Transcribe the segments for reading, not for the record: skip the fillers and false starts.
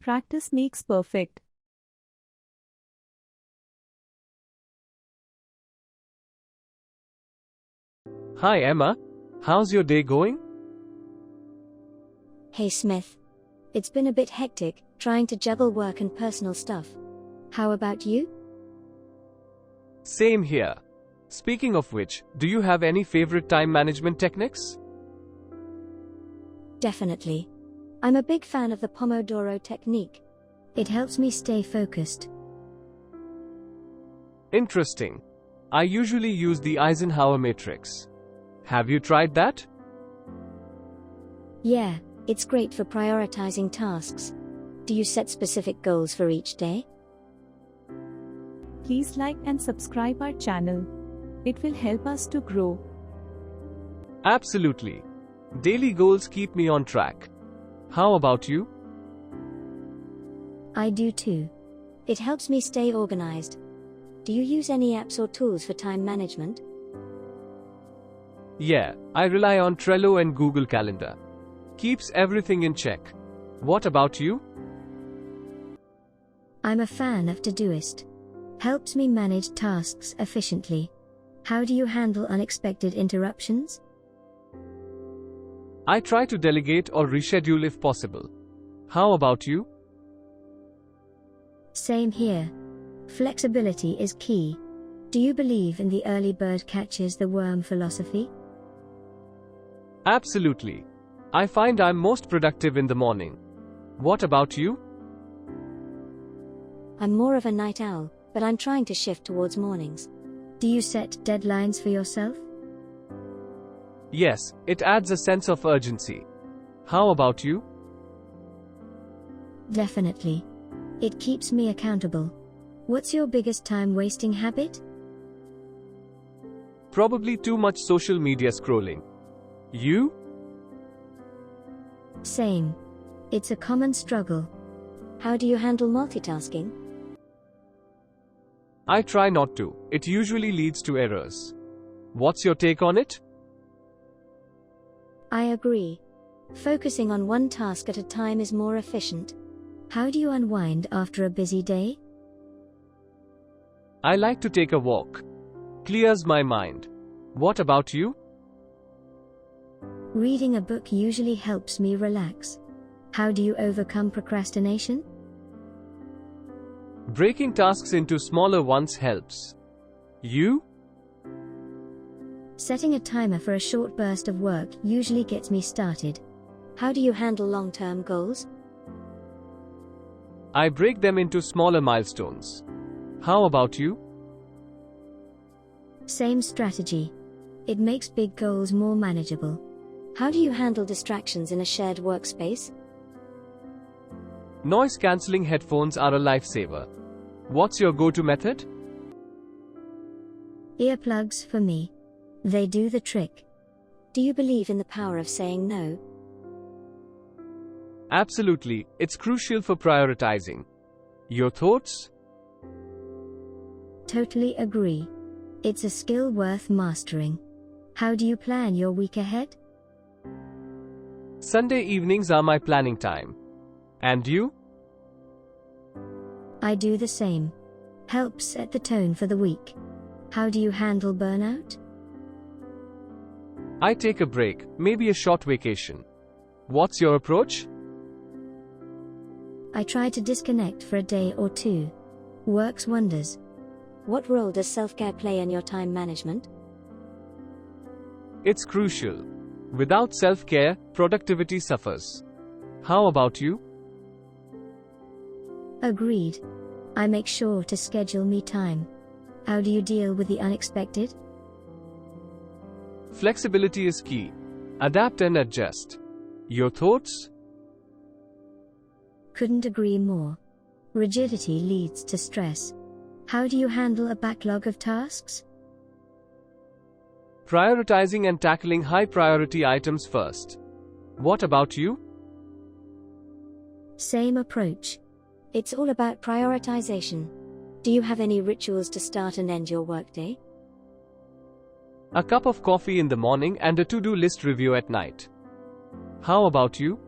Practice makes perfect. Hi Emma, how's your day going? Hey Smith. It's been a bit hectic, trying to juggle work and personal stuff. How about you? Same here. Speaking of which, do you have any favorite time management techniques? Definitely. I'm a big fan of the Pomodoro technique. It helps me stay focused. Interesting. I usually use the Eisenhower matrix. Have you tried that? Yeah, it's great for prioritizing tasks. Do you set specific goals for each day? Please like and subscribe our channel. It will help us to grow. Absolutely. Daily goals keep me on track. How about you? I do too. It helps me stay organized. Do you use any apps or tools for time management? Yeah, I rely on Trello and Google Calendar. Keeps everything in check. What about you? I'm a fan of Todoist. Helps me manage tasks efficiently. How do you handle unexpected interruptions? I try to delegate or reschedule if possible. How about you? Same here. Flexibility is key. Do you believe in the early bird catches the worm philosophy? Absolutely. I find I'm most productive in the morning. What about you? I'm more of a night owl, but I'm trying to shift towards mornings. Do you set deadlines for yourself? Yes, it adds a sense of urgency. How about you? Definitely. It keeps me accountable. What's your biggest time-wasting habit? Probably too much social media scrolling. You? Same. It's a common struggle. How do you handle multitasking? I try not to. It usually leads to errors. What's your take on it? I agree. Focusing on one task at a time is more efficient. How do you unwind after a busy day? I like to take a walk. Clears my mind. What about you? Reading a book usually helps me relax. How do you overcome procrastination? Breaking tasks into smaller ones helps. You? Setting a timer for a short burst of work usually gets me started. How do you handle long-term goals? I break them into smaller milestones. How about you? Same strategy. It makes big goals more manageable. How do you handle distractions in a shared workspace? Noise-cancelling headphones are a lifesaver. What's your go-to method? Earplugs for me. They do the trick. Do you believe in the power of saying no? Absolutely, it's crucial for prioritizing. Your thoughts? Totally agree. It's a skill worth mastering. How do you plan your week ahead? Sunday evenings are my planning time. And you? I do the same. Helps set the tone for the week. How do you handle burnout? I take a break, maybe a short vacation. What's your approach? I try to disconnect for a day or two. Works wonders. What role does self-care play in your time management? It's crucial. Without self-care, productivity suffers. How about you? Agreed. I make sure to schedule me time. How do you deal with the unexpected? Flexibility is key. Adapt and adjust. Your thoughts? Couldn't agree more. Rigidity leads to stress. How do you handle a backlog of tasks? Prioritizing and tackling high-priority items first. What about you? Same approach. It's all about prioritization. Do you have any rituals to start and end your workday? A cup of coffee in the morning and a to-do list review at night. How about you?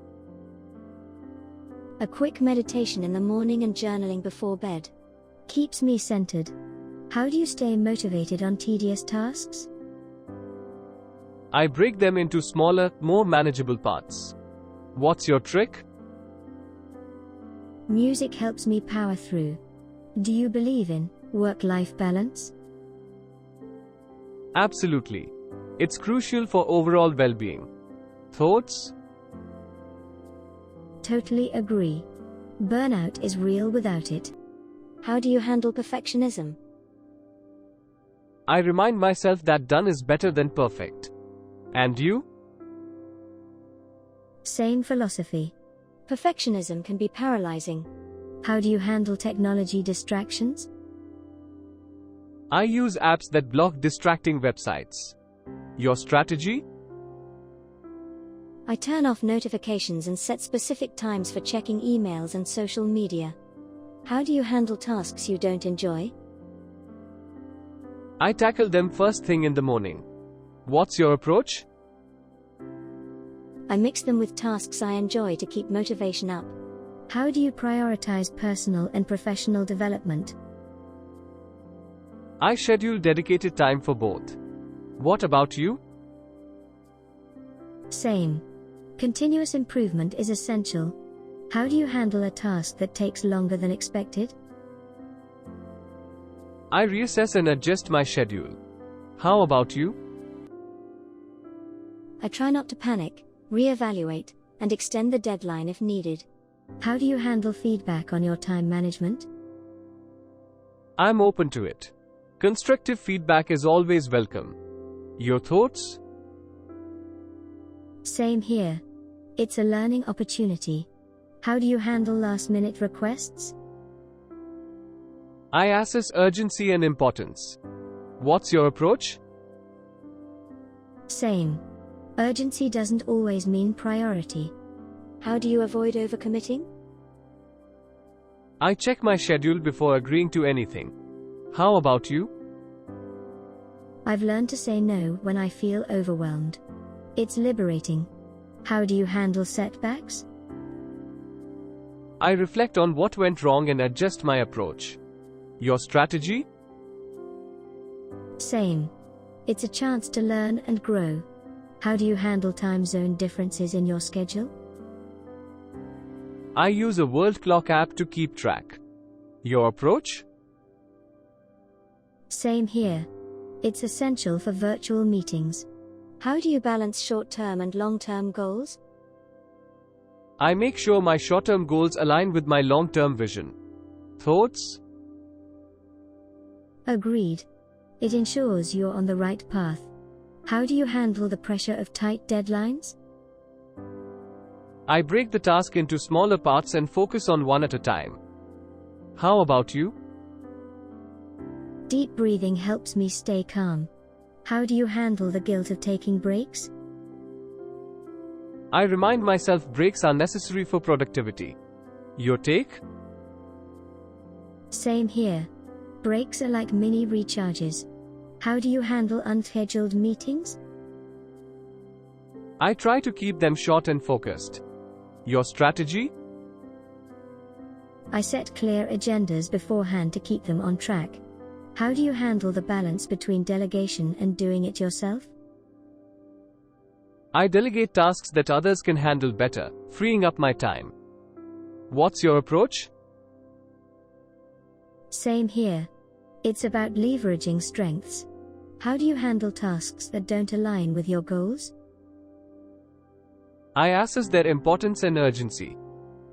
A quick meditation in the morning and journaling before bed keeps me centered. How do you stay motivated on tedious tasks? I break them into smaller, more manageable parts. What's your trick? Music helps me power through. Do you believe in work-life balance? Absolutely. It's crucial for overall well-being. Thoughts? Totally agree. Burnout is real without it. How do you handle perfectionism? I remind myself that done is better than perfect. And you? Same philosophy. Perfectionism can be paralyzing. How do you handle technology distractions? I use apps that block distracting websites. Your strategy? I turn off notifications and set specific times for checking emails and social media. How do you handle tasks you don't enjoy? I tackle them first thing in the morning. What's your approach? I mix them with tasks I enjoy to keep motivation up. How do you prioritize personal and professional development? I schedule dedicated time for both. What about you? Same. Continuous improvement is essential. How do you handle a task that takes longer than expected? I reassess and adjust my schedule. How about you? I try not to panic, reevaluate, and extend the deadline if needed. How do you handle feedback on your time management? I'm open to it. Constructive feedback is always welcome. Your thoughts? Same here. It's a learning opportunity. How do you handle last-minute requests? I assess urgency and importance. What's your approach? Same. Urgency doesn't always mean priority. How do you avoid overcommitting? I check my schedule before agreeing to anything. How about you? I've learned to say no when I feel overwhelmed. It's liberating. How do you handle setbacks? I reflect on what went wrong and adjust my approach. Your strategy? Same. It's a chance to learn and grow. How do you handle time zone differences in your schedule? I use a world clock app to keep track. Your approach? Same here. It's essential for virtual meetings. How do you balance short-term and long-term goals? I make sure my short-term goals align with my long-term vision. Thoughts? Agreed. It ensures you're on the right path. How do you handle the pressure of tight deadlines? I break the task into smaller parts and focus on one at a time. How about you? Deep breathing helps me stay calm. How do you handle the guilt of taking breaks? I remind myself breaks are necessary for productivity. Your take? Same here. Breaks are like mini recharges. How do you handle unscheduled meetings? I try to keep them short and focused. Your strategy? I set clear agendas beforehand to keep them on track. How do you handle the balance between delegation and doing it yourself? I delegate tasks that others can handle better, freeing up my time. What's your approach? Same here. It's about leveraging strengths. How do you handle tasks that don't align with your goals? I assess their importance and urgency.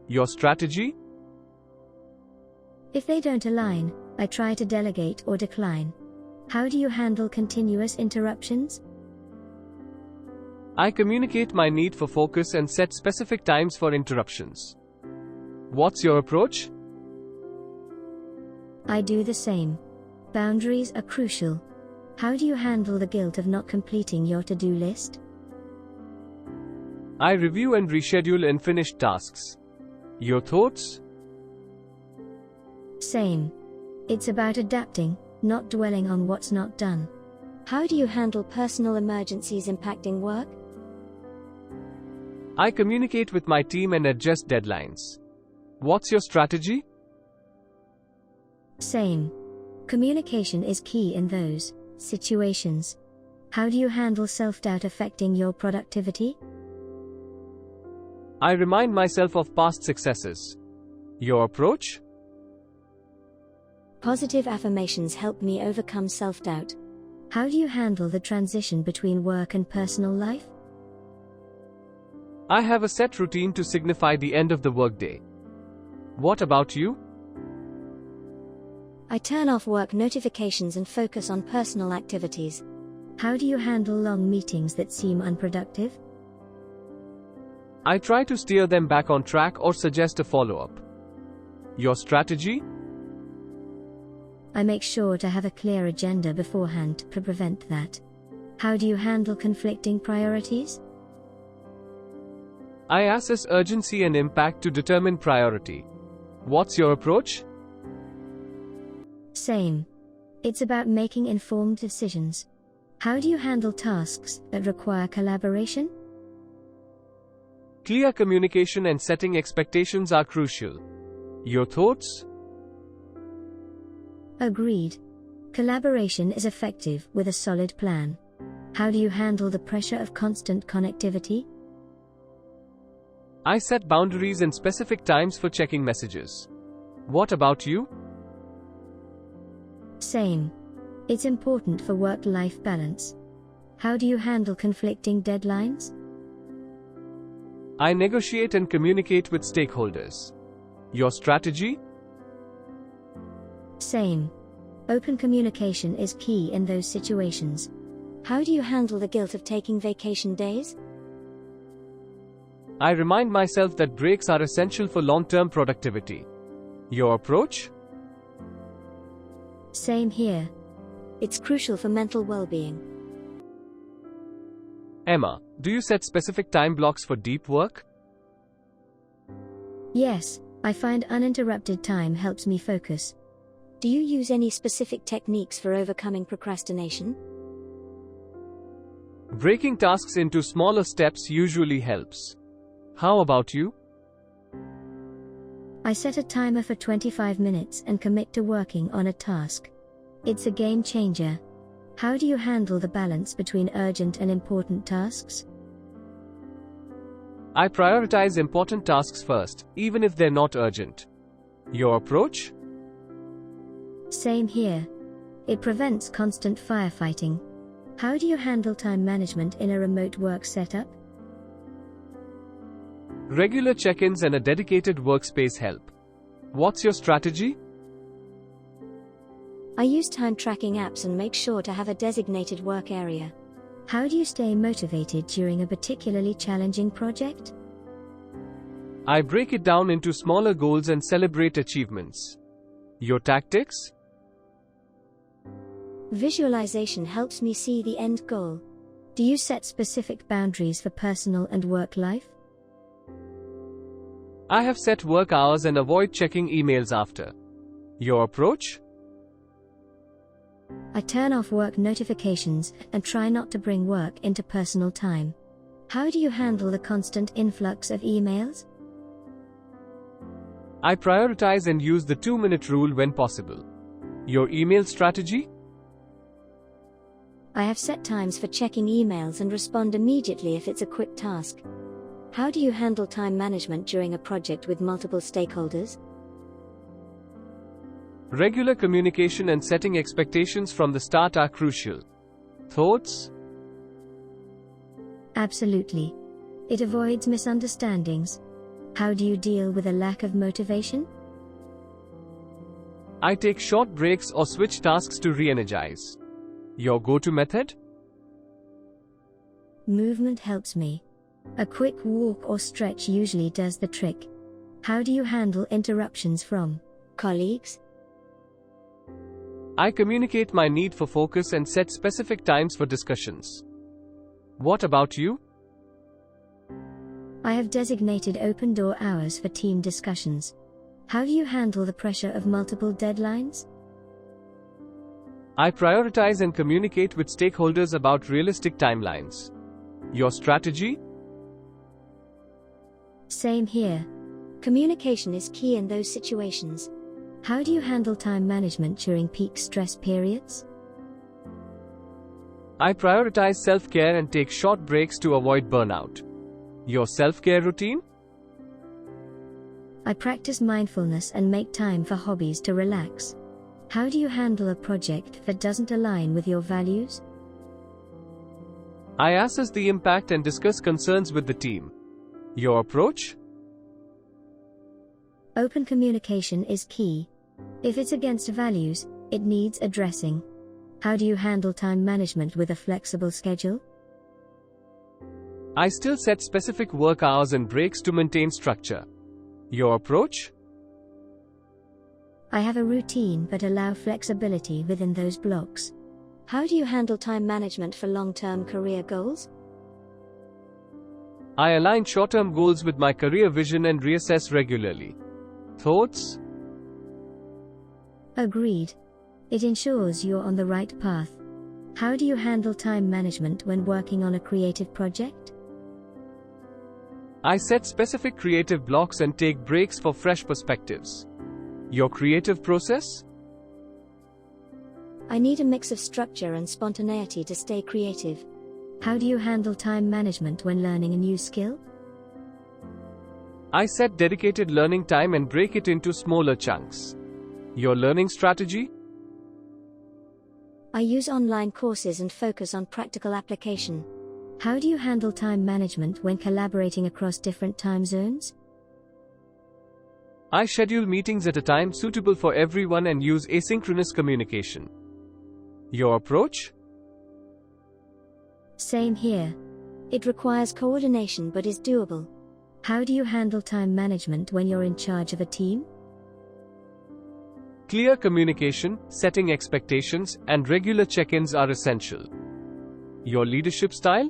Your strategy? If they don't align, I try to delegate or decline. How do you handle continuous interruptions? I communicate my need for focus and set specific times for interruptions. What's your approach? I do the same. Boundaries are crucial. How do you handle the guilt of not completing your to-do list? I review and reschedule unfinished tasks. Your thoughts? Same. It's about adapting, not dwelling on what's not done. How do you handle personal emergencies impacting work? I communicate with my team and adjust deadlines. What's your strategy? Same. Communication is key in those situations. How do you handle self-doubt affecting your productivity? I remind myself of past successes. Your approach? Positive affirmations help me overcome self-doubt. How do you handle the transition between work and personal life? I have a set routine to signify the end of the workday. What about you? I turn off work notifications and focus on personal activities. How do you handle long meetings that seem unproductive? I try to steer them back on track or suggest a follow-up. Your strategy? I make sure to have a clear agenda beforehand to prevent that. How do you handle conflicting priorities? I assess urgency and impact to determine priority. What's your approach? Same. It's about making informed decisions. How do you handle tasks that require collaboration? Clear communication and setting expectations are crucial. Your thoughts? Agreed. Collaboration is effective with a solid plan. How do you handle the pressure of constant connectivity? I set boundaries and specific times for checking messages. What about you? Same. It's important for work-life balance. How do you handle conflicting deadlines? I negotiate and communicate with stakeholders. Your strategy? Same. Open communication is key in those situations. How do you handle the guilt of taking vacation days? I remind myself that breaks are essential for long-term productivity. Your approach? Same here. It's crucial for mental well-being. Emma, do you set specific time blocks for deep work? Yes, I find uninterrupted time helps me focus. Do you use any specific techniques for overcoming procrastination? Breaking tasks into smaller steps usually helps. How about you? I set a timer for 25 minutes and commit to working on a task. It's a game changer. How do you handle the balance between urgent and important tasks? I prioritize important tasks first, even if they're not urgent. Your approach? Same here. It prevents constant firefighting. How do you handle time management in a remote work setup? Regular check-ins and a dedicated workspace help. What's your strategy? I use time tracking apps and make sure to have a designated work area. How do you stay motivated during a particularly challenging project? I break it down into smaller goals and celebrate achievements. Your tactics? Visualization helps me see the end goal. Do you set specific boundaries for personal and work life? I have set work hours and avoid checking emails after. Your approach? I turn off work notifications and try not to bring work into personal time. How do you handle the constant influx of emails? I prioritize and use the 2-minute rule when possible. Your email strategy? I have set times for checking emails and respond immediately if it's a quick task. How do you handle time management during a project with multiple stakeholders? Regular communication and setting expectations from the start are crucial. Thoughts? Absolutely. It avoids misunderstandings. How do you deal with a lack of motivation? I take short breaks or switch tasks to re-energize. Your go-to method? Movement helps me. A quick walk or stretch usually does the trick. How do you handle interruptions from colleagues? I communicate my need for focus and set specific times for discussions. What about you? I have designated open door hours for team discussions. How do you handle the pressure of multiple deadlines? I prioritize and communicate with stakeholders about realistic timelines. Your strategy? Same here. Communication is key in those situations. How do you handle time management during peak stress periods? I prioritize self-care and take short breaks to avoid burnout. Your self-care routine? I practice mindfulness and make time for hobbies to relax. How do you handle a project that doesn't align with your values? I assess the impact and discuss concerns with the team. Your approach? Open communication is key. If it's against values, it needs addressing. How do you handle time management with a flexible schedule? I still set specific work hours and breaks to maintain structure. Your approach? I have a routine but allow flexibility within those blocks. How do you handle time management for long-term career goals? I align short-term goals with my career vision and reassess regularly. Thoughts? Agreed. It ensures you're on the right path. How do you handle time management when working on a creative project? I set specific creative blocks and take breaks for fresh perspectives. Your creative process? I need a mix of structure and spontaneity to stay creative. How do you handle time management when learning a new skill? I set dedicated learning time and break it into smaller chunks. Your learning strategy? I use online courses and focus on practical application. How do you handle time management when collaborating across different time zones? I schedule meetings at a time suitable for everyone and use asynchronous communication. Your approach? Same here. It requires coordination but is doable. How do you handle time management when you're in charge of a team? Clear communication, setting expectations, and regular check-ins are essential. Your leadership style?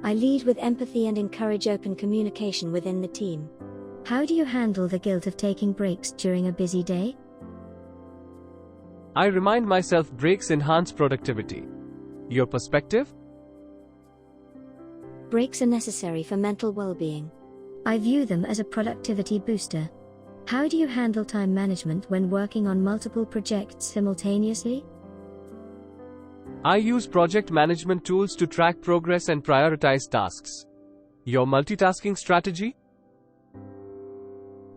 I lead with empathy and encourage open communication within the team. How do you handle the guilt of taking breaks during a busy day? I remind myself breaks enhance productivity. Your perspective? Breaks are necessary for mental well-being. I view them as a productivity booster. How do you handle time management when working on multiple projects simultaneously? I use project management tools to track progress and prioritize tasks. Your multitasking strategy?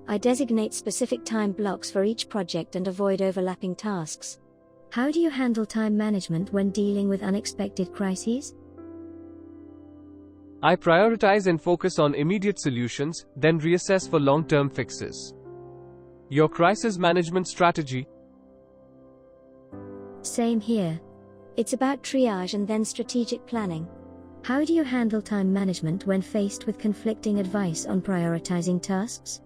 I designate specific time blocks for each project and avoid overlapping tasks. How do you handle time management when dealing with unexpected crises? I prioritize and focus on immediate solutions, then reassess for long-term fixes. Your crisis management strategy? Same here. It's about triage and then strategic planning. How do you handle time management when faced with conflicting advice on prioritizing tasks?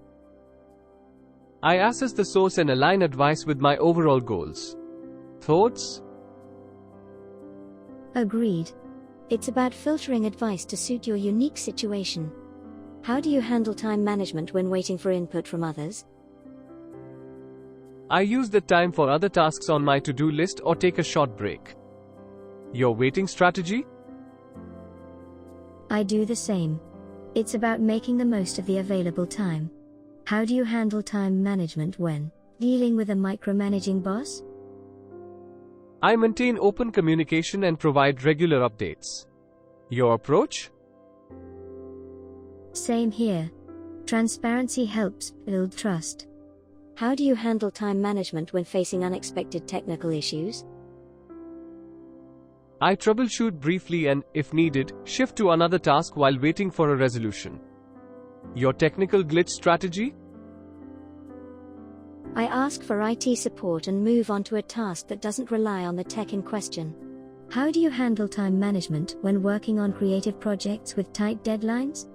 I assess the source and align advice with my overall goals. Thoughts? Agreed. It's about filtering advice to suit your unique situation. How do you handle time management when waiting for input from others? I use the time for other tasks on my to-do list or take a short break. Your waiting strategy? I do the same. It's about making the most of the available time. How do you handle time management when dealing with a micromanaging boss? I maintain open communication and provide regular updates. Your approach? Same here. Transparency helps build trust. How do you handle time management when facing unexpected technical issues? I troubleshoot briefly and, if needed, shift to another task while waiting for a resolution. Your technical glitch strategy? I ask for IT support and move on to a task that doesn't rely on the tech in question. How do you handle time management when working on creative projects with tight deadlines?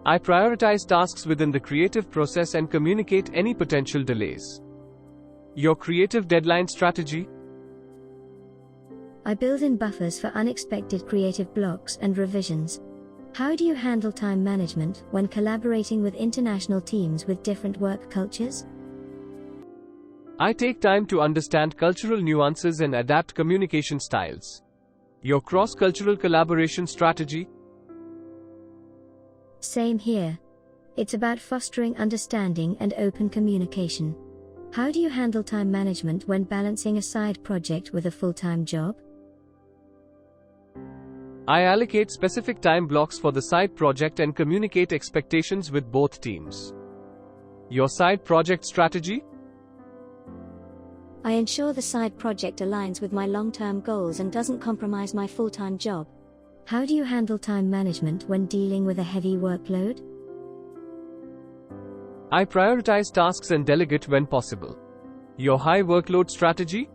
I prioritize tasks within the creative process and communicate any potential delays. Your creative deadline strategy? I build in buffers for unexpected creative blocks and revisions. How do you handle time management when collaborating with international teams with different work cultures? I take time to understand cultural nuances and adapt communication styles. Your cross-cultural collaboration strategy? Same here. It's about fostering understanding and open communication. How do you handle time management when balancing a side project with a full-time job? I allocate specific time blocks for the side project and communicate expectations with both teams. Your side project strategy? I ensure the side project aligns with my long-term goals and doesn't compromise my full-time job. How do you handle time management when dealing with a heavy workload? I prioritize tasks and delegate when possible. Your high workload strategy?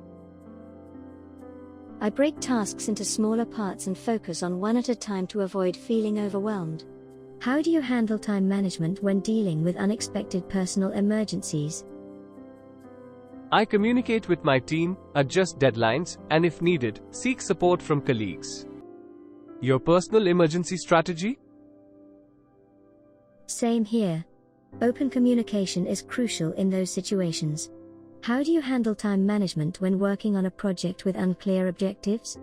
I break tasks into smaller parts and focus on one at a time to avoid feeling overwhelmed. How do you handle time management when dealing with unexpected personal emergencies? I communicate with my team, adjust deadlines, and if needed, seek support from colleagues. Your personal emergency strategy? Same here. Open communication is crucial in those situations. How do you handle time management when working on a project with unclear objectives?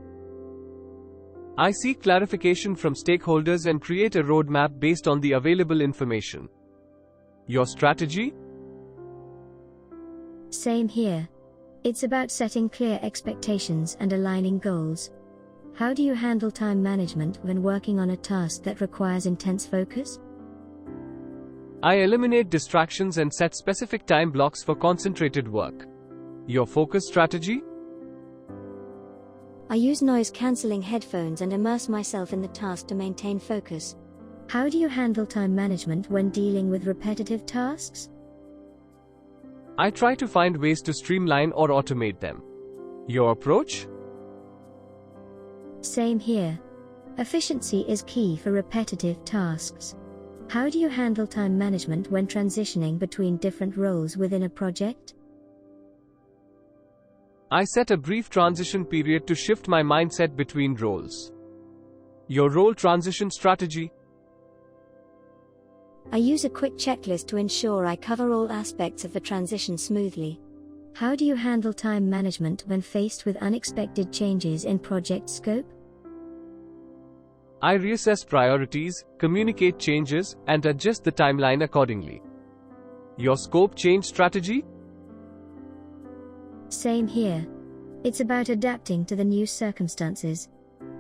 I seek clarification from stakeholders and create a roadmap based on the available information. Your strategy? Same here. It's about setting clear expectations and aligning goals. How do you handle time management when working on a task that requires intense focus? I eliminate distractions and set specific time blocks for concentrated work. Your focus strategy? I use noise-cancelling headphones and immerse myself in the task to maintain focus. How do you handle time management when dealing with repetitive tasks? I try to find ways to streamline or automate them. Your approach? Same here. Efficiency is key for repetitive tasks. How do you handle time management when transitioning between different roles within a project? I set a brief transition period to shift my mindset between roles. Your role transition strategy? I use a quick checklist to ensure I cover all aspects of the transition smoothly. How do you handle time management when faced with unexpected changes in project scope? I reassess priorities, communicate changes, and adjust the timeline accordingly. Your scope change strategy? Same here. It's about adapting to the new circumstances.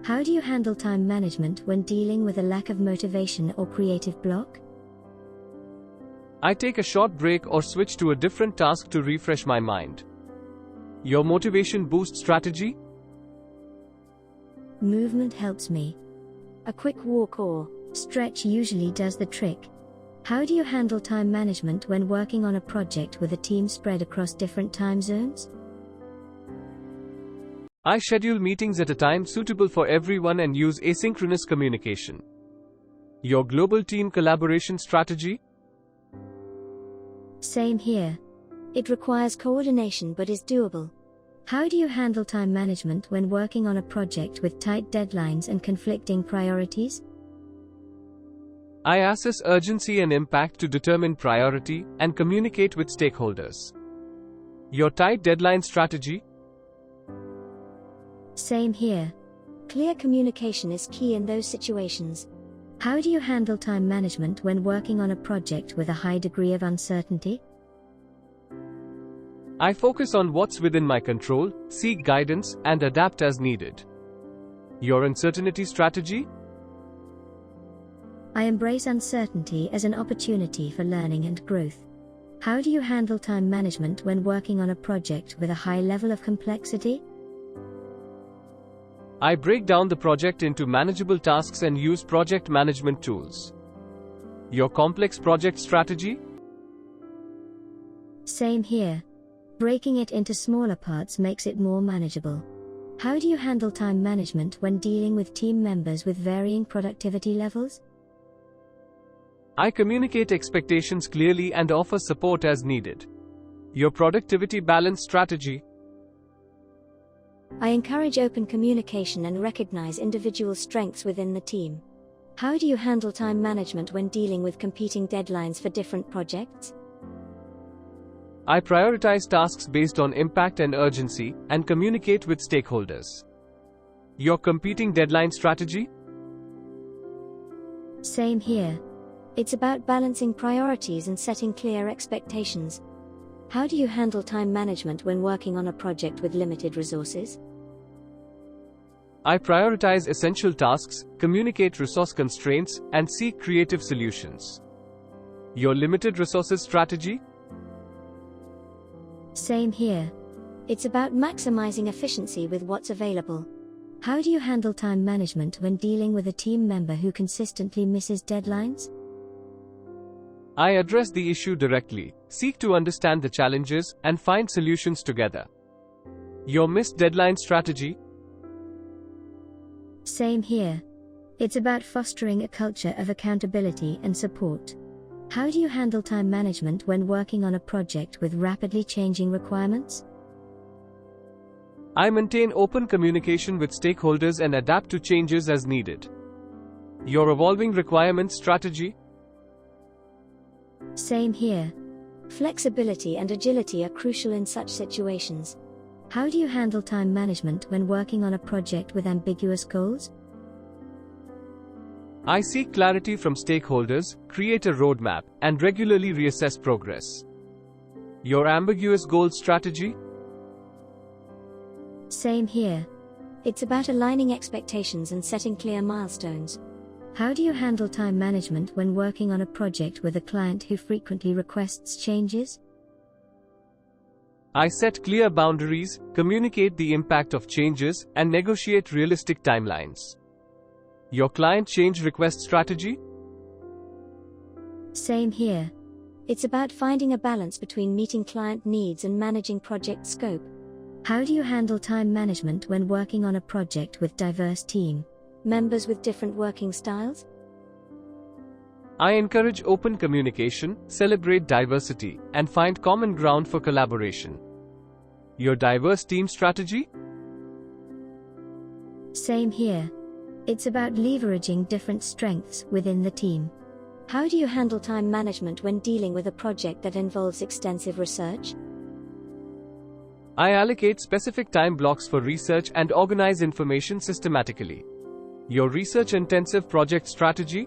How do you handle time management when dealing with a lack of motivation or creative block? I take a short break or switch to a different task to refresh my mind. Your motivation boost strategy? Movement helps me. A quick walk or stretch usually does the trick. How do you handle time management when working on a project with a team spread across different time zones? I schedule meetings at a time suitable for everyone and use asynchronous communication. Your global team collaboration strategy? Same here. It requires coordination but is doable. How do you handle time management when working on a project with tight deadlines and conflicting priorities? I assess urgency and impact to determine priority and communicate with stakeholders. Your tight deadline strategy? Same here. Clear communication is key in those situations. How do you handle time management when working on a project with a high degree of uncertainty? I focus on what's within my control, seek guidance, and adapt as needed. Your uncertainty strategy? I embrace uncertainty as an opportunity for learning and growth. How do you handle time management when working on a project with a high level of complexity? I break down the project into manageable tasks and use project management tools. Your complex project strategy? Same here. Breaking it into smaller parts makes it more manageable. How do you handle time management when dealing with team members with varying productivity levels? I communicate expectations clearly and offer support as needed. Your productivity balance strategy? I encourage open communication and recognize individual strengths within the team. How do you handle time management when dealing with competing deadlines for different projects? I prioritize tasks based on impact and urgency, and communicate with stakeholders. Your competing deadline strategy? Same here. It's about balancing priorities and setting clear expectations. How do you handle time management when working on a project with limited resources? I prioritize essential tasks, communicate resource constraints, and seek creative solutions. Your limited resources strategy? Same here. It's about maximizing efficiency with what's available. How do you handle time management when dealing with a team member who consistently misses deadlines? I address the issue directly, seek to understand the challenges, and find solutions together. Your missed deadline strategy? Same here. It's about fostering a culture of accountability and support. How do you handle time management when working on a project with rapidly changing requirements? I maintain open communication with stakeholders and adapt to changes as needed. Your evolving requirements strategy? Same here. Flexibility and agility are crucial in such situations. How do you handle time management when working on a project with ambiguous goals? I seek clarity from stakeholders, create a roadmap, and regularly reassess progress. Your ambiguous goals strategy? Same here. It's about aligning expectations and setting clear milestones. How do you handle time management when working on a project with a client who frequently requests changes? I set clear boundaries, communicate the impact of changes, and negotiate realistic timelines. Your client change request strategy? Same here. It's about finding a balance between meeting client needs and managing project scope. How do you handle time management when working on a project with diverse team members with different working styles? I encourage open communication, celebrate diversity, and find common ground for collaboration. Your diverse team strategy? Same here. It's about leveraging different strengths within the team. How do you handle time management when dealing with a project that involves extensive research? I allocate specific time blocks for research and organize information systematically. Your research-intensive project strategy?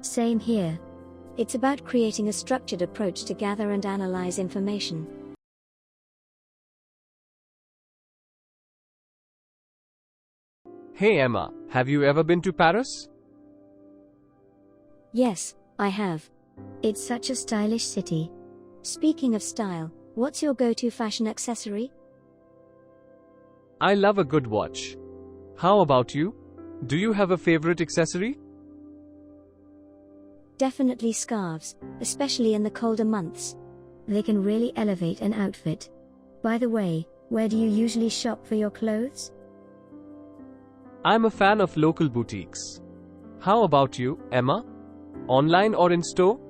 Same here. It's about creating a structured approach to gather and analyze information. Hey Emma, have you ever been to Paris? Yes, I have. It's such a stylish city. Speaking of style, what's your go-to fashion accessory? I love a good watch. How about you? Do you have a favorite accessory? Definitely scarves, especially in the colder months. They can really elevate an outfit. By the way, where do you usually shop for your clothes? I'm a fan of local boutiques. How about you, Emma? Online or in store?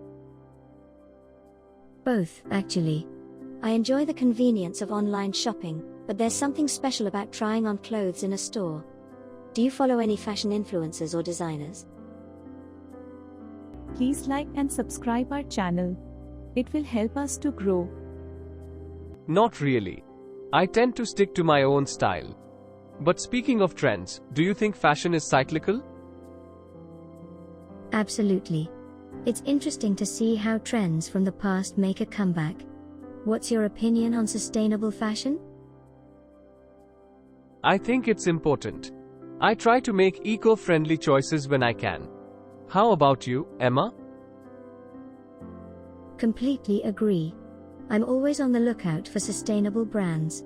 Both, actually. I enjoy the convenience of online shopping, but there's something special about trying on clothes in a store. Do you follow any fashion influencers or designers? Please like and subscribe our channel. It will help us to grow. Not really. I tend to stick to my own style. But speaking of trends, do you think fashion is cyclical? Absolutely. It's interesting to see how trends from the past make a comeback. What's your opinion on sustainable fashion? I think it's important. I try to make eco-friendly choices when I can. How about you, Emma? Completely agree. I'm always on the lookout for sustainable brands.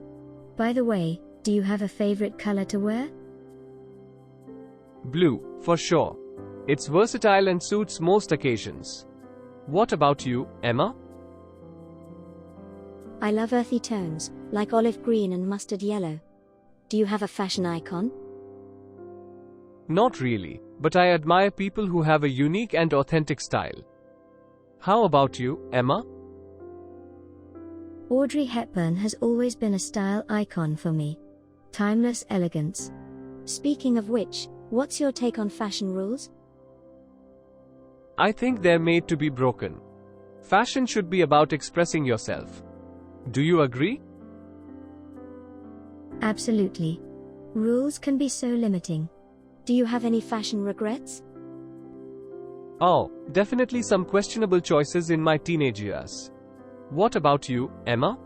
By the way, do you have a favorite color to wear? Blue, for sure. It's versatile and suits most occasions. What about you, Emma? I love earthy tones, like olive green and mustard yellow. Do you have a fashion icon? Not really, but I admire people who have a unique and authentic style. How about you, Emma? Audrey Hepburn has always been a style icon for me. Timeless elegance. Speaking of which, what's your take on fashion rules? I think they're made to be broken. Fashion should be about expressing yourself. Do you agree? Absolutely. Rules can be so limiting. Do you have any fashion regrets? Oh, definitely some questionable choices in my teenage years. What about you, Emma?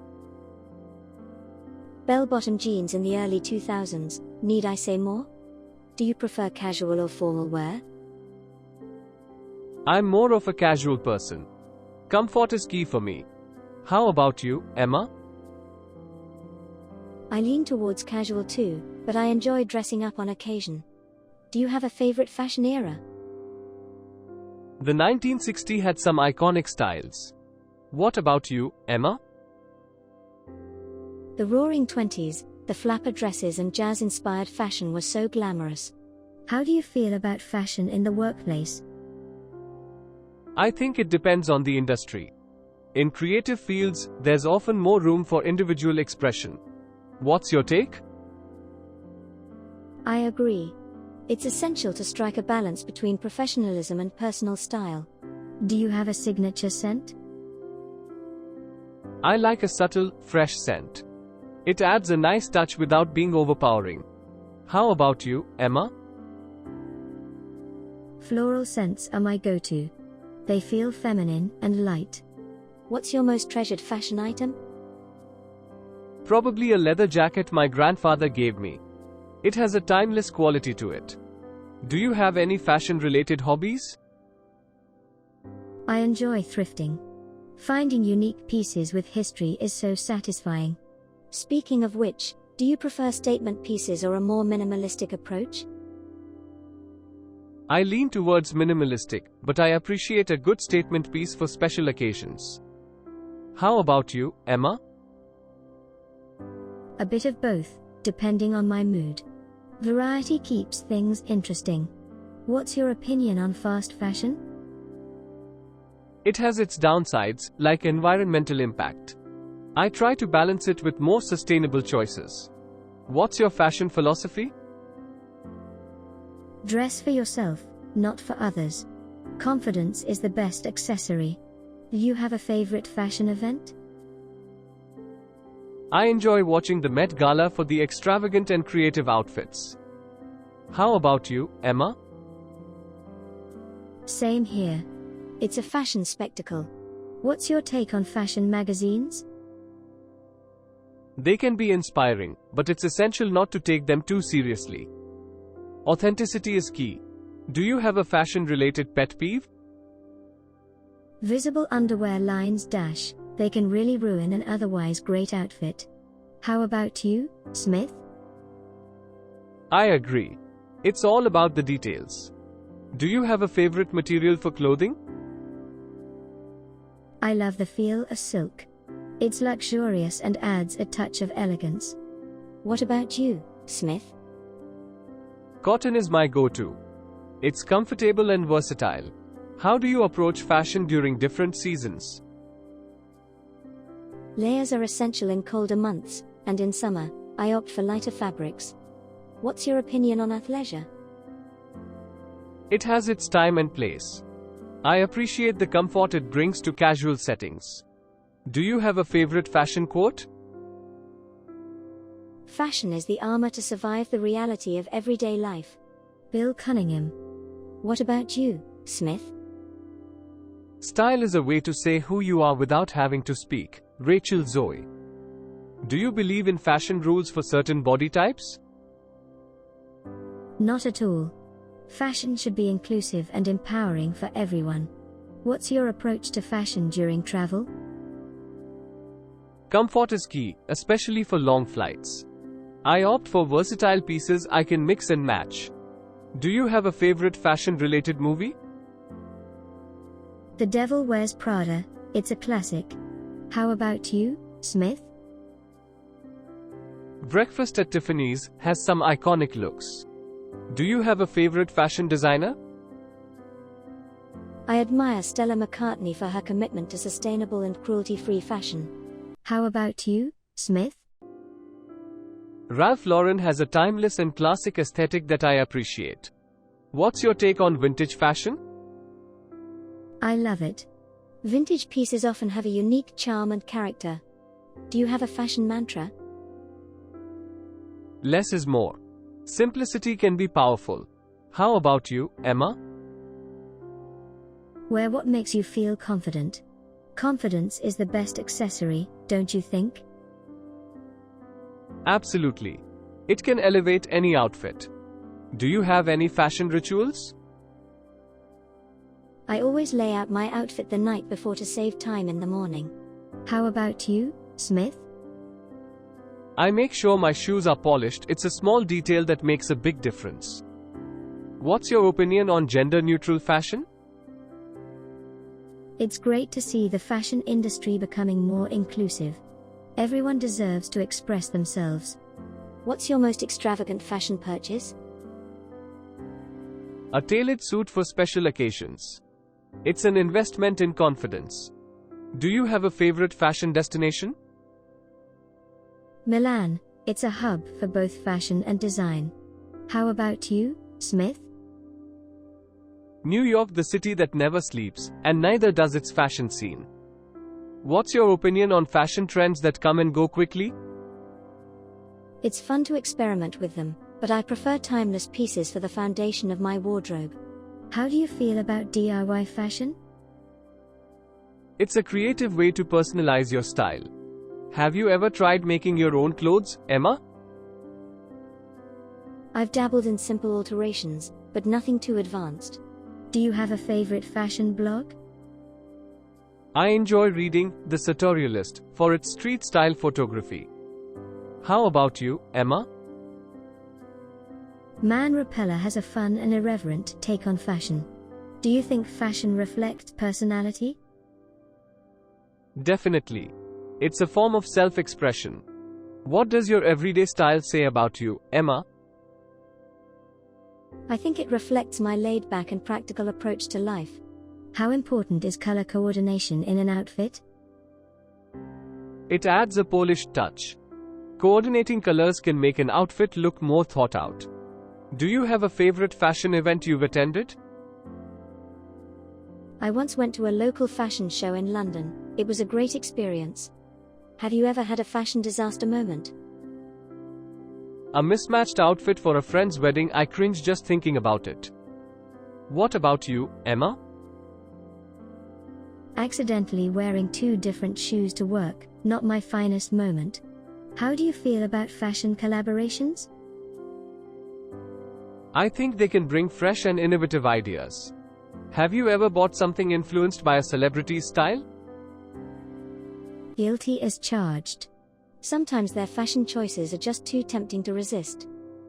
Bell-bottom jeans in the early 2000s, need I say more? Do you prefer casual or formal wear? I'm more of a casual person. Comfort is key for me. How about you, Emma? I lean towards casual too, but I enjoy dressing up on occasion. Do you have a favorite fashion era? The 1960s had some iconic styles. What about you, Emma? The roaring 20s, the flapper dresses and jazz-inspired fashion was so glamorous. How do you feel about fashion in the workplace? I think it depends on the industry. In creative fields, there's often more room for individual expression. What's your take? I agree. It's essential to strike a balance between professionalism and personal style. Do you have a signature scent? I like a subtle, fresh scent. It adds a nice touch without being overpowering. How about you, Emma? Floral scents are my go-to. They feel feminine and light. What's your most treasured fashion item? Probably a leather jacket my grandfather gave me. It has a timeless quality to it. Do you have any fashion-related hobbies? I enjoy thrifting. Finding unique pieces with history is so satisfying. Speaking of which, do you prefer statement pieces or a more minimalistic approach? I lean towards minimalistic, but I appreciate a good statement piece for special occasions. How about you, Emma? A bit of both, depending on my mood. Variety keeps things interesting. What's your opinion on fast fashion? It has its downsides, like environmental impact. I try to balance it with more sustainable choices. What's your fashion philosophy? Dress for yourself, not for others. Confidence is the best accessory. Do you have a favorite fashion event? I enjoy watching the Met Gala for the extravagant and creative outfits. How about you, Emma? Same here. It's a fashion spectacle. What's your take on fashion magazines? They can be inspiring, but it's essential not to take them too seriously. Authenticity is key. Do you have a fashion-related pet peeve? Visible underwear lines dash, they can really ruin an otherwise great outfit. How about you, Smith? I agree. It's all about the details. Do you have a favorite material for clothing? I love the feel of silk. It's luxurious and adds a touch of elegance. What about you, Smith? Cotton is my go-to. It's comfortable and versatile. How do you approach fashion during different seasons? Layers are essential in colder months, and in summer, I opt for lighter fabrics. What's your opinion on athleisure? It has its time and place. I appreciate the comfort it brings to casual settings. Do you have a favorite fashion quote? Fashion is the armor to survive the reality of everyday life. Bill Cunningham. What about you, Smith? Style is a way to say who you are without having to speak. Rachel Zoe. Do you believe in fashion rules for certain body types? Not at all. Fashion should be inclusive and empowering for everyone. What's your approach to fashion during travel? Comfort is key, especially for long flights. I opt for versatile pieces I can mix and match. Do you have a favorite fashion-related movie? The Devil Wears Prada, it's a classic. How about you, Smith? Breakfast at Tiffany's has some iconic looks. Do you have a favorite fashion designer? I admire Stella McCartney for her commitment to sustainable and cruelty-free fashion. How about you, Smith? Ralph Lauren has a timeless and classic aesthetic that I appreciate. What's your take on vintage fashion? I love it. Vintage pieces often have a unique charm and character. Do you have a fashion mantra? Less is more. Simplicity can be powerful. How about you, Emma? Wear what makes you feel confident. Confidence is the best accessory, don't you think? Absolutely. It can elevate any outfit. Do you have any fashion rituals? I always lay out my outfit the night before to save time in the morning. How about you, Smith? I make sure my shoes are polished. It's a small detail that makes a big difference. What's your opinion on gender-neutral fashion? It's great to see the fashion industry becoming more inclusive. Everyone deserves to express themselves. What's your most extravagant fashion purchase? A tailored suit for special occasions. It's an investment in confidence. Do you have a favorite fashion destination? Milan, it's a hub for both fashion and design. How about you, Smith? New York, the city that never sleeps, and neither does its fashion scene. What's your opinion on fashion trends that come and go quickly? It's fun to experiment with them, but I prefer timeless pieces for the foundation of my wardrobe. How do you feel about DIY fashion? It's a creative way to personalize your style. Have you ever tried making your own clothes, Emma? I've dabbled in simple alterations, but nothing too advanced. Do you have a favorite fashion blog? I enjoy reading The Sartorialist for its street-style photography. How about you, Emma? Man Repeller has a fun and irreverent take on fashion. Do you think fashion reflects personality? Definitely. It's a form of self-expression. What does your everyday style say about you, Emma? I think it reflects my laid-back and practical approach to life. How important is color coordination in an outfit? It adds a polished touch. Coordinating colors can make an outfit look more thought out. Do you have a favorite fashion event you've attended? I once went to a local fashion show in London. It was a great experience. Have you ever had a fashion disaster moment? A mismatched outfit for a friend's wedding. I cringe just thinking about it. What about you, Emma? Accidentally wearing two different shoes to work, not my finest moment. How do you feel about fashion collaborations? I think they can bring fresh and innovative ideas. Have you ever bought something influenced by a celebrity's style? Guilty as charged. Sometimes their fashion choices are just too tempting to resist.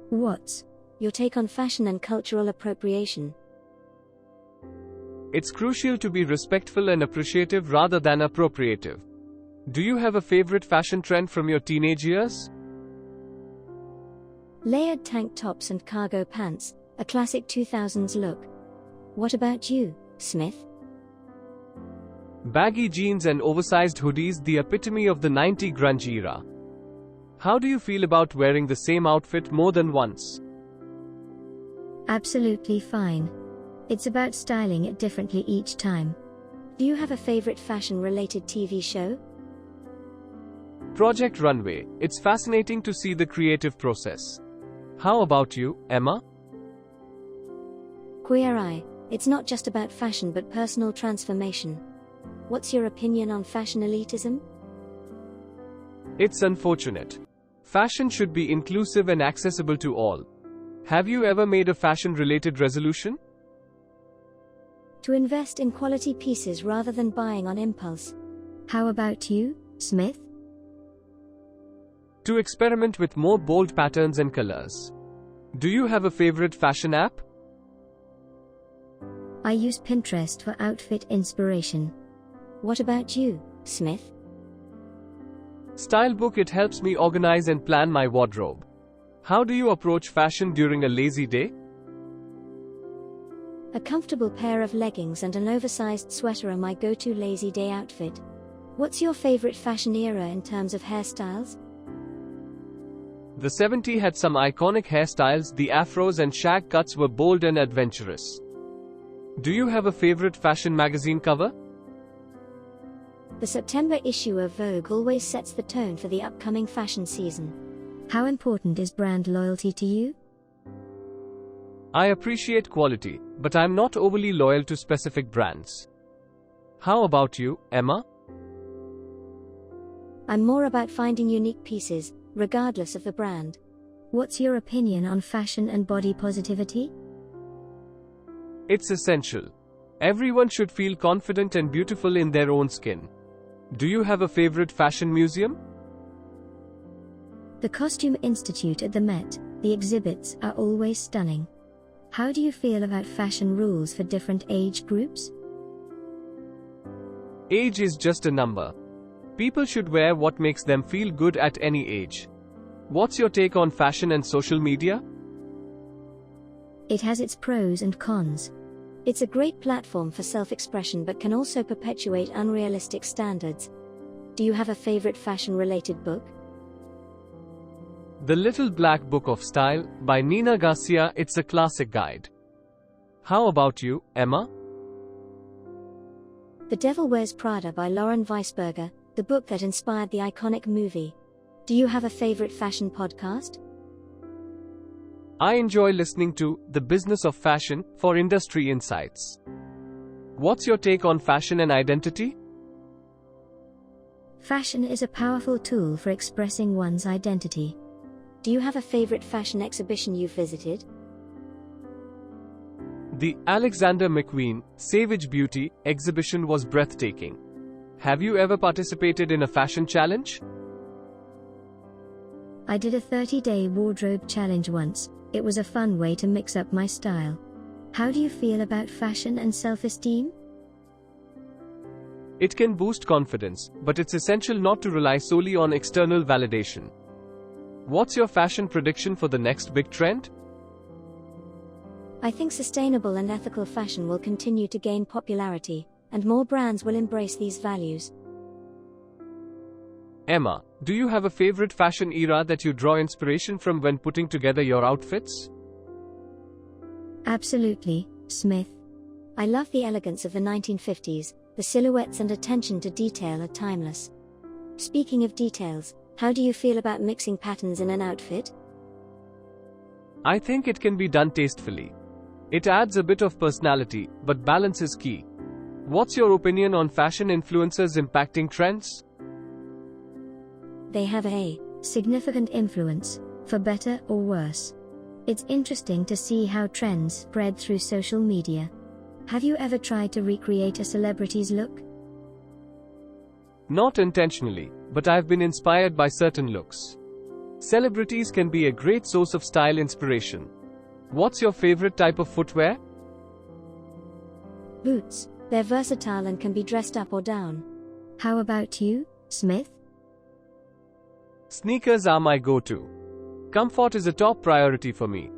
What's your take on fashion and cultural appropriation? It's crucial to be respectful and appreciative rather than appropriative. Do you have a favorite fashion trend from your teenage years? Layered tank tops and cargo pants, a classic 2000s look. What about you, Smith? Baggy jeans and oversized hoodies, the epitome of the 90s grunge era. How do you feel about wearing the same outfit more than once? Absolutely fine. It's about styling it differently each time. Do you have a favorite fashion-related TV show? Project Runway. It's fascinating to see the creative process. How about you, Emma? Queer Eye. It's not just about fashion but personal transformation. What's your opinion on fashion elitism? It's unfortunate. Fashion should be inclusive and accessible to all. Have you ever made a fashion-related resolution? To invest in quality pieces rather than buying on impulse. How about you, Smith? To experiment with more bold patterns and colors. Do you have a favorite fashion app? I use Pinterest for outfit inspiration. What about you, Smith? Stylebook. It helps me organize and plan my wardrobe. How do you approach fashion during a lazy day? A comfortable pair of leggings and an oversized sweater are my go-to lazy day outfit. What's your favorite fashion era in terms of hairstyles? The 70s had some iconic hairstyles. The afros and shag cuts were bold and adventurous. Do you have a favorite fashion magazine cover? The September issue of Vogue always sets the tone for the upcoming fashion season. How important is brand loyalty to you? I appreciate quality, but I'm not overly loyal to specific brands. How about you, Emma? I'm more about finding unique pieces, regardless of the brand. What's your opinion on fashion and body positivity? It's essential. Everyone should feel confident and beautiful in their own skin. Do you have a favorite fashion museum? The Costume Institute at the Met. The exhibits are always stunning. How do you feel about fashion rules for different age groups? Age is just a number. People should wear what makes them feel good at any age. What's your take on fashion and social media? It has its pros and cons. It's a great platform for self-expression but can also perpetuate unrealistic standards. Do you have a favorite fashion-related book? The Little Black Book of Style by Nina Garcia. It's a classic guide. How about you, Emma? The Devil Wears Prada by Lauren Weisberger, the book that inspired the iconic movie. Do you have a favorite fashion podcast? I enjoy listening to The Business of Fashion for industry insights. What's your take on fashion and identity? Fashion is a powerful tool for expressing one's identity. Do you have a favorite fashion exhibition you've visited? The Alexander McQueen Savage Beauty exhibition was breathtaking. Have you ever participated in a fashion challenge? I did a 30-day wardrobe challenge once. It was a fun way to mix up my style. How do you feel about fashion and self-esteem? It can boost confidence, but it's essential not to rely solely on external validation. What's your fashion prediction for the next big trend? I think sustainable and ethical fashion will continue to gain popularity, and more brands will embrace these values. Emma, do you have a favorite fashion era that you draw inspiration from when putting together your outfits? Absolutely, Smith. I love the elegance of the 1950s, the silhouettes and attention to detail are timeless. Speaking of details, how do you feel about mixing patterns in an outfit? I think it can be done tastefully. It adds a bit of personality, but balance is key. What's your opinion on fashion influencers impacting trends? They have a significant influence, for better or worse. It's interesting to see how trends spread through social media. Have you ever tried to recreate a celebrity's look? Not intentionally, but I've been inspired by certain looks. Celebrities can be a great source of style inspiration. What's your favorite type of footwear? Boots. They're versatile and can be dressed up or down. How about you, Smith? Sneakers are my go-to. Comfort is a top priority for me.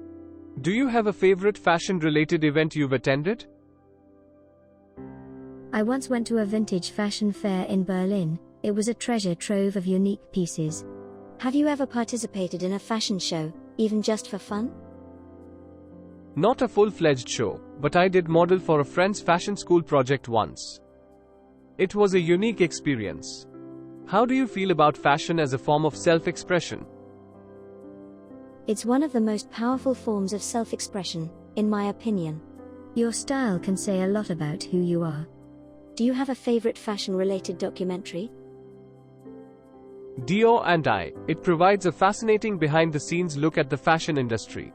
Do you have a favorite fashion-related event you've attended? I once went to a vintage fashion fair in Berlin. It was a treasure trove of unique pieces. Have you ever participated in a fashion show, even just for fun? Not a full-fledged show, but I did model for a friend's fashion school project once. It was a unique experience. How do you feel about fashion as a form of self-expression? It's one of the most powerful forms of self-expression, in my opinion. Your style can say a lot about who you are. Do you have a favorite fashion-related documentary? Dior and I. It provides a fascinating behind-the-scenes look at the fashion industry.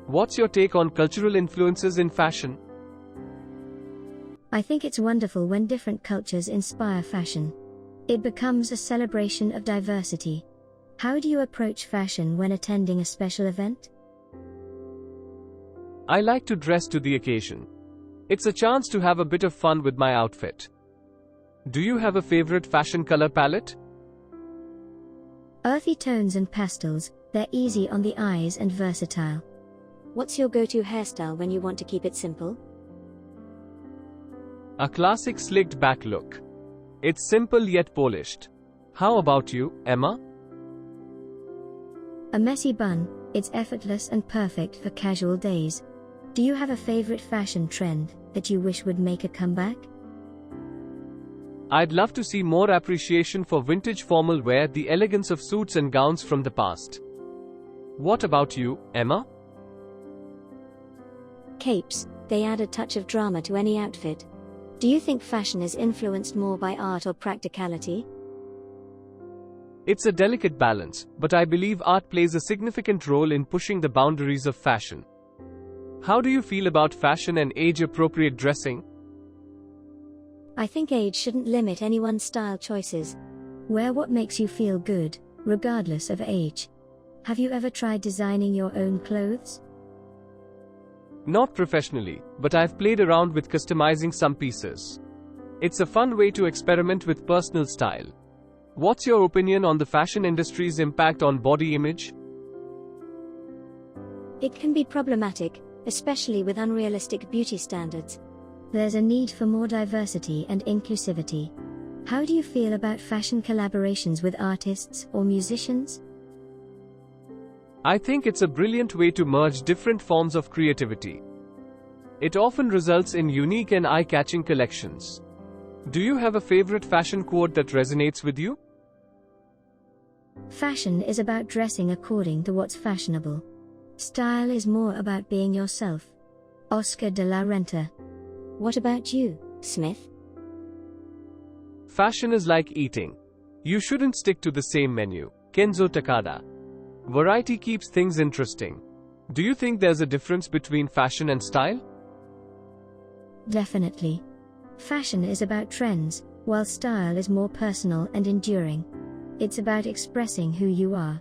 What's your take on cultural influences in fashion? I think it's wonderful when different cultures inspire fashion. It becomes a celebration of diversity. How do you approach fashion when attending a special event? I like to dress to the occasion. It's a chance to have a bit of fun with my outfit. Do you have a favorite fashion color palette? Earthy tones and pastels, they're easy on the eyes and versatile. What's your go-to hairstyle when you want to keep it simple? A classic slicked back look. It's simple yet polished. How about you, Emma? A messy bun. It's effortless and perfect for casual days. Do you have a favorite fashion trend that you wish would make a comeback? I'd love to see more appreciation for vintage formal wear, the elegance of suits and gowns from the past. What about you, Emma? Capes. They add a touch of drama to any outfit. Do you think fashion is influenced more by art or practicality? It's a delicate balance, but I believe art plays a significant role in pushing the boundaries of fashion. How do you feel about fashion and age-appropriate dressing? I think age shouldn't limit anyone's style choices. Wear what makes you feel good, regardless of age. Have you ever tried designing your own clothes? Not professionally, but I've played around with customizing some pieces. It's a fun way to experiment with personal style. What's your opinion on the fashion industry's impact on body image? It can be problematic, especially with unrealistic beauty standards. There's a need for more diversity and inclusivity. How do you feel about fashion collaborations with artists or musicians? I think it's a brilliant way to merge different forms of creativity. It often results in unique and eye-catching collections. Do you have a favorite fashion quote that resonates with you? Fashion is about dressing according to what's fashionable. Style is more about being yourself. Oscar de la Renta. What about you, Smith? Fashion is like eating. You shouldn't stick to the same menu. Kenzo Takada. Variety keeps things interesting. Do you think there's a difference between fashion and style? Definitely. Fashion is about trends, while style is more personal and enduring. It's about expressing who you are.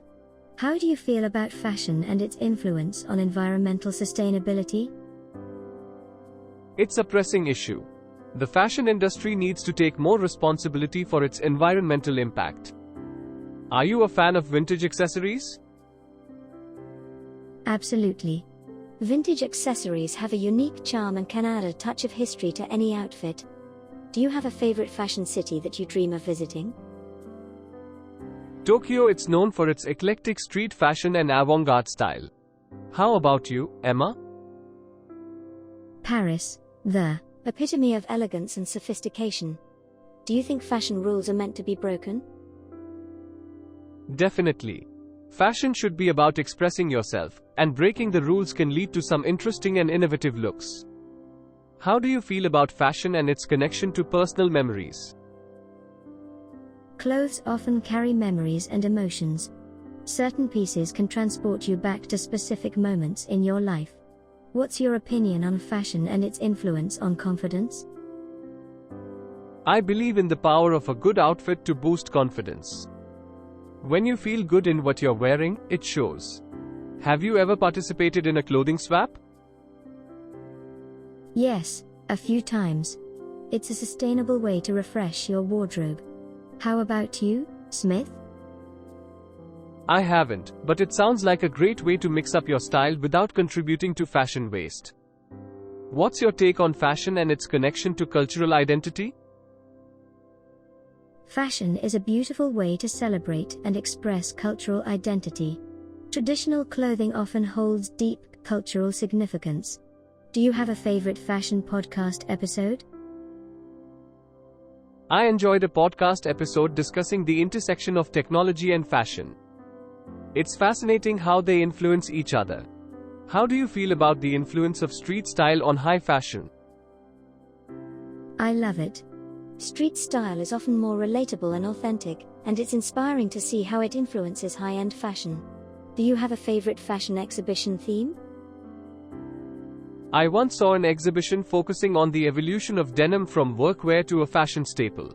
How do you feel about fashion and its influence on environmental sustainability? It's a pressing issue. The fashion industry needs to take more responsibility for its environmental impact. Are you a fan of vintage accessories? Absolutely. Vintage accessories have a unique charm and can add a touch of history to any outfit. Do you have a favorite fashion city that you dream of visiting? Tokyo. It's known for its eclectic street fashion and avant-garde style. How about you, Emma? Paris, the epitome of elegance and sophistication. Do you think fashion rules are meant to be broken? Definitely. Fashion should be about expressing yourself, and breaking the rules can lead to some interesting and innovative looks. How do you feel about fashion and its connection to personal memories? Clothes often carry memories and emotions. Certain pieces can transport you back to specific moments in your life. What's your opinion on fashion and its influence on confidence? I believe in the power of a good outfit to boost confidence. When you feel good in what you're wearing, it shows. Have you ever participated in a clothing swap? Yes, a few times. It's a sustainable way to refresh your wardrobe. How about you, Smith? I haven't, but it sounds like a great way to mix up your style without contributing to fashion waste. What's your take on fashion and its connection to cultural identity? Fashion is a beautiful way to celebrate and express cultural identity. Traditional clothing often holds deep cultural significance. Do you have a favorite fashion podcast episode? I enjoyed a podcast episode discussing the intersection of technology and fashion. It's fascinating how they influence each other. How do you feel about the influence of street style on high fashion? I love it. Street style is often more relatable and authentic, and it's inspiring to see how it influences high-end fashion. Do you have a favorite fashion exhibition theme? I once saw an exhibition focusing on the evolution of denim from workwear to a fashion staple.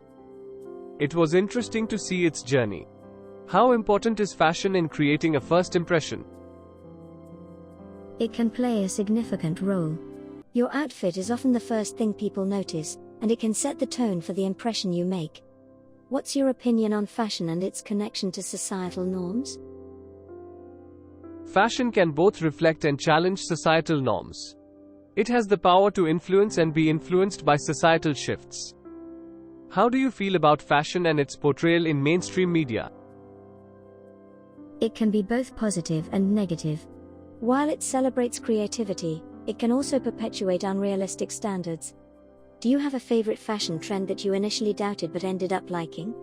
It was interesting to see its journey. How important is fashion in creating a first impression? It can play a significant role. Your outfit is often the first thing people notice, and it can set the tone for the impression you make. What's your opinion on fashion and its connection to societal norms? Fashion can both reflect and challenge societal norms. It has the power to influence and be influenced by societal shifts. How do you feel about fashion and its portrayal in mainstream media? It can be both positive and negative. While it celebrates creativity, it can also perpetuate unrealistic standards. Do you have a favorite fashion trend that you initially doubted but ended up liking?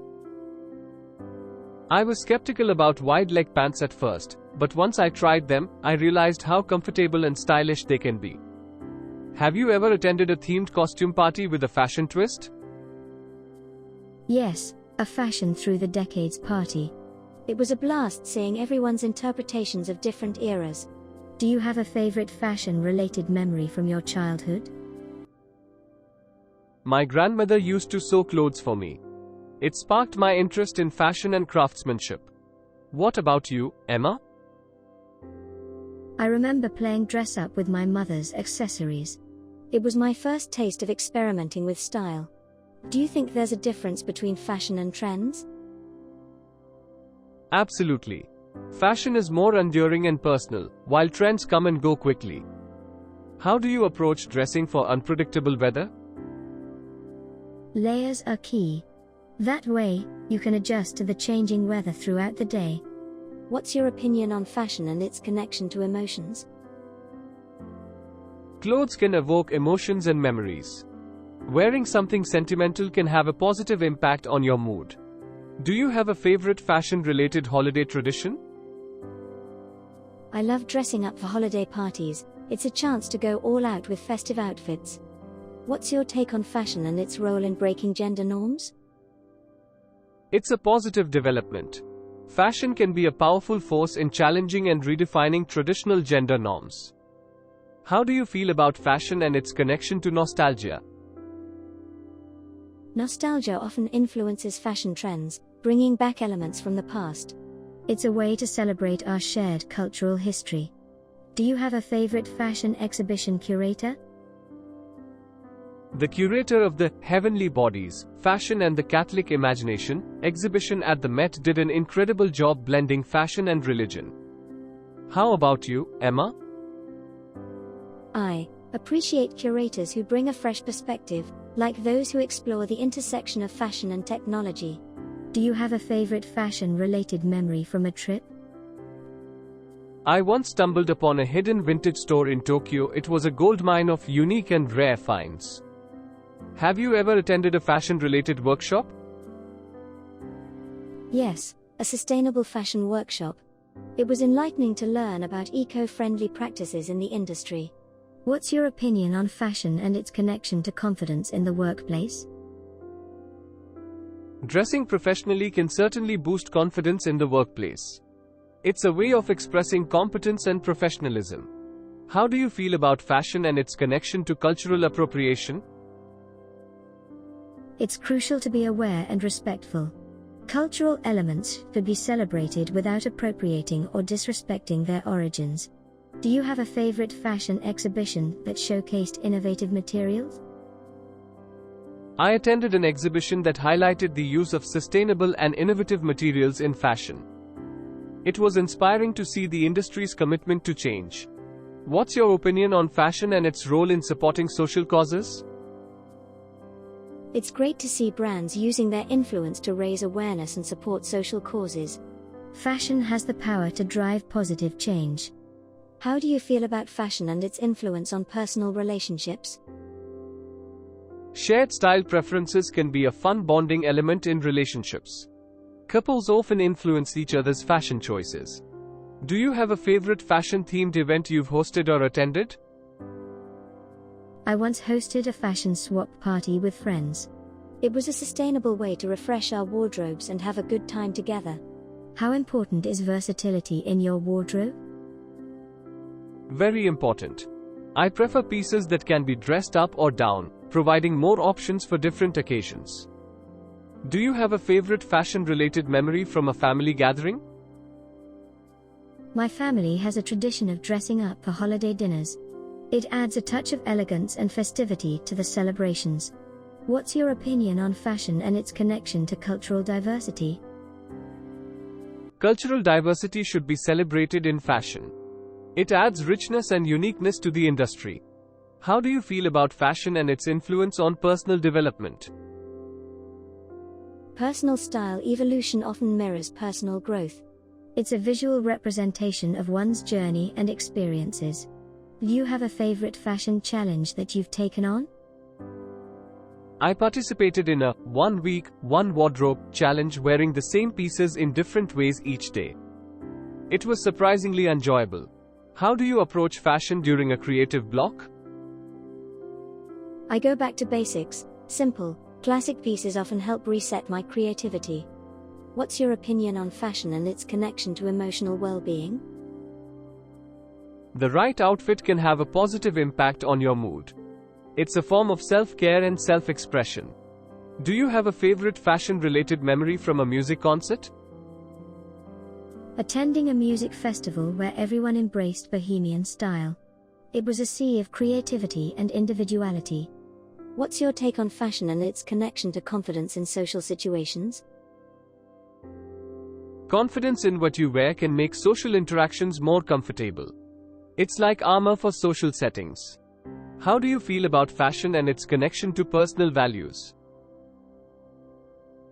I was skeptical about wide leg pants at first, but once I tried them, I realized how comfortable and stylish they can be. Have you ever attended a themed costume party with a fashion twist? Yes, a fashion through the decades party. It was a blast seeing everyone's interpretations of different eras. Do you have a favorite fashion-related memory from your childhood? My grandmother used to sew clothes for me. It sparked my interest in fashion and craftsmanship. What about you, Emma? I remember playing dress-up with my mother's accessories. It was my first taste of experimenting with style. Do you think there's a difference between fashion and trends? Absolutely. Fashion is more enduring and personal, while trends come and go quickly. How do you approach dressing for unpredictable weather? Layers are key. That way, you can adjust to the changing weather throughout the day. What's your opinion on fashion and its connection to emotions? Clothes can evoke emotions and memories. Wearing something sentimental can have a positive impact on your mood. Do you have a favorite fashion-related holiday tradition? I love dressing up for holiday parties. It's a chance to go all out with festive outfits. What's your take on fashion and its role in breaking gender norms? It's a positive development. Fashion can be a powerful force in challenging and redefining traditional gender norms. How do you feel about fashion and its connection to nostalgia? Nostalgia often influences fashion trends, bringing back elements from the past. It's a way to celebrate our shared cultural history. Do you have a favorite fashion exhibition curator? The curator of the Heavenly Bodies, Fashion and the Catholic Imagination exhibition at the Met did an incredible job blending fashion and religion. How about you, Emma? I appreciate curators who bring a fresh perspective, like those who explore the intersection of fashion and technology. Do you have a favorite fashion-related memory from a trip? I once stumbled upon a hidden vintage store in Tokyo. It was a goldmine of unique and rare finds. Have you ever attended a fashion-related workshop? Yes, a sustainable fashion workshop. It was enlightening to learn about eco-friendly practices in the industry. What's your opinion on fashion and its connection to confidence in the workplace? Dressing professionally can certainly boost confidence in the workplace. It's a way of expressing competence and professionalism. How do you feel about fashion and its connection to cultural appropriation? It's crucial to be aware and respectful. Cultural elements should be celebrated without appropriating or disrespecting their origins. Do you have a favorite fashion exhibition that showcased innovative materials? I attended an exhibition that highlighted the use of sustainable and innovative materials in fashion. It was inspiring to see the industry's commitment to change. What's your opinion on fashion and its role in supporting social causes? It's great to see brands using their influence to raise awareness and support social causes. Fashion has the power to drive positive change. How do you feel about fashion and its influence on personal relationships? Shared style preferences can be a fun bonding element in relationships. Couples often influence each other's fashion choices. Do you have a favorite fashion-themed event you've hosted or attended? I once hosted a fashion swap party with friends. It was a sustainable way to refresh our wardrobes and have a good time together. How important is versatility in your wardrobe? Very important. I prefer pieces that can be dressed up or down, providing more options for different occasions. Do you have a favorite fashion-related memory from a family gathering? My family has a tradition of dressing up for holiday dinners. It adds a touch of elegance and festivity to the celebrations. What's your opinion on fashion and its connection to cultural diversity? Cultural diversity should be celebrated in fashion. It adds richness and uniqueness to the industry. How do you feel about fashion and its influence on personal development? Personal style evolution often mirrors personal growth. It's a visual representation of one's journey and experiences. Do you have a favorite fashion challenge that you've taken on? I participated in a 1 week, 1 wardrobe challenge wearing the same pieces in different ways each day. It was surprisingly enjoyable. How do you approach fashion during a creative block? I go back to basics, simple, classic pieces often help reset my creativity. What's your opinion on fashion and its connection to emotional well-being? The right outfit can have a positive impact on your mood. It's a form of self-care and self-expression. Do you have a favorite fashion-related memory from a music concert? Attending a music festival where everyone embraced bohemian style. It was a sea of creativity and individuality. What's your take on fashion and its connection to confidence in social situations? Confidence in what you wear can make social interactions more comfortable. It's like armor for social settings. How do you feel about fashion and its connection to personal values?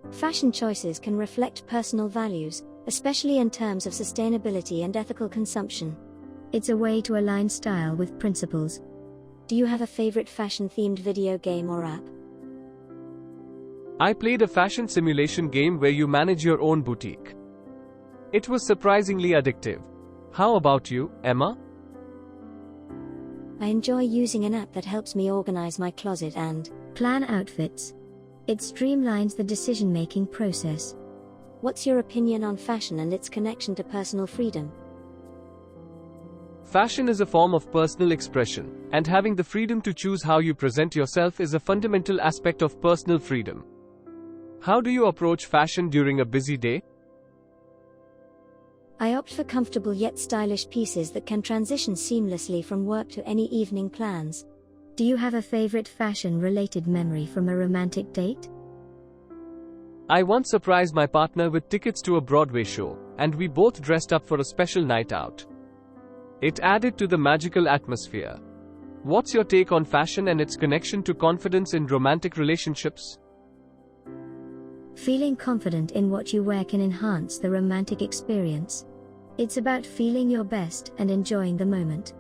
Fashion choices can reflect personal values, especially in terms of sustainability and ethical consumption. It's a way to align style with principles. Do you have a favorite fashion-themed video game or app? I played a fashion simulation game where you manage your own boutique. It was surprisingly addictive. How about you, Emma? I enjoy using an app that helps me organize my closet and plan outfits. It streamlines the decision-making process. What's your opinion on fashion and its connection to personal freedom? Fashion is a form of personal expression, and having the freedom to choose how you present yourself is a fundamental aspect of personal freedom. How do you approach fashion during a busy day? I opt for comfortable yet stylish pieces that can transition seamlessly from work to any evening plans. Do you have a favorite fashion-related memory from a romantic date? I once surprised my partner with tickets to a Broadway show, and we both dressed up for a special night out. It added to the magical atmosphere. What's your take on fashion and its connection to confidence in romantic relationships? Feeling confident in what you wear can enhance the romantic experience. It's about feeling your best and enjoying the moment.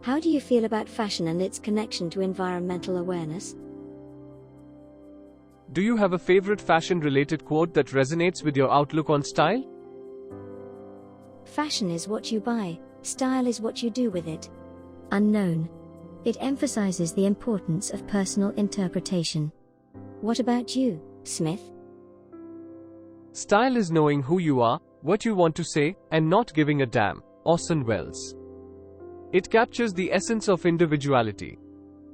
How do you feel about fashion and its connection to environmental awareness? Do you have a favorite fashion-related quote that resonates with your outlook on style? Fashion is what you buy, style is what you do with it. Unknown. It emphasizes the importance of personal interpretation. What about you, Smith? Style is knowing who you are, what you want to say, and not giving a damn. Orson Welles. It captures the essence of individuality.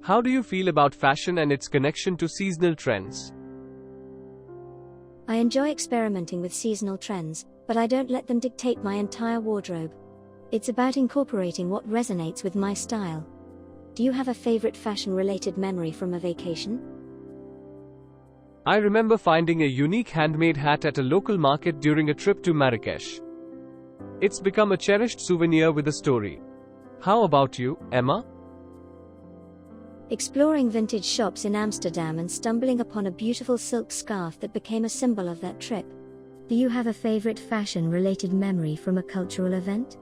How do you feel about fashion and its connection to seasonal trends? I enjoy experimenting with seasonal trends, but I don't let them dictate my entire wardrobe. It's about incorporating what resonates with my style. Do you have a favorite fashion-related memory from a vacation? I remember finding a unique handmade hat at a local market during a trip to Marrakesh. It's become a cherished souvenir with a story. How about you, Emma? Exploring vintage shops in Amsterdam and stumbling upon a beautiful silk scarf that became a symbol of that trip. Do you have a favorite fashion-related memory from a cultural event?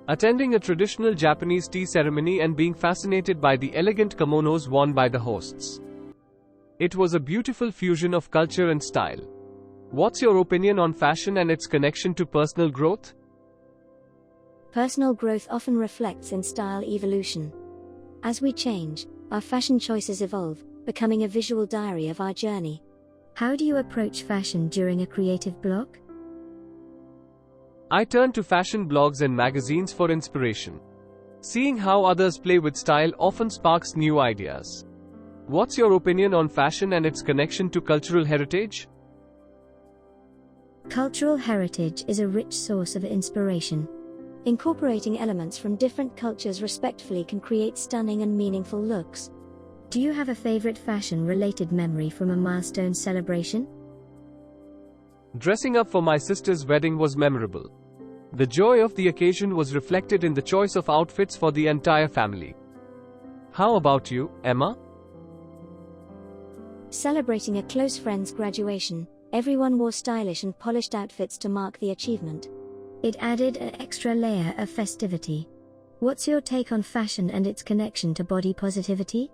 Attending a traditional Japanese tea ceremony and being fascinated by the elegant kimonos worn by the hosts. It was a beautiful fusion of culture and style. What's your opinion on fashion and its connection to personal growth? Personal growth often reflects in style evolution. As we change, our fashion choices evolve, becoming a visual diary of our journey. How do you approach fashion during a creative block? I turn to fashion blogs and magazines for inspiration. Seeing how others play with style often sparks new ideas. What's your opinion on fashion and its connection to cultural heritage? Cultural heritage is a rich source of inspiration. Incorporating elements from different cultures respectfully can create stunning and meaningful looks. Do you have a favorite fashion-related memory from a milestone celebration? Dressing up for my sister's wedding was memorable. The joy of the occasion was reflected in the choice of outfits for the entire family. How about you, Emma? Celebrating a close friend's graduation, everyone wore stylish and polished outfits to mark the achievement. It added an extra layer of festivity. What's your take on fashion and its connection to body positivity?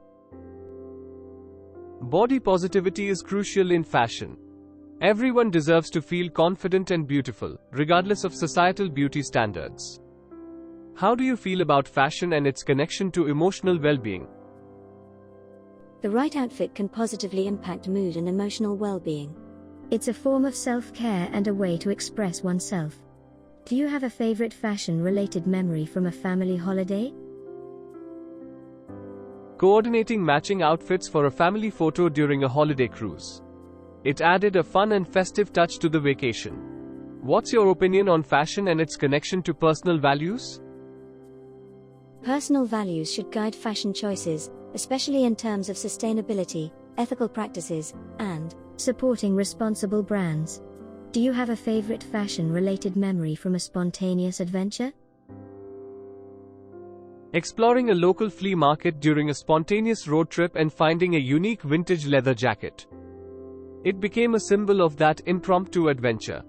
Body positivity is crucial in fashion. Everyone deserves to feel confident and beautiful, regardless of societal beauty standards. How do you feel about fashion and its connection to emotional well-being? The right outfit can positively impact mood and emotional well-being. It's a form of self-care and a way to express oneself. Do you have a favorite fashion-related memory from a family holiday? Coordinating matching outfits for a family photo during a holiday cruise. It added a fun and festive touch to the vacation. What's your opinion on fashion and its connection to personal values? Personal values should guide fashion choices, especially in terms of sustainability, ethical practices, and supporting responsible brands. Do you have a favorite fashion-related memory from a spontaneous adventure? Exploring a local flea market during a spontaneous road trip and finding a unique vintage leather jacket. It became a symbol of that impromptu adventure.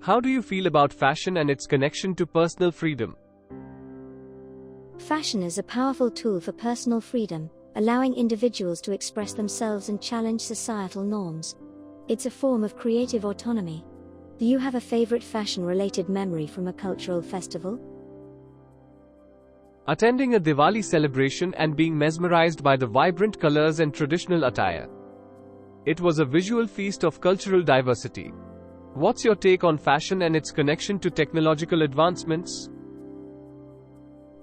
How do you feel about fashion and its connection to personal freedom? Fashion is a powerful tool for personal freedom, allowing individuals to express themselves and challenge societal norms. It's a form of creative autonomy. Do you have a favorite fashion-related memory from a cultural festival? Attending a Diwali celebration and being mesmerized by the vibrant colors and traditional attire. It was a visual feast of cultural diversity. What's your take on fashion and its connection to technological advancements?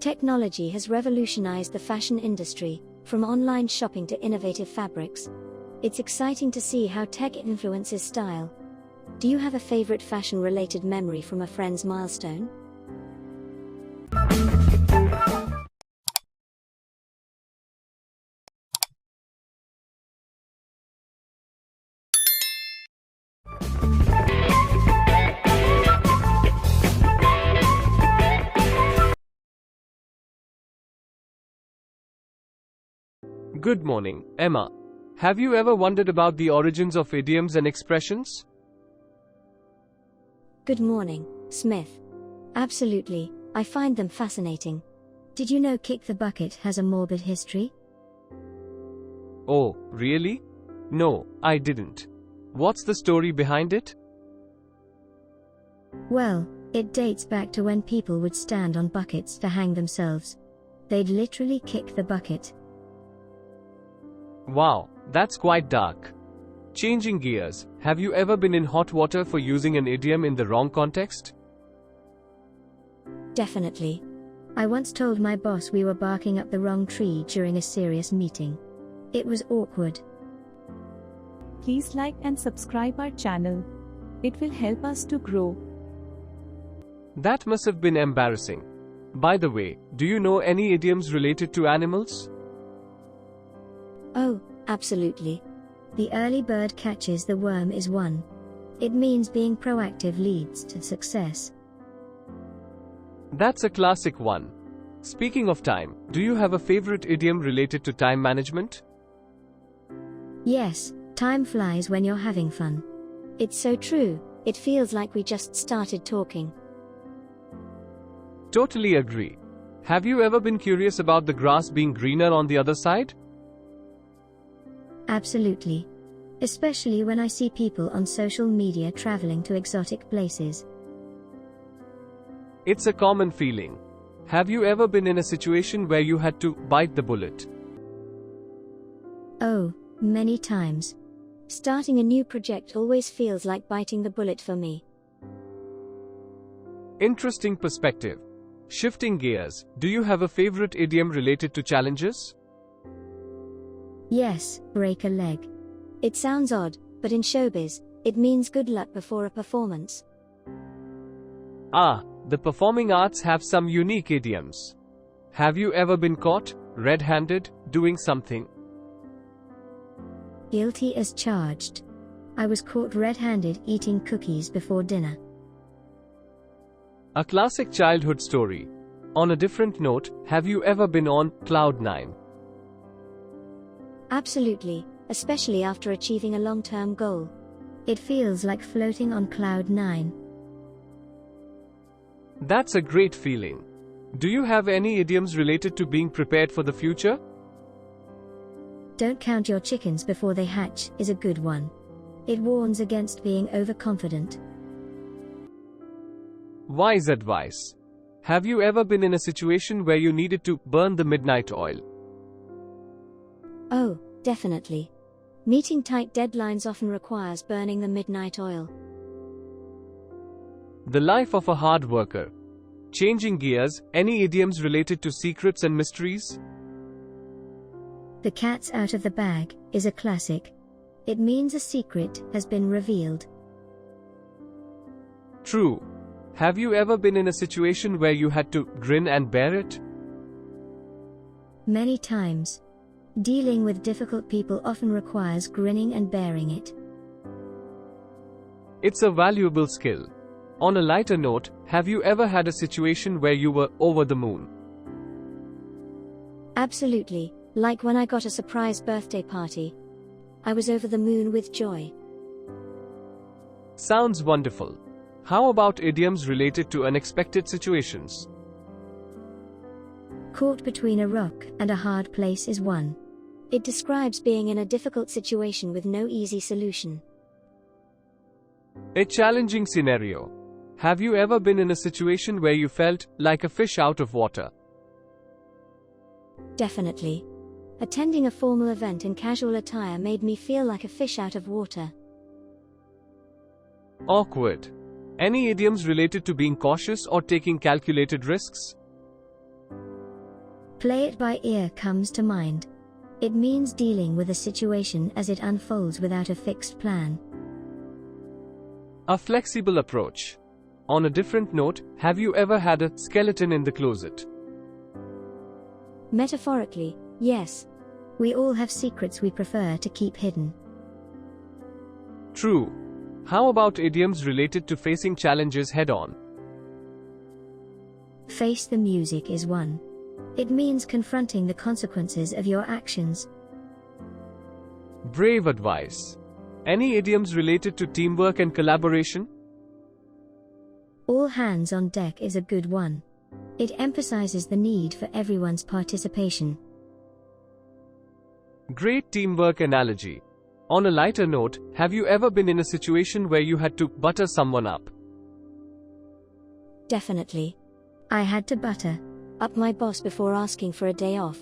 Technology has revolutionized the fashion industry, from online shopping to innovative fabrics. It's exciting to see how tech influences style. Do you have a favorite fashion-related memory from a friend's milestone? Good morning, Emma. Have you ever wondered about the origins of idioms and expressions? Good morning, Smith. Absolutely, I find them fascinating. Did you know kick the bucket has a morbid history? Oh, really? No, I didn't. What's the story behind it? Well, it dates back to when people would stand on buckets to hang themselves. They'd literally kick the bucket. Wow, that's quite dark. Changing gears, have you ever been in hot water for using an idiom in the wrong context? Definitely. I once told my boss we were barking up the wrong tree during a serious meeting. It was awkward. Please like and subscribe our channel. It will help us to grow. That must have been embarrassing. By the way, do you know any idioms related to animals? Oh, absolutely. The early bird catches the worm is one. It means being proactive leads to success. That's a classic one. Speaking of time, do you have a favorite idiom related to time management? Yes, time flies when you're having fun. It's so true, it feels like we just started talking. Totally agree. Have you ever been curious about the grass being greener on the other side? Absolutely. Especially when I see people on social media traveling to exotic places. It's a common feeling. Have you ever been in a situation where you had to bite the bullet? Oh, many times. Starting a new project always feels like biting the bullet for me. Interesting perspective. Shifting gears, do you have a favorite idiom related to challenges? Yes, break a leg. It sounds odd, but in showbiz, it means good luck before a performance. Ah, the performing arts have some unique idioms. Have you ever been caught, red-handed, doing something? Guilty as charged. I was caught red-handed eating cookies before dinner. A classic childhood story. On a different note, have you ever been on cloud nine? Absolutely, especially after achieving a long-term goal. It feels like floating on cloud nine. That's a great feeling. Do you have any idioms related to being prepared for the future? Don't count your chickens before they hatch is a good one. It warns against being overconfident. Wise advice. Have you ever been in a situation where you needed to burn the midnight oil? Oh, Definitely. Meeting tight deadlines often requires burning the midnight oil. The life of a hard worker. Changing gears, any idioms related to secrets and mysteries? The cat's out of the bag is a classic. It means a secret has been revealed. True. Have you ever been in a situation where you had to grin and bear it? Many times. Dealing with difficult people often requires grinning and bearing it. It's a valuable skill. On a lighter note, have you ever had a situation where you were over the moon? Absolutely, like when I got a surprise birthday party. I was over the moon with joy. Sounds wonderful. How about idioms related to unexpected situations? Caught between a rock and a hard place is one. It describes being in a difficult situation with no easy solution. A challenging scenario. Have you ever been in a situation where you felt like a fish out of water? Definitely. Attending a formal event in casual attire made me feel like a fish out of water. Awkward. Any idioms related to being cautious or taking calculated risks? Play it by ear comes to mind. It means dealing with a situation as it unfolds without a fixed plan. A flexible approach. On a different note, have you ever had a skeleton in the closet? Metaphorically, yes. We all have secrets we prefer to keep hidden. True. How about idioms related to facing challenges head-on? Face the music is one. It means confronting the consequences of your actions. Brave advice. Any idioms related to teamwork and collaboration? All hands on deck is a good one. It emphasizes the need for everyone's participation. Great teamwork analogy. On a lighter note, have you ever been in a situation where you had to butter someone up? Definitely. I had to butter up my boss before asking for a day off.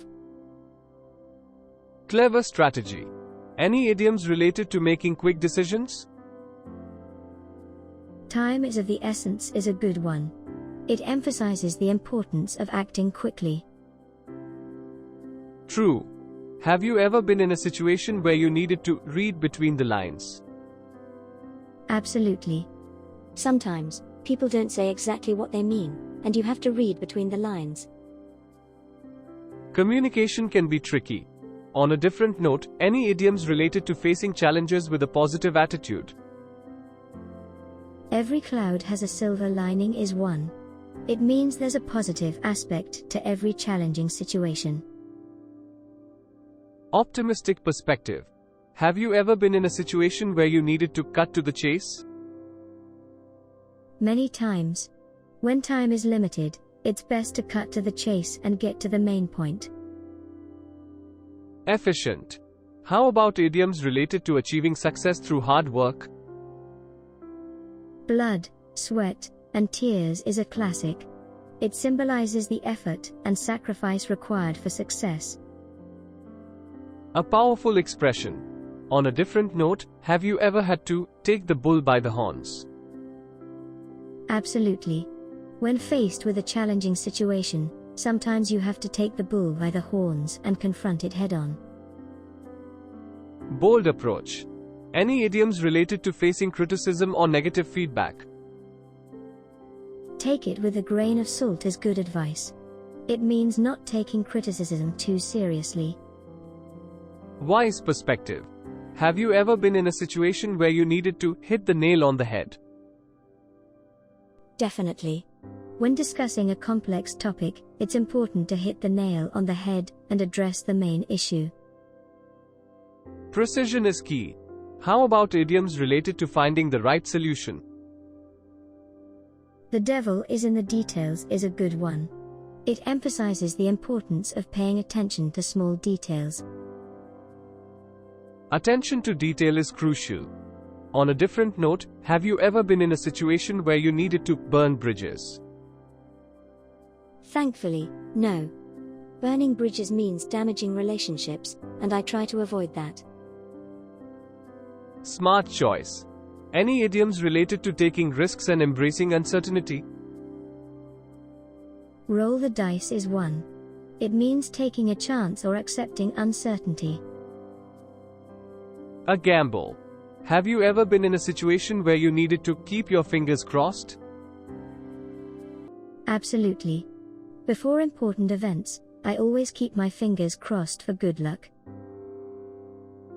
Clever strategy. Any idioms related to making quick decisions? Time is of the essence is a good one. It emphasizes the importance of acting quickly. True. Have you ever been in a situation where you needed to read between the lines? Absolutely. Sometimes, people don't say exactly what they mean, and you have to read between the lines. Communication can be tricky. On a different note, any idioms related to facing challenges with a positive attitude? Every cloud has a silver lining is one. It means there's a positive aspect to every challenging situation. Optimistic perspective. Have you ever been in a situation where you needed to cut to the chase? Many times. When time is limited, it's best to cut to the chase and get to the main point. Efficient. How about idioms related to achieving success through hard work? Blood, sweat, and tears is a classic. It symbolizes the effort and sacrifice required for success. A powerful expression. On a different note, have you ever had to take the bull by the horns? Absolutely. When faced with a challenging situation, sometimes you have to take the bull by the horns and confront it head-on. Bold approach. Any idioms related to facing criticism or negative feedback? Take it with a grain of salt is good advice. It means not taking criticism too seriously. Wise perspective. Have you ever been in a situation where you needed to hit the nail on the head? Definitely. When discussing a complex topic, it's important to hit the nail on the head and address the main issue. Precision is key. How about idioms related to finding the right solution? The devil is in the details is a good one. It emphasizes the importance of paying attention to small details. Attention to detail is crucial. On a different note, have you ever been in a situation where you needed to burn bridges? Thankfully, no. Burning bridges means damaging relationships, and I try to avoid that. Smart choice. Any idioms related to taking risks and embracing uncertainty? Roll the dice is one. It means taking a chance or accepting uncertainty. A gamble. Have you ever been in a situation where you needed to keep your fingers crossed? Absolutely. Before important events, I always keep my fingers crossed for good luck.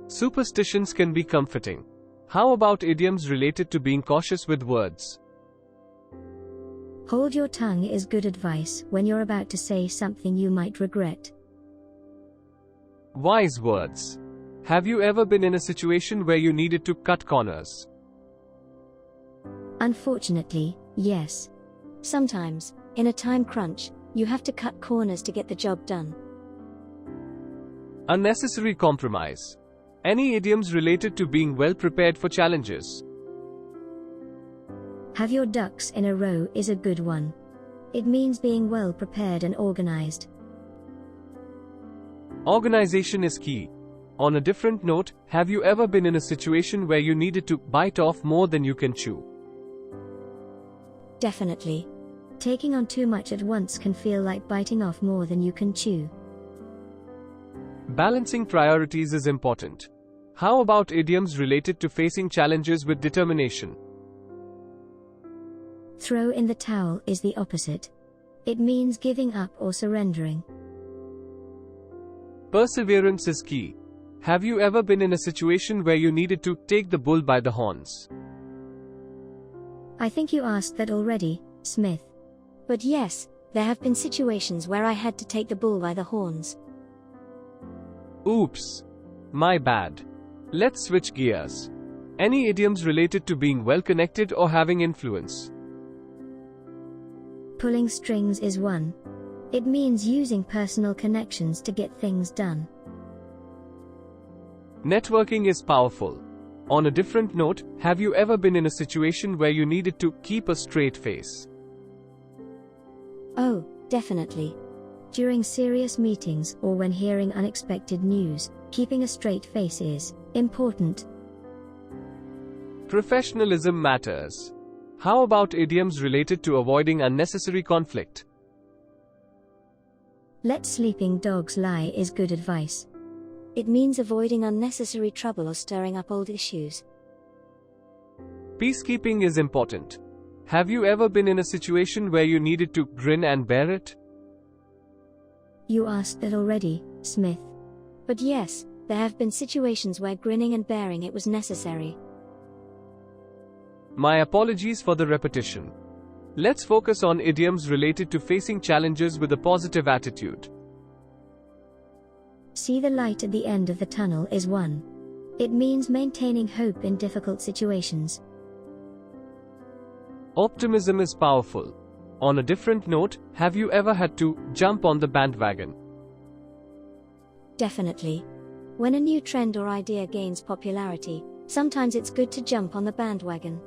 Superstitions can be comforting. How about idioms related to being cautious with words? Hold your tongue is good advice when you're about to say something you might regret. Wise words. Have you ever been in a situation where you needed to cut corners? Unfortunately, yes. Sometimes, in a time crunch, you have to cut corners to get the job done. Unnecessary compromise. Any idioms related to being well prepared for challenges? Have your ducks in a row is a good one. It means being well prepared and organized. Organization is key. On a different note, have you ever been in a situation where you needed to bite off more than you can chew? Definitely. Taking on too much at once can feel like biting off more than you can chew. Balancing priorities is important. How about idioms related to facing challenges with determination? Throw in the towel is the opposite. It means giving up or surrendering. Perseverance is key. Have you ever been in a situation where you needed to take the bull by the horns? I think you asked that already, Smith. But yes, there have been situations where I had to take the bull by the horns. Oops. My bad. Let's switch gears. Any idioms related to being well connected or having influence? Pulling strings is one. It means using personal connections to get things done. Networking is powerful. On a different note, have you ever been in a situation where you needed to keep a straight face? Oh, definitely. During serious meetings or when hearing unexpected news, keeping a straight face is important. Professionalism matters. How about idioms related to avoiding unnecessary conflict? Let sleeping dogs lie is good advice. It means avoiding unnecessary trouble or stirring up old issues. Peacekeeping is important. Have you ever been in a situation where you needed to grin and bear it? You asked that already, Smith. But yes, there have been situations where grinning and bearing it was necessary. My apologies for the repetition. Let's focus on idioms related to facing challenges with a positive attitude. See the light at the end of the tunnel is one. It means maintaining hope in difficult situations. Optimism is powerful. On a different note, have you ever had to jump on the bandwagon? Definitely. When a new trend or idea gains popularity, sometimes it's good to jump on the bandwagon.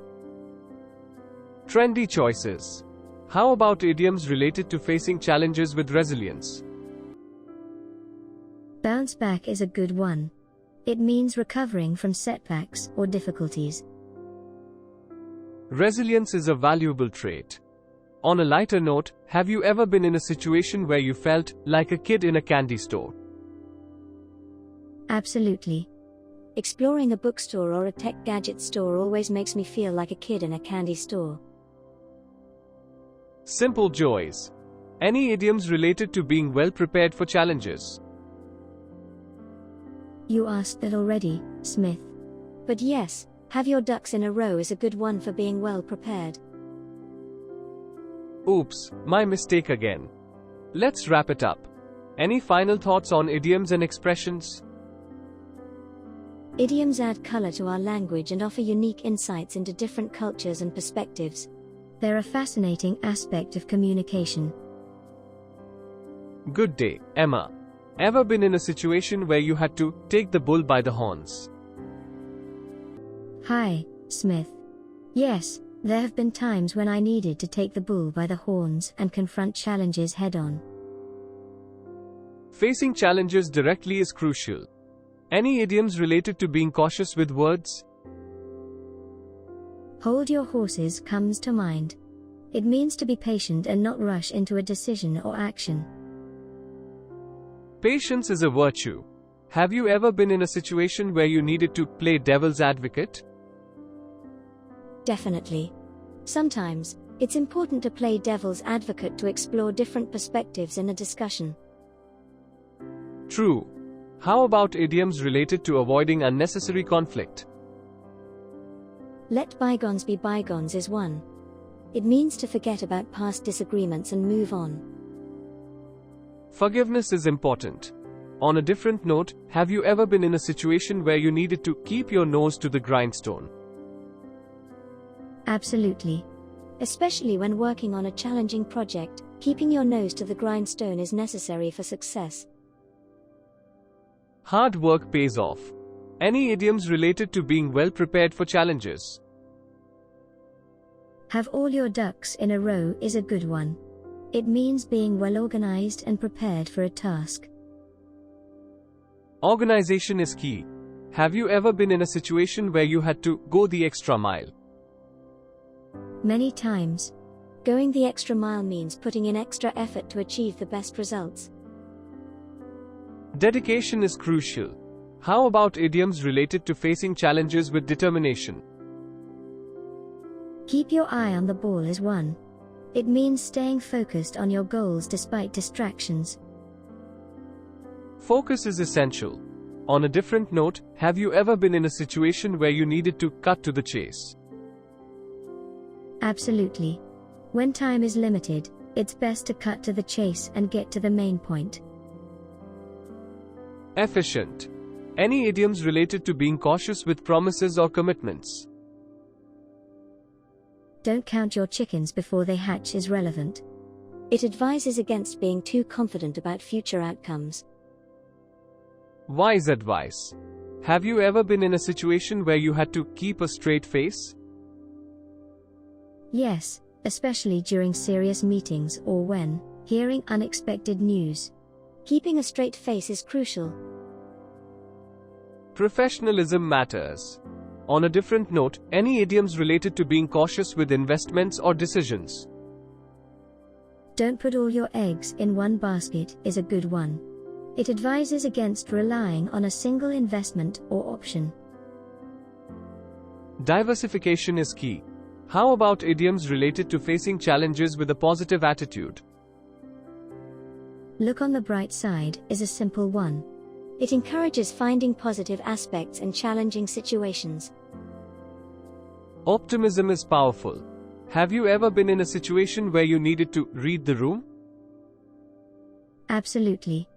Trendy choices. How about idioms related to facing challenges with resilience? Bounce back is a good one. It means recovering from setbacks or difficulties. Resilience is a valuable trait. On a lighter note, have you ever been in a situation where you felt like a kid in a candy store? Absolutely. Exploring a bookstore or a tech gadget store always makes me feel like a kid in a candy store. Simple joys. Any idioms related to being well prepared for challenges? You asked that already, Smith. But yes, have your ducks in a row is a good one for being well prepared. Oops, my mistake again. Let's wrap it up. Any final thoughts on idioms and expressions? Idioms add color to our language and offer unique insights into different cultures and perspectives. They're a fascinating aspect of communication. Good day, Emma. Ever been in a situation where you had to take the bull by the horns? Hi, Smith. Yes, there have been times when I needed to take the bull by the horns and confront challenges head-on. Facing challenges directly is crucial. Any idioms related to being cautious with words? Hold your horses comes to mind. It means to be patient and not rush into a decision or action. Patience is a virtue. Have you ever been in a situation where you needed to play devil's advocate? Definitely. Sometimes, it's important to play devil's advocate to explore different perspectives in a discussion. True. How about idioms related to avoiding unnecessary conflict? Let bygones be bygones is one. It means to forget about past disagreements and move on. Forgiveness is important. On a different note, have you ever been in a situation where you needed to keep your nose to the grindstone? Absolutely. Especially when working on a challenging project, keeping your nose to the grindstone is necessary for success. Hard work pays off. Any idioms related to being well prepared for challenges? Have all your ducks in a row is a good one. It means being well organized and prepared for a task. Organization is key. Have you ever been in a situation where you had to go the extra mile? Many times. Going the extra mile means putting in extra effort to achieve the best results. Dedication is crucial. How about idioms related to facing challenges with determination? Keep your eye on the ball is one. It means staying focused on your goals despite distractions. Focus is essential. On a different note, have you ever been in a situation where you needed to cut to the chase? Absolutely. When time is limited, it's best to cut to the chase and get to the main point. Efficient. Any idioms related to being cautious with promises or commitments? Don't count your chickens before they hatch is relevant. It advises against being too confident about future outcomes. Wise advice. Have you ever been in a situation where you had to keep a straight face? Yes, especially during serious meetings or when hearing unexpected news. Keeping a straight face is crucial. Professionalism matters. On a different note, any idioms related to being cautious with investments or decisions? Don't put all your eggs in one basket is a good one. It advises against relying on a single investment or option. Diversification is key. How about idioms related to facing challenges with a positive attitude? Look on the bright side is a simple one. It encourages finding positive aspects in challenging situations. Optimism is powerful. Have you ever been in a situation where you needed to read the room? Absolutely.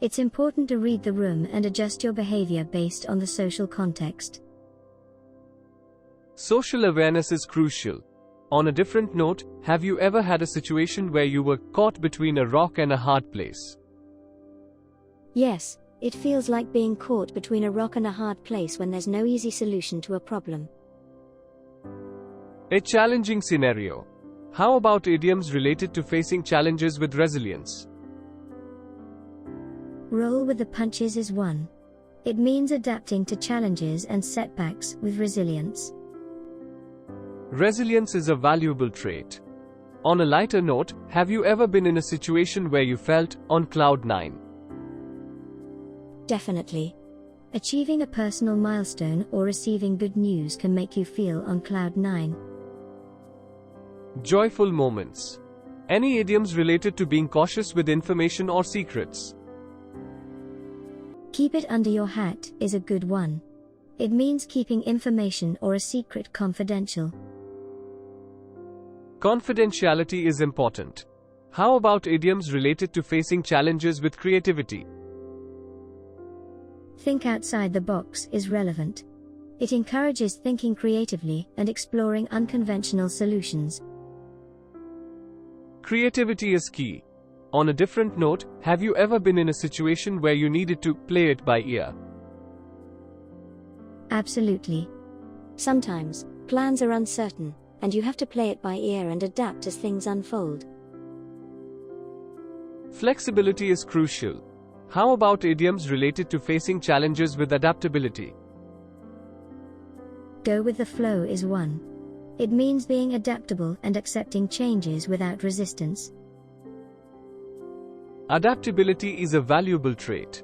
It's important to read the room and adjust your behavior based on the social context. Social awareness is crucial. On a different note, have you ever had a situation where you were caught between a rock and a hard place? Yes, it feels like being caught between a rock and a hard place when there's no easy solution to a problem. A challenging scenario. How about idioms related to facing challenges with resilience? Roll with the punches is one. It means adapting to challenges and setbacks with resilience. Resilience is a valuable trait. On a lighter note, have you ever been in a situation where you felt on cloud nine? Definitely. Achieving a personal milestone or receiving good news can make you feel on cloud nine. Joyful moments. Any idioms related to being cautious with information or secrets? Keep it under your hat is a good one. It means keeping information or a secret confidential. Confidentiality is important. How about idioms related to facing challenges with creativity? Think outside the box is relevant. It encourages thinking creatively and exploring unconventional solutions. Creativity is key. On a different note, have you ever been in a situation where you needed to play it by ear? Absolutely. Sometimes, plans are uncertain, and you have to play it by ear and adapt as things unfold. Flexibility is crucial. How about idioms related to facing challenges with adaptability? Go with the flow is one. It means being adaptable and accepting changes without resistance. Adaptability is a valuable trait.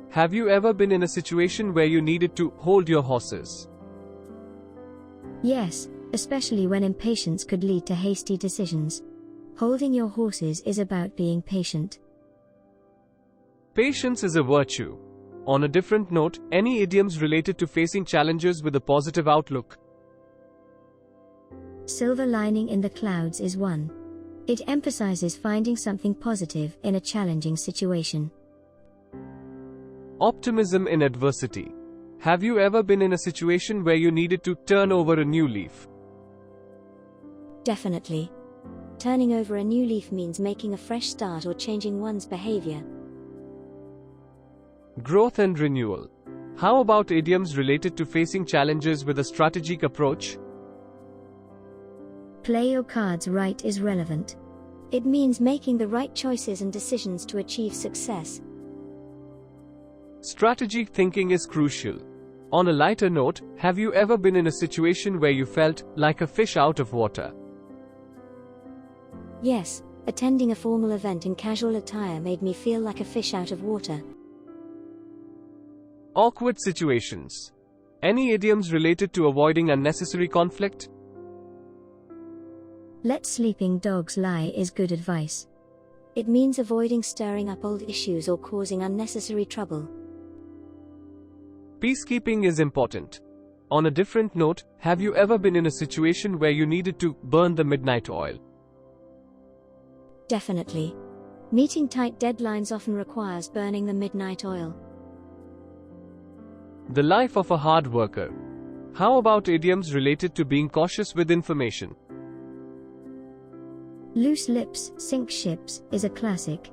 Have you ever been in a situation where you needed to hold your horses? Yes, especially when impatience could lead to hasty decisions. Holding your horses is about being patient. Patience is a virtue. On a different note, any idioms related to facing challenges with a positive outlook? Silver lining in the clouds is one. It emphasizes finding something positive in a challenging situation. Optimism in adversity. Have you ever been in a situation where you needed to turn over a new leaf? Definitely. Turning over a new leaf means making a fresh start or changing one's behavior. Growth and renewal. How about idioms related to facing challenges with a strategic approach? Play your cards right is relevant. It means making the right choices and decisions to achieve success. Strategic thinking is crucial. On a lighter note, have you ever been in a situation where you felt like a fish out of water? Yes, attending a formal event in casual attire made me feel like a fish out of water. Awkward situations. Any idioms related to avoiding unnecessary conflict? Let sleeping dogs lie is good advice. It means avoiding stirring up old issues or causing unnecessary trouble. Peacekeeping is important. On a different note, have you ever been in a situation where you needed to burn the midnight oil? Definitely. Meeting tight deadlines often requires burning the midnight oil. The life of a hard worker. How about idioms related to being cautious with information? Loose lips sink ships is a classic.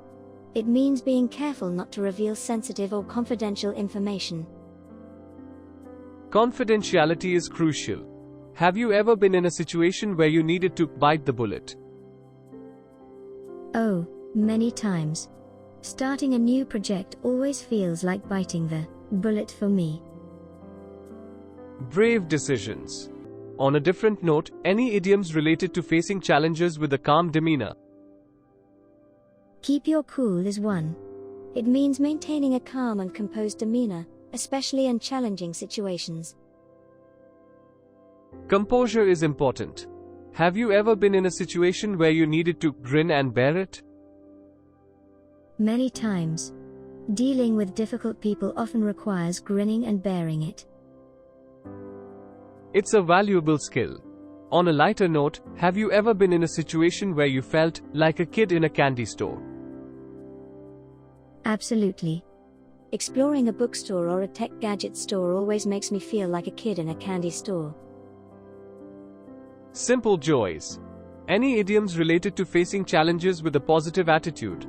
It means being careful not to reveal sensitive or confidential information. Confidentiality is crucial. Have you ever been in a situation where you needed to bite the bullet? Oh, many times. Starting a new project always feels like biting the bullet for me. Brave decisions. On a different note, any idioms related to facing challenges with a calm demeanor? Keep your cool is one. It means maintaining a calm and composed demeanor, especially in challenging situations. Composure is important. Have you ever been in a situation where you needed to grin and bear it? Many times. Dealing with difficult people often requires grinning and bearing it. It's a valuable skill. On a lighter note, have you ever been in a situation where you felt like a kid in a candy store? Absolutely. Exploring a bookstore or a tech gadget store always makes me feel like a kid in a candy store. Simple joys. Any idioms related to facing challenges with a positive attitude?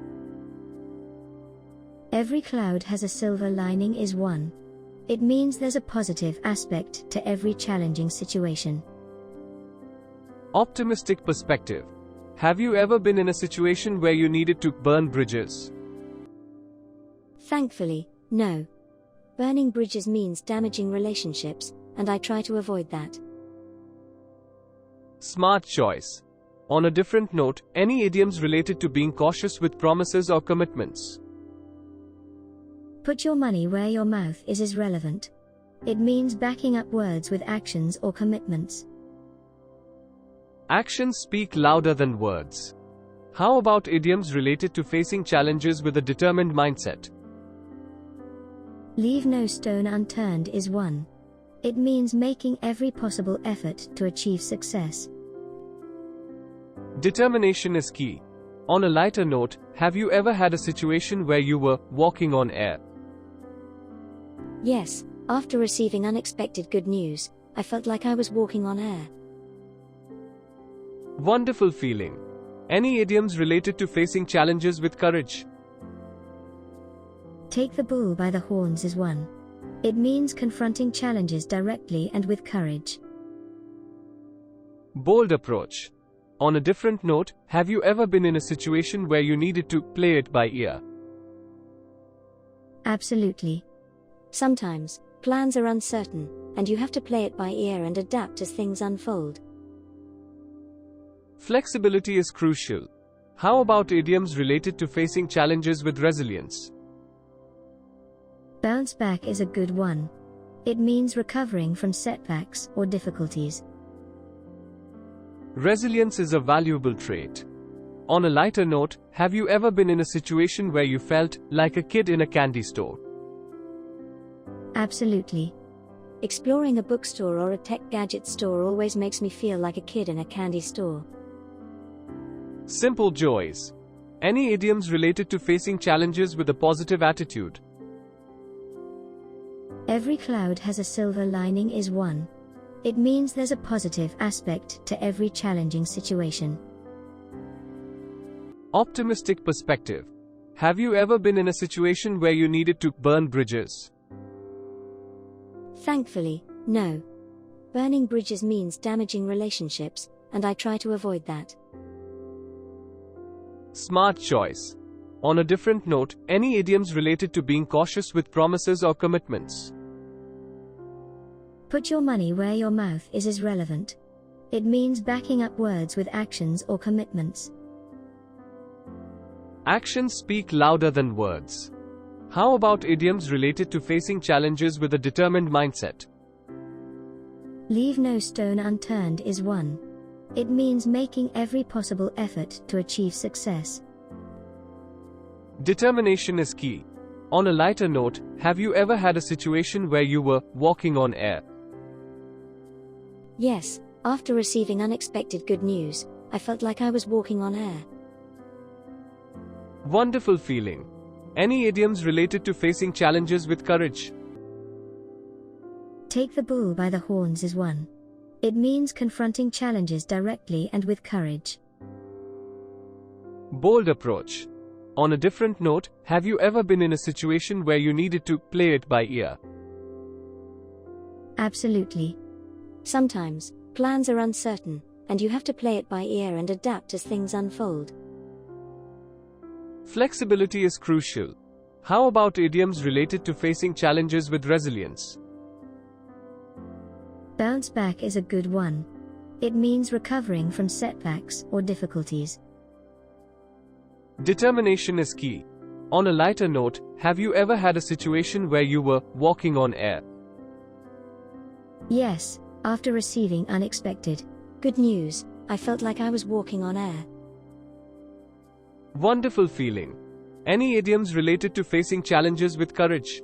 Every cloud has a silver lining is one. It means there's a positive aspect to every challenging situation. Optimistic perspective. Have you ever been in a situation where you needed to burn bridges? Thankfully, no. Burning bridges means damaging relationships, and I try to avoid that. Smart choice. On a different note, any idioms related to being cautious with promises or commitments? Put your money where your mouth is relevant. It means backing up words with actions or commitments. Actions speak louder than words. How about idioms related to facing challenges with a determined mindset? Leave no stone unturned is one. It means making every possible effort to achieve success. Determination is key. On a lighter note, have you ever had a situation where you were walking on air? Yes, after receiving unexpected good news, I felt like I was walking on air. Wonderful feeling. Any idioms related to facing challenges with courage? Take the bull by the horns is one. It means confronting challenges directly and with courage. Bold approach. On a different note, have you ever been in a situation where you needed to play it by ear? Absolutely. Sometimes, plans are uncertain, and you have to play it by ear and adapt as things unfold. Flexibility is crucial. How about idioms related to facing challenges with resilience? Bounce back is a good one. It means recovering from setbacks or difficulties. Resilience is a valuable trait. On a lighter note, have you ever been in a situation where you felt like a kid in a candy store? Absolutely. Exploring a bookstore or a tech gadget store always makes me feel like a kid in a candy store. Simple joys. Any idioms related to facing challenges with a positive attitude? Every cloud has a silver lining is one. It means there's a positive aspect to every challenging situation. Optimistic perspective. Have you ever been in a situation where you needed to burn bridges? Thankfully, no. Burning bridges means damaging relationships, and I try to avoid that. Smart choice. On a different note, any idioms related to being cautious with promises or commitments? Put your money where your mouth is relevant. It means backing up words with actions or commitments. Actions speak louder than words. How about idioms related to facing challenges with a determined mindset? Leave no stone unturned is one. It means making every possible effort to achieve success. Determination is key. On a lighter note, have you ever had a situation where you were walking on air? Yes, after receiving unexpected good news, I felt like I was walking on air. Wonderful feeling. Any idioms related to facing challenges with courage? Take the bull by the horns is one. It means confronting challenges directly and with courage. Bold approach. On a different note, have you ever been in a situation where you needed to play it by ear? Absolutely. Sometimes, plans are uncertain, and you have to play it by ear and adapt as things unfold. Flexibility is crucial. How about idioms related to facing challenges with resilience? Bounce back is a good one. It means recovering from setbacks or difficulties. Determination is key. On a lighter note, have you ever had a situation where you were walking on air? Yes, after receiving unexpected good news, I felt like I was walking on air. Wonderful feeling. Any idioms related to facing challenges with courage?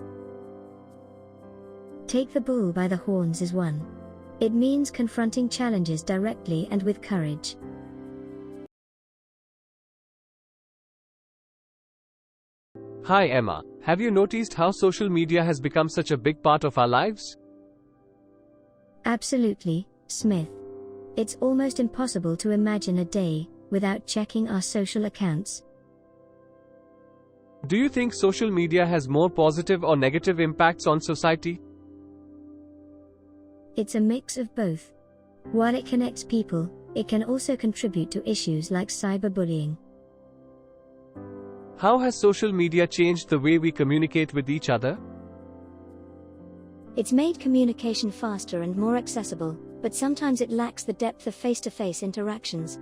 Take the bull by the horns is one. It means confronting challenges directly and with courage. Hi Emma, have you noticed how social media has become such a big part of our lives? Absolutely, Smith. It's almost impossible to imagine a day without checking our social accounts. Do you think social media has more positive or negative impacts on society? It's a mix of both. While it connects people, it can also contribute to issues like cyberbullying. How has social media changed the way we communicate with each other? It's made communication faster and more accessible, but sometimes it lacks the depth of face-to-face interactions.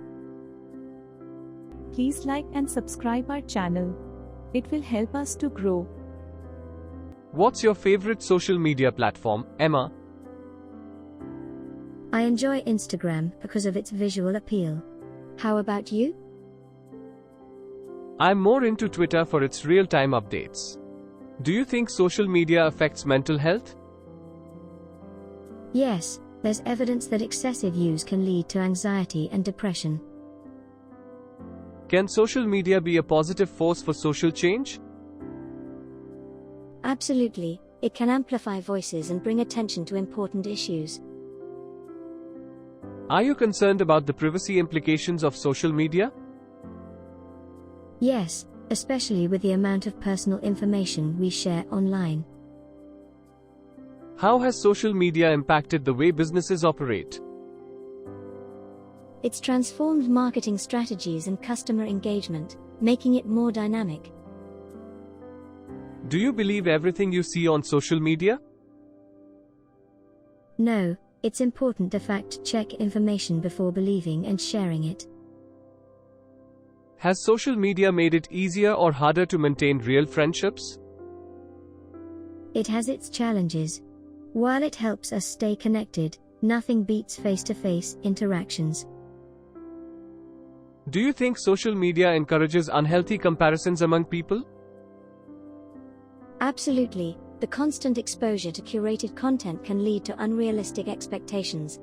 Please like and subscribe our channel. It will help us to grow. What's your favorite social media platform, Emma? I enjoy Instagram because of its visual appeal. How about you? I'm more into Twitter for its real-time updates. Do you think social media affects mental health? Yes, there's evidence that excessive use can lead to anxiety and depression. Can social media be a positive force for social change? Absolutely, it can amplify voices and bring attention to important issues. Are you concerned about the privacy implications of social media? Yes, especially with the amount of personal information we share online. How has social media impacted the way businesses operate? It's transformed marketing strategies and customer engagement, making it more dynamic. Do you believe everything you see on social media? No, it's important to fact-check information before believing and sharing it. Has social media made it easier or harder to maintain real friendships? It has its challenges. While it helps us stay connected, nothing beats face-to-face interactions. Do you think social media encourages unhealthy comparisons among people? Absolutely. The constant exposure to curated content can lead to unrealistic expectations.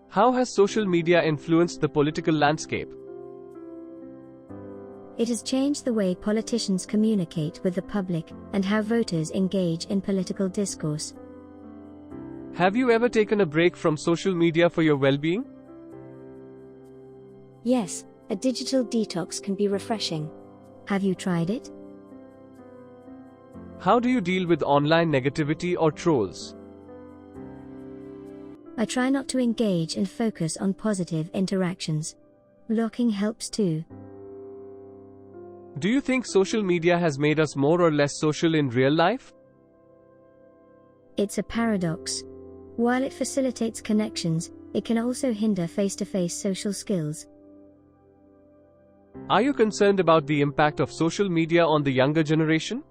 How has social media influenced the political landscape? It has changed the way politicians communicate with the public and how voters engage in political discourse. Have you ever taken a break from social media for your well-being? Yes, a digital detox can be refreshing. Have you tried it? How do you deal with online negativity or trolls? I try not to engage and focus on positive interactions. Blocking helps too. Do you think social media has made us more or less social in real life? It's a paradox. While it facilitates connections, it can also hinder face-to-face social skills. Are you concerned about the impact of social media on the younger generation?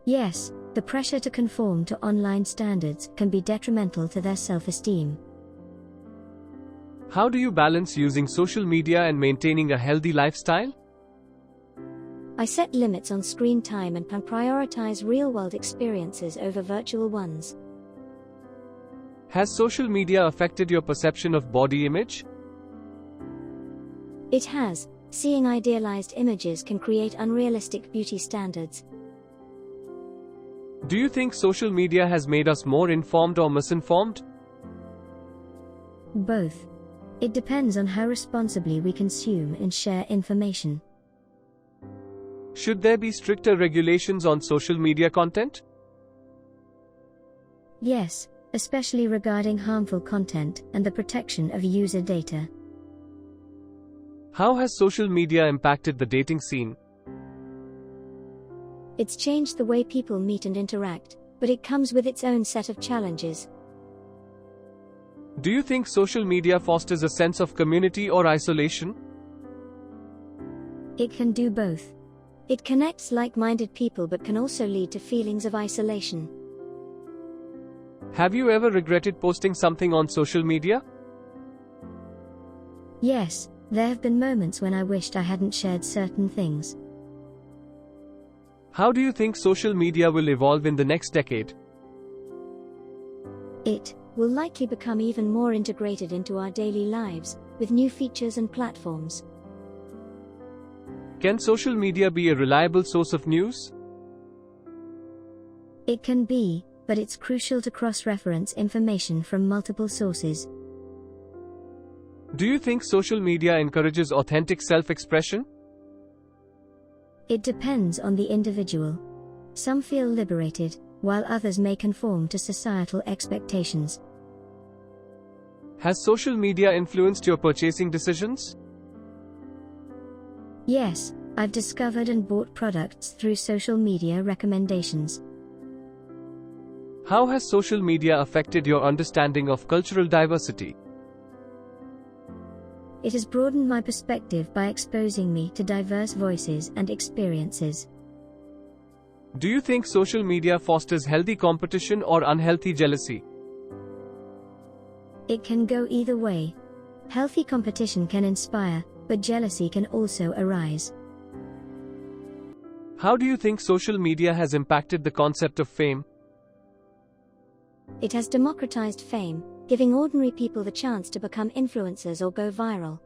Yes, the pressure to conform to online standards can be detrimental to their self-esteem. How do you balance using social media and maintaining a healthy lifestyle? I set limits on screen time and can prioritize real-world experiences over virtual ones. Has social media affected your perception of body image? It has. Seeing idealized images can create unrealistic beauty standards. Do you think social media has made us more informed or misinformed? Both. It depends on how responsibly we consume and share information. Should there be stricter regulations on social media content? Yes, especially regarding harmful content and the protection of user data. How has social media impacted the dating scene? It's changed the way people meet and interact, but it comes with its own set of challenges. Do you think social media fosters a sense of community or isolation? It can do both. It connects like-minded people but can also lead to feelings of isolation. Have you ever regretted posting something on social media? Yes, there have been moments when I wished I hadn't shared certain things. How do you think social media will evolve in the next decade? It will likely become even more integrated into our daily lives, with new features and platforms. Can social media be a reliable source of news? It can be, but it's crucial to cross-reference information from multiple sources. Do you think social media encourages authentic self-expression? It depends on the individual. Some feel liberated, while others may conform to societal expectations. Has social media influenced your purchasing decisions? Yes, I've discovered and bought products through social media recommendations. How has social media affected your understanding of cultural diversity? It has broadened my perspective by exposing me to diverse voices and experiences. Do you think social media fosters healthy competition or unhealthy jealousy? It can go either way. Healthy competition can inspire, but jealousy can also arise. How do you think social media has impacted the concept of fame? It has democratized fame, giving ordinary people the chance to become influencers or go viral.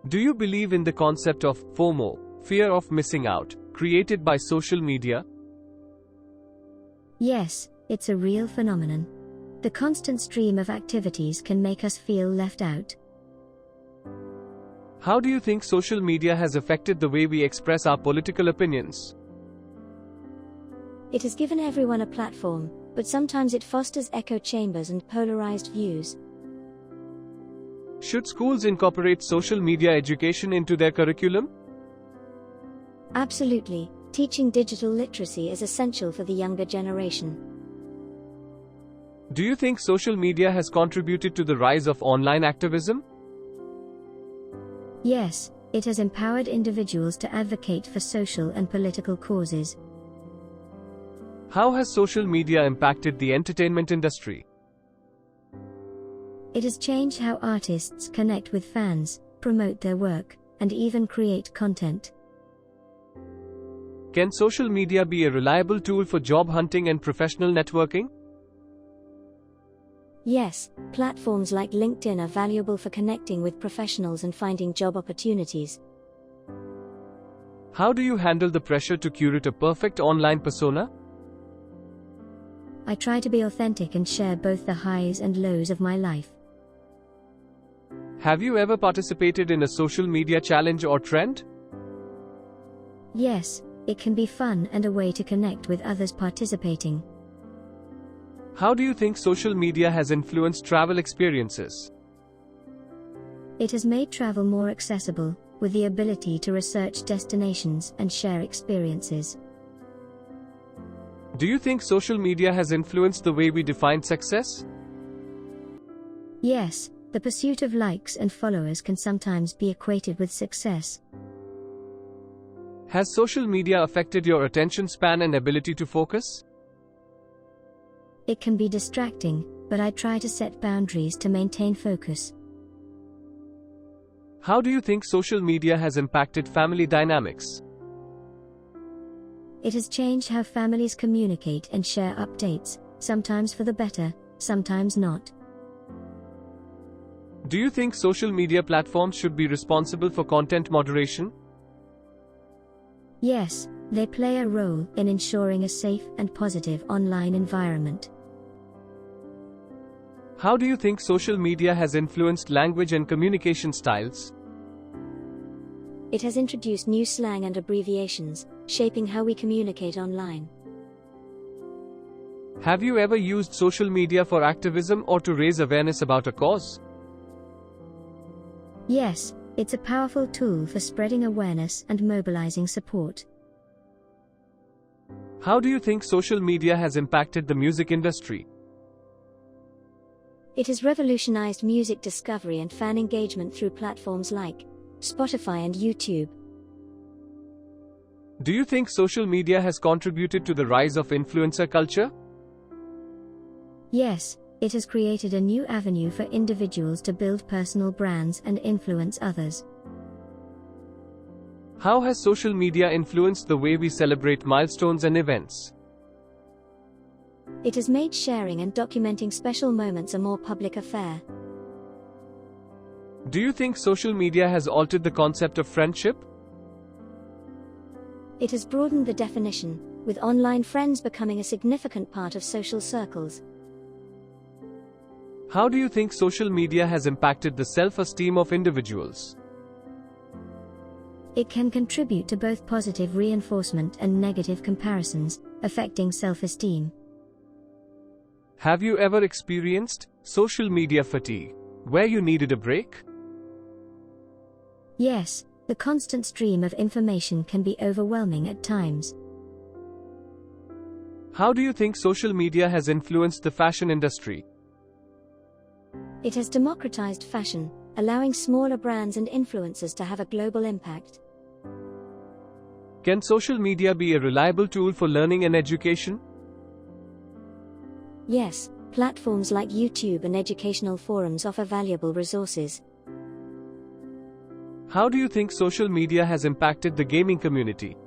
Do you believe in the concept of FOMO, fear of missing out, created by social media? Yes, it's a real phenomenon. The constant stream of activities can make us feel left out. How do you think social media has affected the way we express our political opinions? It has given everyone a platform, but sometimes it fosters echo chambers and polarized views. Should schools incorporate social media education into their curriculum? Absolutely, teaching digital literacy is essential for the younger generation. Do you think social media has contributed to the rise of online activism? Yes, it has empowered individuals to advocate for social and political causes. How has social media impacted the entertainment industry? It has changed how artists connect with fans, promote their work, and even create content. Can social media be a reliable tool for job hunting and professional networking? Yes, platforms like LinkedIn are valuable for connecting with professionals and finding job opportunities. How do you handle the pressure to curate a perfect online persona? I try to be authentic and share both the highs and lows of my life. Have you ever participated in a social media challenge or trend? Yes, it can be fun and a way to connect with others participating. How do you think social media has influenced travel experiences? It has made travel more accessible, with the ability to research destinations and share experiences. Do you think social media has influenced the way we define success? Yes, the pursuit of likes and followers can sometimes be equated with success. Has social media affected your attention span and ability to focus? It can be distracting, but I try to set boundaries to maintain focus. How do you think social media has impacted family dynamics? It has changed how families communicate and share updates, sometimes for the better, sometimes not. Do you think social media platforms should be responsible for content moderation? Yes, they play a role in ensuring a safe and positive online environment. How do you think social media has influenced language and communication styles? It has introduced new slang and abbreviations, shaping how we communicate online. Have you ever used social media for activism or to raise awareness about a cause? Yes, it's a powerful tool for spreading awareness and mobilizing support. How do you think social media has impacted the music industry? It has revolutionized music discovery and fan engagement through platforms like Spotify and YouTube. Do you think social media has contributed to the rise of influencer culture? Yes, it has created a new avenue for individuals to build personal brands and influence others. How has social media influenced the way we celebrate milestones and events? It has made sharing and documenting special moments a more public affair. Do you think social media has altered the concept of friendship? It has broadened the definition, with online friends becoming a significant part of social circles. How do you think social media has impacted the self-esteem of individuals? It can contribute to both positive reinforcement and negative comparisons, affecting self-esteem. Have you ever experienced social media fatigue, where you needed a break? Yes, the constant stream of information can be overwhelming at times. How do you think social media has influenced the fashion industry? It has democratized fashion, allowing smaller brands and influencers to have a global impact. Can social media be a reliable tool for learning and education? Yes, platforms like YouTube and educational forums offer valuable resources. How do you think social media has impacted the gaming community?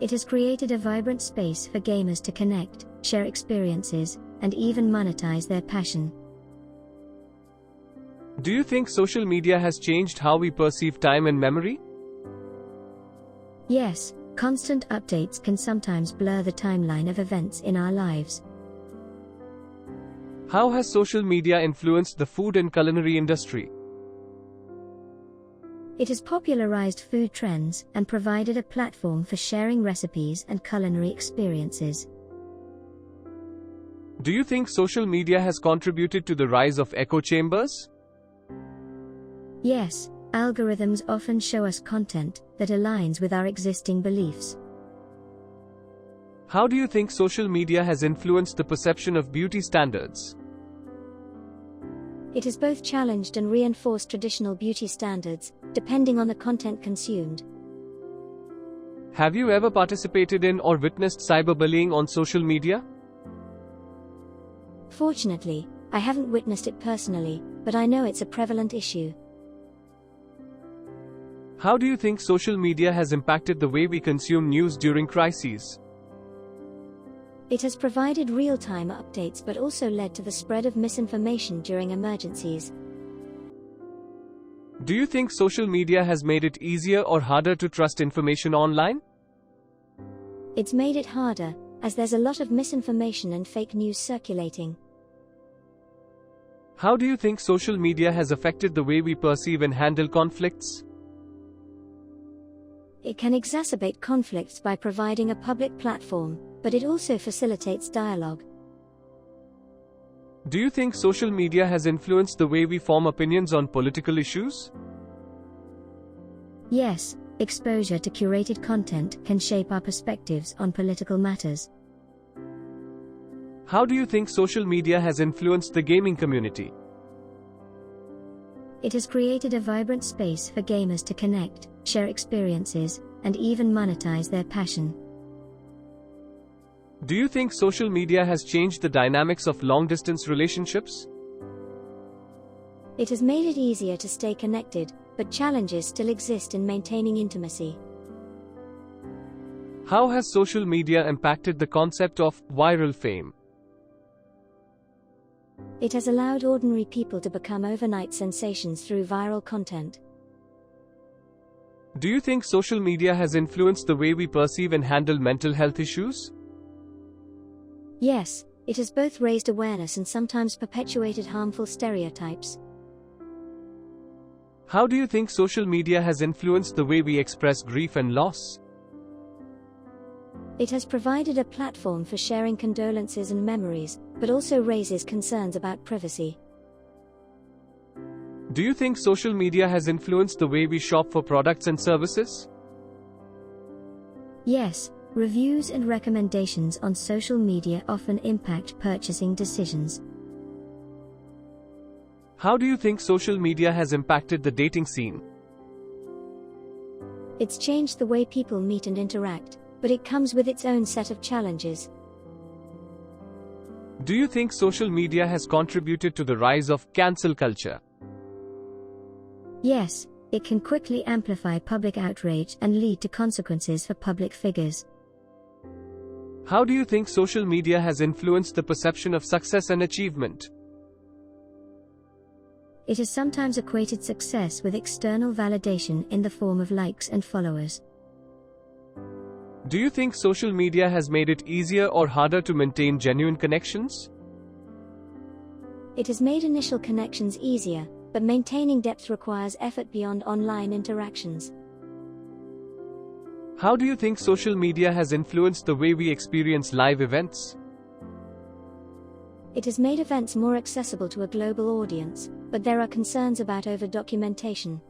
It has created a vibrant space for gamers to connect, share experiences, and even monetize their passion. Do you think social media has changed how we perceive time and memory? Yes, constant updates can sometimes blur the timeline of events in our lives. How has social media influenced the food and culinary industry? It has popularized food trends and provided a platform for sharing recipes and culinary experiences. Do you think social media has contributed to the rise of echo chambers? Yes, Algorithms often show us content that aligns with our existing beliefs. How do you think social media has influenced the perception of beauty standards? It has both challenged and reinforced traditional beauty standards, depending on the content consumed. Have you ever participated in or witnessed cyberbullying on social media? Fortunately, I haven't witnessed it personally, but I know it's a prevalent issue. How do you think social media has impacted the way we consume news during crises? It has provided real-time updates but also led to the spread of misinformation during emergencies. Do you think social media has made it easier or harder to trust information online? It's made it harder, as there's a lot of misinformation and fake news circulating. How do you think social media has affected the way we perceive and handle conflicts? It can exacerbate conflicts by providing a public platform, but it also facilitates dialogue. Do you think social media has influenced the way we form opinions on political issues? Yes, exposure to curated content can shape our perspectives on political matters. How do you think social media has influenced the gaming community? It has created a vibrant space for gamers to connect, share experiences, and even monetize their passion. Do you think social media has changed the dynamics of long-distance relationships? It has made it easier to stay connected, but challenges still exist in maintaining intimacy. How has social media impacted the concept of viral fame? It has allowed ordinary people to become overnight sensations through viral content. Do you think social media has influenced the way we perceive and handle mental health issues? Yes, it has both raised awareness and sometimes perpetuated harmful stereotypes. How do you think social media has influenced the way we express grief and loss? It has provided a platform for sharing condolences and memories, but also raises concerns about privacy. Do you think social media has influenced the way we shop for products and services? Yes, reviews and recommendations on social media often impact purchasing decisions. How do you think social media has impacted the dating scene? It's changed the way people meet and interact, but it comes with its own set of challenges. Do you think social media has contributed to the rise of cancel culture? Yes, it can quickly amplify public outrage and lead to consequences for public figures. How do you think social media has influenced the perception of success and achievement? It has sometimes equated success with external validation in the form of likes and followers. Do you think social media has made it easier or harder to maintain genuine connections? It has made initial connections easier, but maintaining depth requires effort beyond online interactions. How do you think social media has influenced the way we experience live events? It has made events more accessible to a global audience, but there are concerns about over-documentation.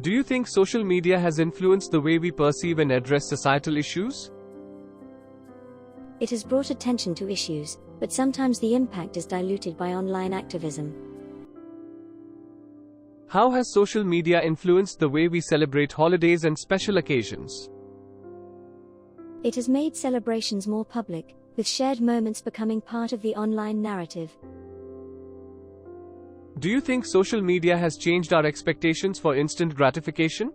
Do you think social media has influenced the way we perceive and address societal issues? It has brought attention to issues, but sometimes the impact is diluted by online activism. How has social media influenced the way we celebrate holidays and special occasions? It has made celebrations more public, with shared moments becoming part of the online narrative. Do you think social media has changed our expectations for instant gratification?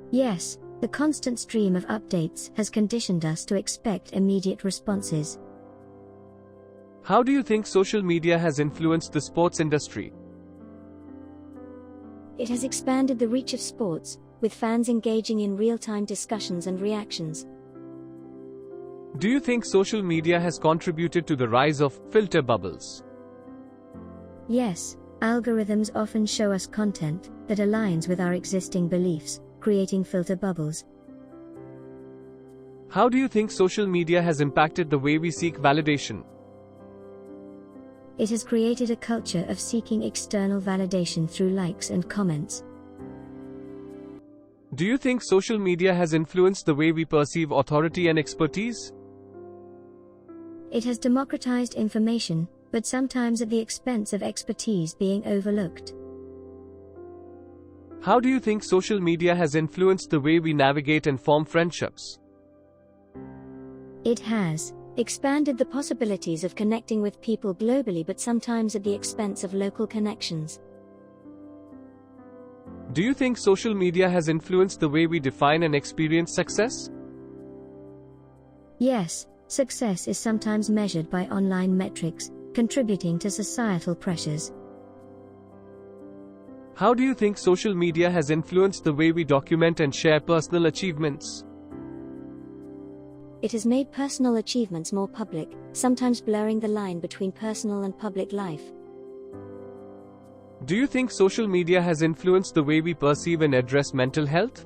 Yes, the constant stream of updates has conditioned us to expect immediate responses. How do you think social media has influenced the sports industry? It has expanded the reach of sports, with fans engaging in real-time discussions and reactions. Do you think social media has contributed to the rise of filter bubbles? Yes, algorithms often show us content that aligns with our existing beliefs, creating filter bubbles. How do you think social media has impacted the way we seek validation? It has created a culture of seeking external validation through likes and comments. Do you think social media has influenced the way we perceive authority and expertise? It has democratized information, but sometimes at the expense of expertise being overlooked. How do you think social media has influenced the way we navigate and form friendships? It has expanded the possibilities of connecting with people globally, but sometimes at the expense of local connections. Do you think social media has influenced the way we define and experience success? Yes, success is sometimes measured by online metrics, contributing to societal pressures. How do you think social media has influenced the way we document and share personal achievements? It has made personal achievements more public, sometimes blurring the line between personal and public life. Do you think social media has influenced the way we perceive and address mental health?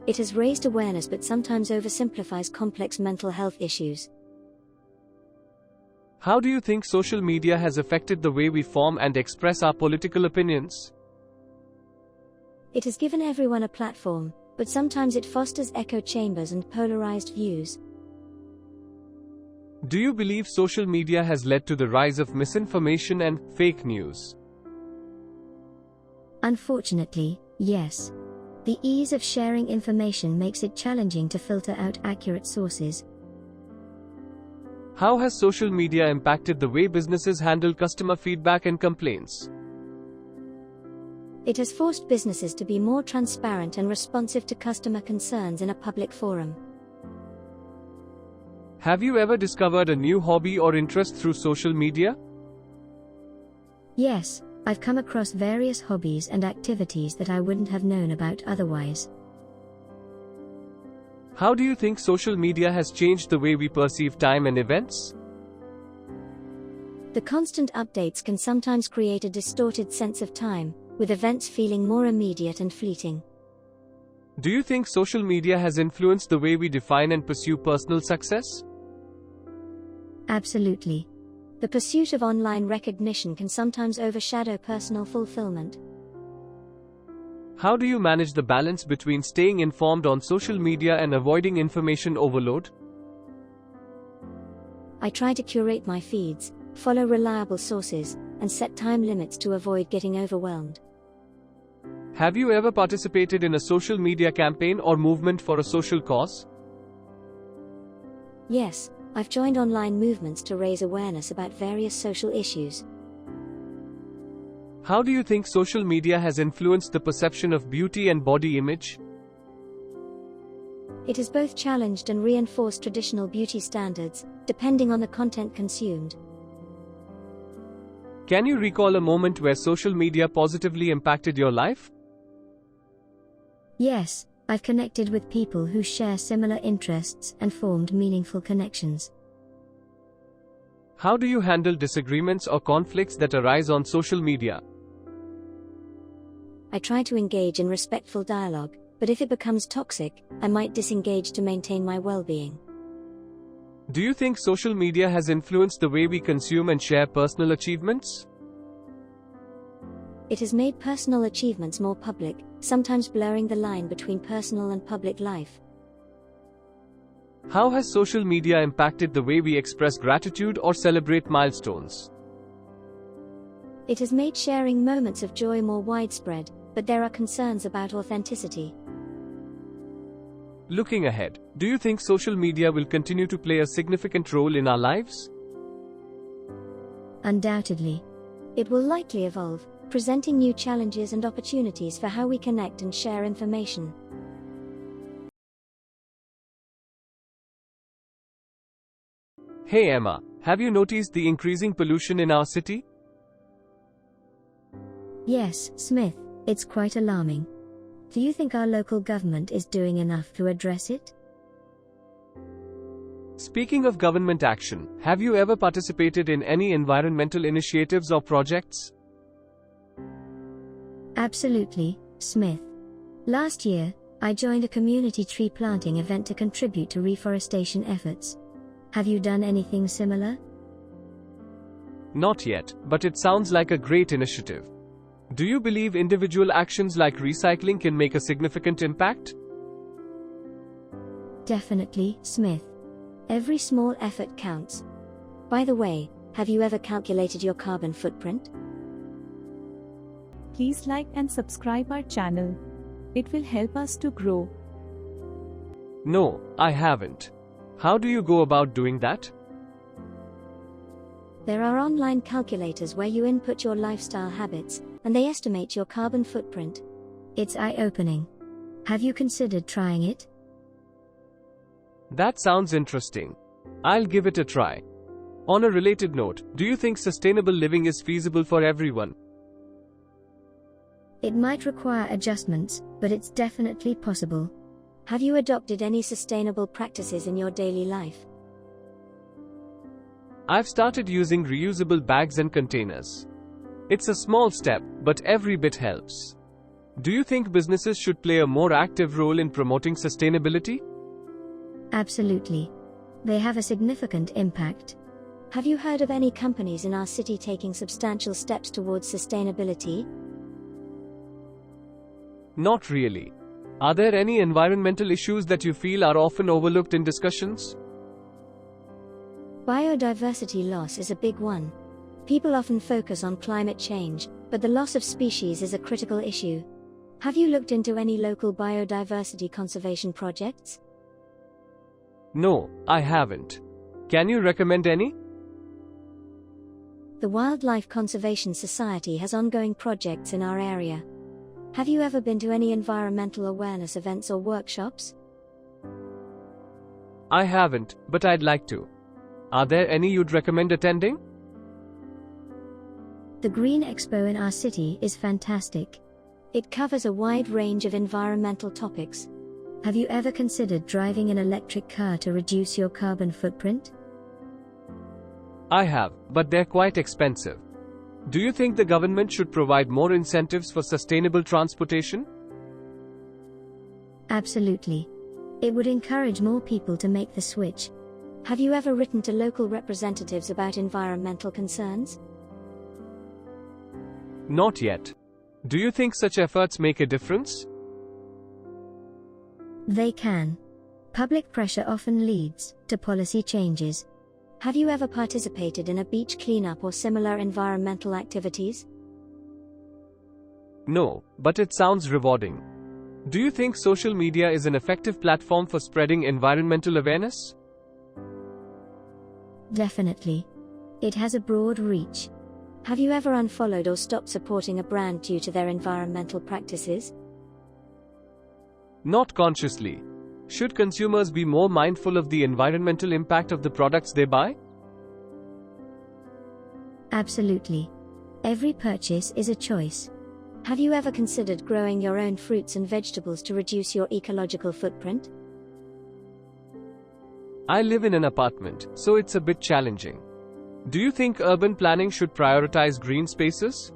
It has raised awareness but sometimes oversimplifies complex mental health issues. How do you think social media has affected the way we form and express our political opinions? It has given everyone a platform, but sometimes it fosters echo chambers and polarized views. Do you believe social media has led to the rise of misinformation and fake news? Unfortunately, yes. The ease of sharing information makes it challenging to filter out accurate sources. How has social media impacted the way businesses handle customer feedback and complaints? It has forced businesses to be more transparent and responsive to customer concerns in a public forum. Have you ever discovered a new hobby or interest through social media? Yes, I've come across various hobbies and activities that I wouldn't have known about otherwise. How do you think social media has changed the way we perceive time and events? The constant updates can sometimes create a distorted sense of time, with events feeling more immediate and fleeting. Do you think social media has influenced the way we define and pursue personal success? Absolutely. The pursuit of online recognition can sometimes overshadow personal fulfillment. How do you manage the balance between staying informed on social media and avoiding information overload? I try to curate my feeds, follow reliable sources, and set time limits to avoid getting overwhelmed. Have you ever participated in a social media campaign or movement for a social cause? Yes, I've joined online movements to raise awareness about various social issues. How do you think social media has influenced the perception of beauty and body image? It has both challenged and reinforced traditional beauty standards, depending on the content consumed. Can you recall a moment where social media positively impacted your life? Yes, I've connected with people who share similar interests and formed meaningful connections. How do you handle disagreements or conflicts that arise on social media? I try to engage in respectful dialogue, but if it becomes toxic, I might disengage to maintain my well-being. Do you think social media has influenced the way we consume and share personal achievements? It has made personal achievements more public, sometimes blurring the line between personal and public life. How has social media impacted the way we express gratitude or celebrate milestones? It has made sharing moments of joy more widespread, but there are concerns about authenticity. Looking ahead, do you think social media will continue to play a significant role in our lives? Undoubtedly. It will likely evolve, presenting new challenges and opportunities for how we connect and share information. Hey Emma, have you noticed the increasing pollution in our city? Yes, Smith, it's quite alarming. Do you think our local government is doing enough to address it? Speaking of government action, have you ever participated in any environmental initiatives or projects? Absolutely, Smith. Last year, I joined a community tree planting event to contribute to reforestation efforts. Have you done anything similar? Not yet, but it sounds like a great initiative. Do you believe individual actions like recycling can make a significant impact? Definitely, Smith. Every small effort counts. By the way, have you ever calculated your carbon footprint? Please like and subscribe our channel. It will help us to grow. No, I haven't. How do you go about doing that? There are online calculators where you input your lifestyle habits, and they estimate your carbon footprint. It's eye-opening. Have you considered trying it? That sounds interesting. I'll give it a try. On a related note, do you think sustainable living is feasible for everyone? It might require adjustments, but it's definitely possible. Have you adopted any sustainable practices in your daily life? I've started using reusable bags and containers. It's a small step, but every bit helps. Do you think businesses should play a more active role in promoting sustainability? Absolutely. They have a significant impact. Have you heard of any companies in our city taking substantial steps towards sustainability? Not really. Are there any environmental issues that you feel are often overlooked in discussions? Biodiversity loss is a big one. People often focus on climate change, but the loss of species is a critical issue. Have you looked into any local biodiversity conservation projects? No, I haven't. Can you recommend any? The Wildlife Conservation Society has ongoing projects in our area. Have you ever been to any environmental awareness events or workshops? I haven't, but I'd like to. Are there any you'd recommend attending? The Green Expo in our city is fantastic. It covers a wide range of environmental topics. Have you ever considered driving an electric car to reduce your carbon footprint? I have, but they're quite expensive. Do you think the government should provide more incentives for sustainable transportation? Absolutely. It would encourage more people to make the switch. Have you ever written to local representatives about environmental concerns? Not yet. Do you think such efforts make a difference? They can. Public pressure often leads to policy changes. Have you ever participated in a beach cleanup or similar environmental activities? No, but it sounds rewarding. Do you think social media is an effective platform for spreading environmental awareness? Definitely. It has a broad reach. Have you ever unfollowed or stopped supporting a brand due to their environmental practices? Not consciously. Should consumers be more mindful of the environmental impact of the products they buy? Absolutely. Every purchase is a choice. Have you ever considered growing your own fruits and vegetables to reduce your ecological footprint? I live in an apartment, so it's a bit challenging. Do you think urban planning should prioritize green spaces?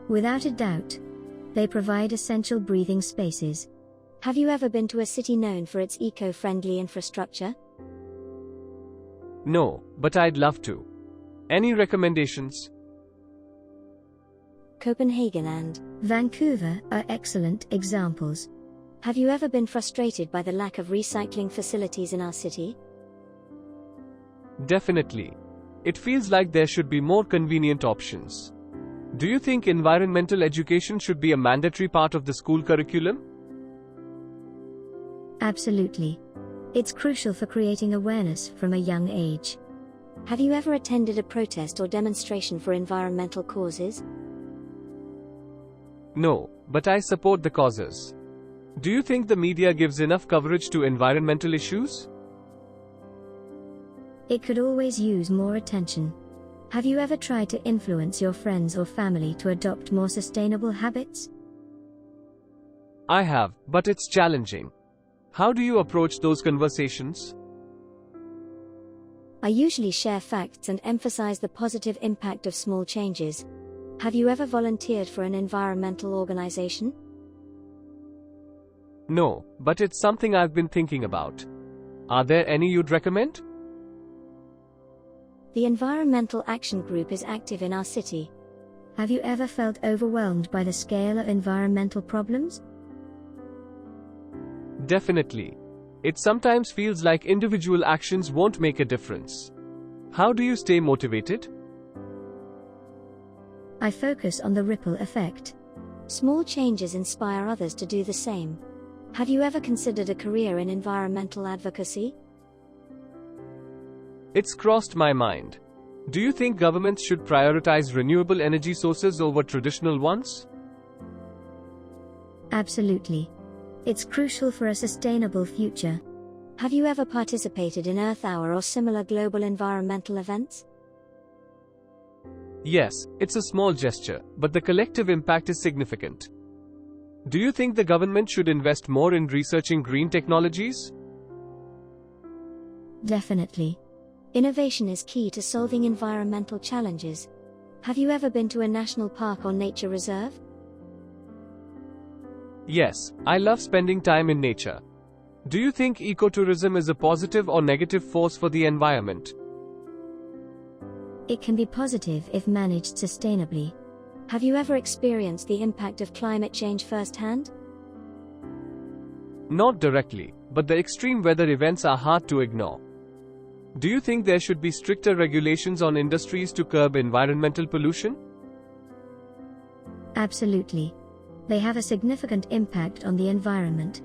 Without a doubt. They provide essential breathing spaces. Have you ever been to a city known for its eco-friendly infrastructure? No, but I'd love to. Any recommendations? Copenhagen and Vancouver are excellent examples. Have you ever been frustrated by the lack of recycling facilities in our city? Definitely. It feels like there should be more convenient options. Do you think environmental education should be a mandatory part of the school curriculum? Absolutely. It's crucial for creating awareness from a young age. Have you ever attended a protest or demonstration for environmental causes? No, but I support the causes. Do you think the media gives enough coverage to environmental issues? It could always use more attention. Have you ever tried to influence your friends or family to adopt more sustainable habits? I have, but it's challenging. How do you approach those conversations? I usually share facts and emphasize the positive impact of small changes. Have you ever volunteered for an environmental organization? No, but it's something I've been thinking about. Are there any you'd recommend? The Environmental Action Group is active in our city. Have you ever felt overwhelmed by the scale of environmental problems? Definitely. It sometimes feels like individual actions won't make a difference. How do you stay motivated? I focus on the ripple effect. Small changes inspire others to do the same. Have you ever considered a career in environmental advocacy? It's crossed my mind. Do you think governments should prioritize renewable energy sources over traditional ones? Absolutely. It's crucial for a sustainable future. Have you ever participated in Earth Hour or similar global environmental events? Yes, it's a small gesture, but the collective impact is significant. Do you think the government should invest more in researching green technologies? Definitely. Innovation is key to solving environmental challenges. Have you ever been to a national park or nature reserve? Yes, I love spending time in nature. Do you think ecotourism is a positive or negative force for the environment? It can be positive if managed sustainably. Have you ever experienced the impact of climate change firsthand? Not directly, but the extreme weather events are hard to ignore. Do you think there should be stricter regulations on industries to curb environmental pollution? Absolutely. They have a significant impact on the environment.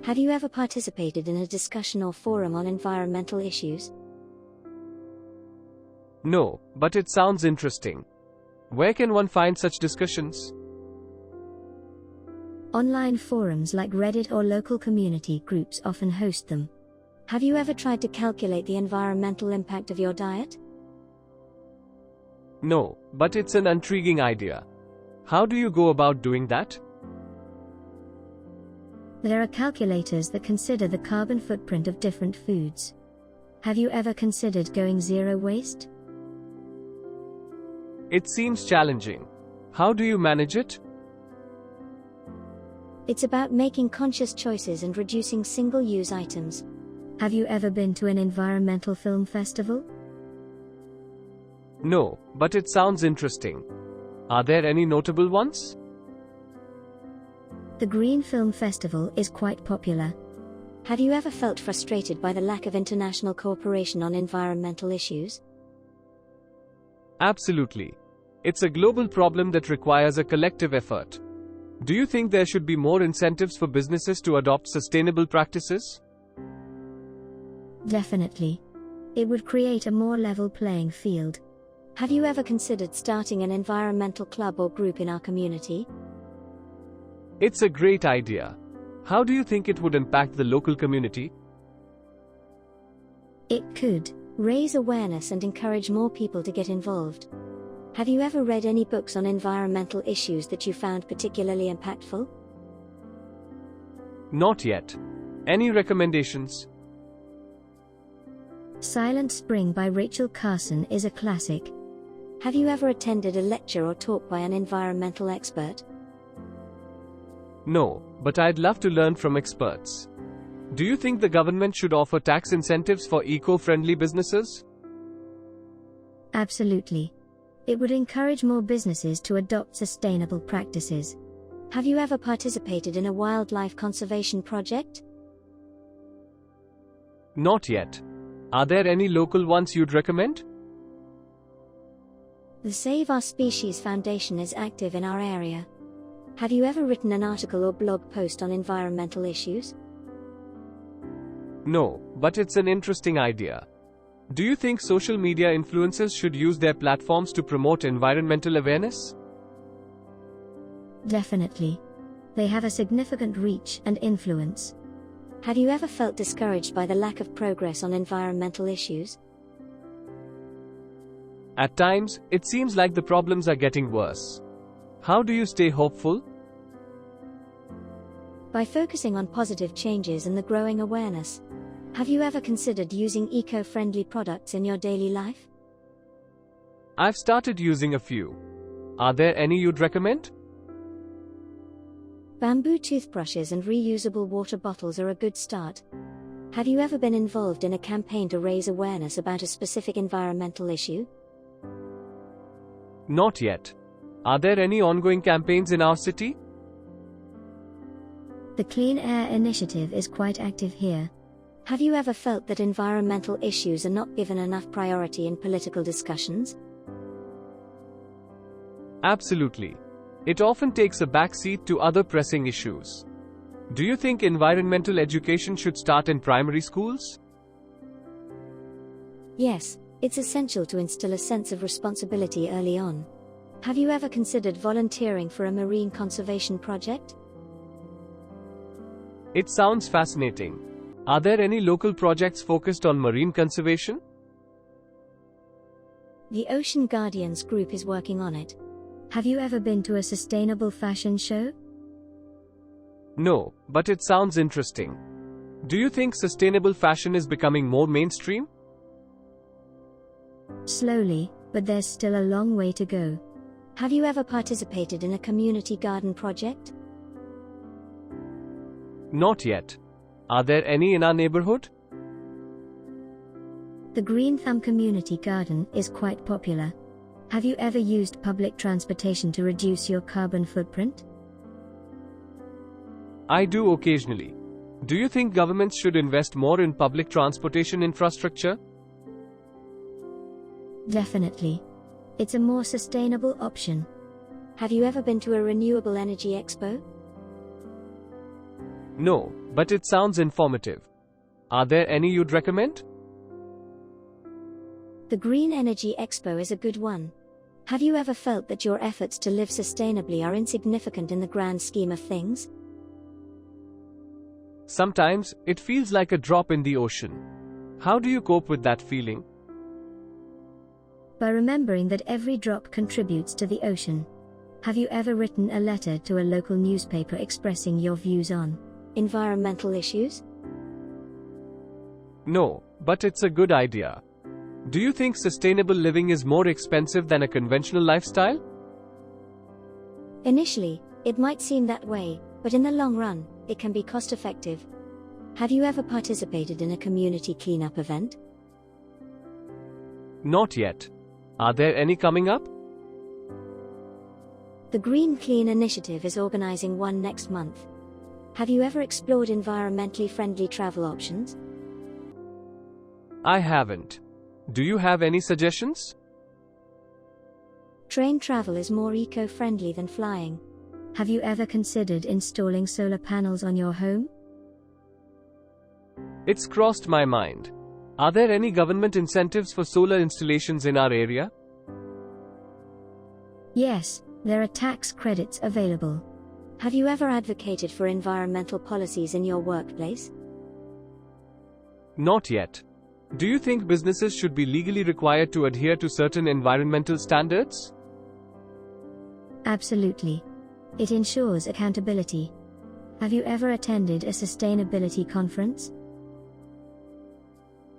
Have you ever participated in a discussion or forum on environmental issues? No, but it sounds interesting. Where can one find such discussions? Online forums like Reddit or local community groups often host them. Have you ever tried to calculate the environmental impact of your diet? No, but it's an intriguing idea. How do you go about doing that? There are calculators that consider the carbon footprint of different foods. Have you ever considered going zero waste? It seems challenging. How do you manage it? It's about making conscious choices and reducing single-use items. Have you ever been to an environmental film festival? No, but it sounds interesting. Are there any notable ones? The Green Film Festival is quite popular. Have you ever felt frustrated by the lack of international cooperation on environmental issues? Absolutely. It's a global problem that requires a collective effort. Do you think there should be more incentives for businesses to adopt sustainable practices? Definitely. It would create a more level playing field. Have you ever considered starting an environmental club or group in our community? It's a great idea. How do you think it would impact the local community? It could raise awareness and encourage more people to get involved. Have you ever read any books on environmental issues that you found particularly impactful? Not yet. Any recommendations? Silent Spring by Rachel Carson is a classic. Have you ever attended a lecture or talk by an environmental expert? No, but I'd love to learn from experts. Do you think the government should offer tax incentives for eco-friendly businesses? Absolutely. It would encourage more businesses to adopt sustainable practices. Have you ever participated in a wildlife conservation project? Not yet. Are there any local ones you'd recommend? The Save Our Species Foundation is active in our area. Have you ever written an article or blog post on environmental issues? No, but it's an interesting idea. Do you think social media influencers should use their platforms to promote environmental awareness? Definitely. They have a significant reach and influence. Have you ever felt discouraged by the lack of progress on environmental issues? At times, it seems like the problems are getting worse. How do you stay hopeful? By focusing on positive changes and the growing awareness. Have you ever considered using eco-friendly products in your daily life? I've started using a few. Are there any you'd recommend? Bamboo toothbrushes and reusable water bottles are a good start. Have you ever been involved in a campaign to raise awareness about a specific environmental issue? Not yet. Are there any ongoing campaigns in our city? The Clean Air Initiative is quite active here. Have you ever felt that environmental issues are not given enough priority in political discussions? Absolutely. It often takes a backseat to other pressing issues. Do you think environmental education should start in primary schools? Yes, it's essential to instill a sense of responsibility early on. Have you ever considered volunteering for a marine conservation project? It sounds fascinating. Are there any local projects focused on marine conservation? The Ocean Guardians group is working on it. Have you ever been to a sustainable fashion show? No, but it sounds interesting. Do you think sustainable fashion is becoming more mainstream? Slowly, but there's still a long way to go. Have you ever participated in a community garden project? Not yet. Are there any in our neighborhood? The Green Thumb Community Garden is quite popular. Have you ever used public transportation to reduce your carbon footprint? I do occasionally. Do you think governments should invest more in public transportation infrastructure? Definitely. It's a more sustainable option. Have you ever been to a renewable energy expo? No, but it sounds informative. Are there any you'd recommend? The Green Energy Expo is a good one. Have you ever felt that your efforts to live sustainably are insignificant in the grand scheme of things? Sometimes, it feels like a drop in the ocean. How do you cope with that feeling? By remembering that every drop contributes to the ocean. Have you ever written a letter to a local newspaper expressing your views on environmental issues? No, but it's a good idea. Do you think sustainable living is more expensive than a conventional lifestyle? Initially, it might seem that way, but in the long run, it can be cost-effective. Have you ever participated in a community cleanup event? Not yet. Are there any coming up? The Green Clean Initiative is organizing one next month. Have you ever explored environmentally friendly travel options? I haven't. Do you have any suggestions? Train travel is more eco-friendly than flying. Have you ever considered installing solar panels on your home? It's crossed my mind. Are there any government incentives for solar installations in our area? Yes, there are tax credits available. Have you ever advocated for environmental policies in your workplace? Not yet. Do you think businesses should be legally required to adhere to certain environmental standards? Absolutely. It ensures accountability. Have you ever attended a sustainability conference?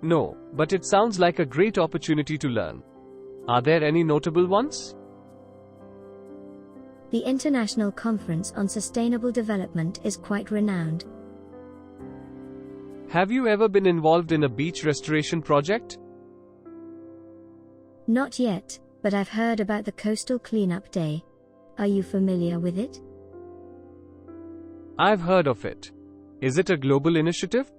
No, but it sounds like a great opportunity to learn. Are there any notable ones? The International Conference on Sustainable Development is quite renowned. Have you ever been involved in a beach restoration project? Not yet, but I've heard about the Coastal Cleanup Day. Are you familiar with it? I've heard of it. Is it a global initiative?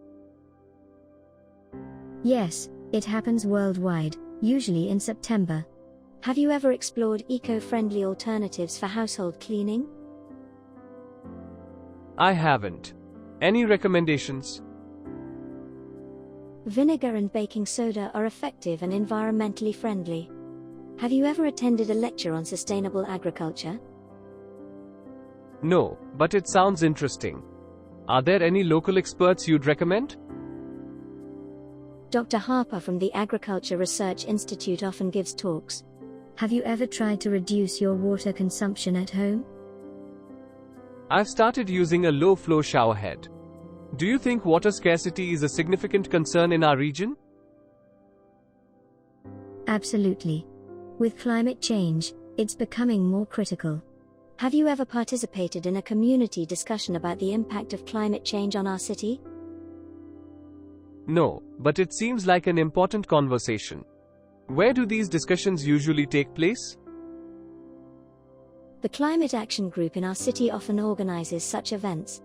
Yes, it happens worldwide, usually in September. Have you ever explored eco-friendly alternatives for household cleaning? I haven't. Any recommendations? Vinegar and baking soda are effective and environmentally friendly. Have you ever attended a lecture on sustainable agriculture? No, but it sounds interesting. Are there any local experts you'd recommend? Dr. Harper from the Agriculture Research Institute often gives talks. Have you ever tried to reduce your water consumption at home? I've started using a low-flow shower head. Do you think water scarcity is a significant concern in our region? Absolutely. With climate change, it's becoming more critical. Have you ever participated in a community discussion about the impact of climate change on our city? No, but it seems like an important conversation. Where do these discussions usually take place? The Climate Action Group in our city often organizes such events.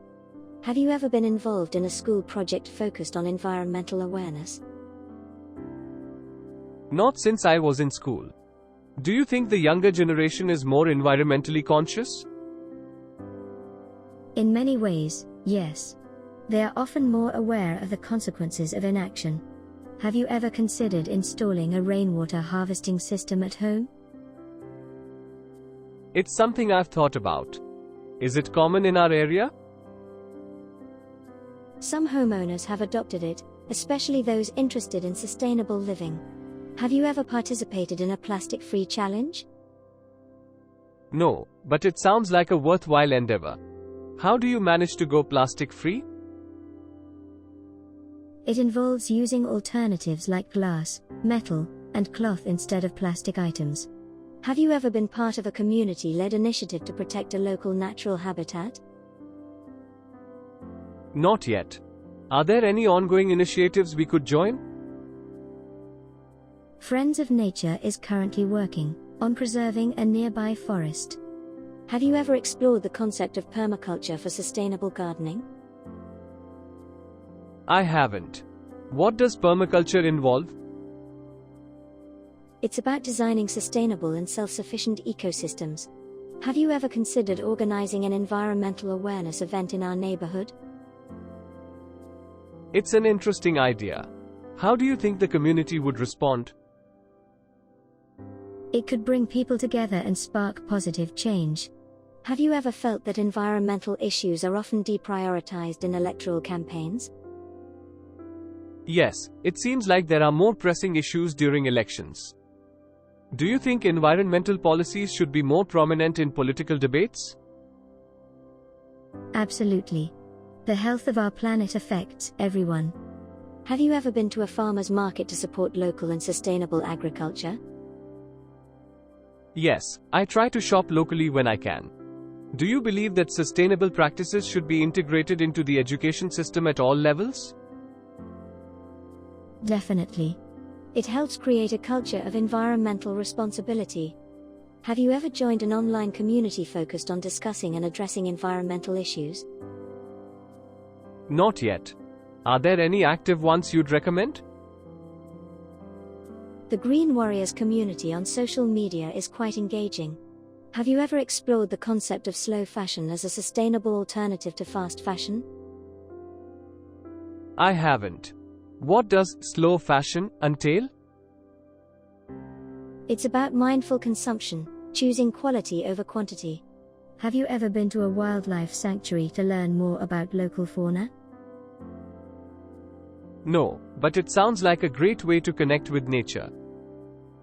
Have you ever been involved in a school project focused on environmental awareness? Not since I was in school. Do you think the younger generation is more environmentally conscious? In many ways, yes. They are often more aware of the consequences of inaction. Have you ever considered installing a rainwater harvesting system at home? It's something I've thought about. Is it common in our area? Some homeowners have adopted it, especially those interested in sustainable living. Have you ever participated in a plastic-free challenge? No, but it sounds like a worthwhile endeavor. How do you manage to go plastic-free? It involves using alternatives like glass, metal, and cloth instead of plastic items. Have you ever been part of a community-led initiative to protect a local natural habitat? Not yet. Are there any ongoing initiatives we could join? Friends of Nature is currently working on preserving a nearby forest. Have you ever explored the concept of permaculture for sustainable gardening? I haven't. What does permaculture involve? It's about designing sustainable and self-sufficient ecosystems. Have you ever considered organizing an environmental awareness event in our neighborhood? It's an interesting idea. How do you think the community would respond? It could bring people together and spark positive change. Have you ever felt that environmental issues are often deprioritized in electoral campaigns? Yes, it seems like there are more pressing issues during elections. Do you think environmental policies should be more prominent in political debates? Absolutely. The health of our planet affects everyone. Have you ever been to a farmer's market to support local and sustainable agriculture? Yes, I try to shop locally when I can. Do you believe that sustainable practices should be integrated into the education system at all levels? Definitely. It helps create a culture of environmental responsibility. Have you ever joined an online community focused on discussing and addressing environmental issues? Not yet. Are there any active ones you'd recommend? The Green Warriors community on social media is quite engaging. Have you ever explored the concept of slow fashion as a sustainable alternative to fast fashion? I haven't. What does slow fashion entail? It's about mindful consumption, choosing quality over quantity. Have you ever been to a wildlife sanctuary to learn more about local fauna? No, but it sounds like a great way to connect with nature.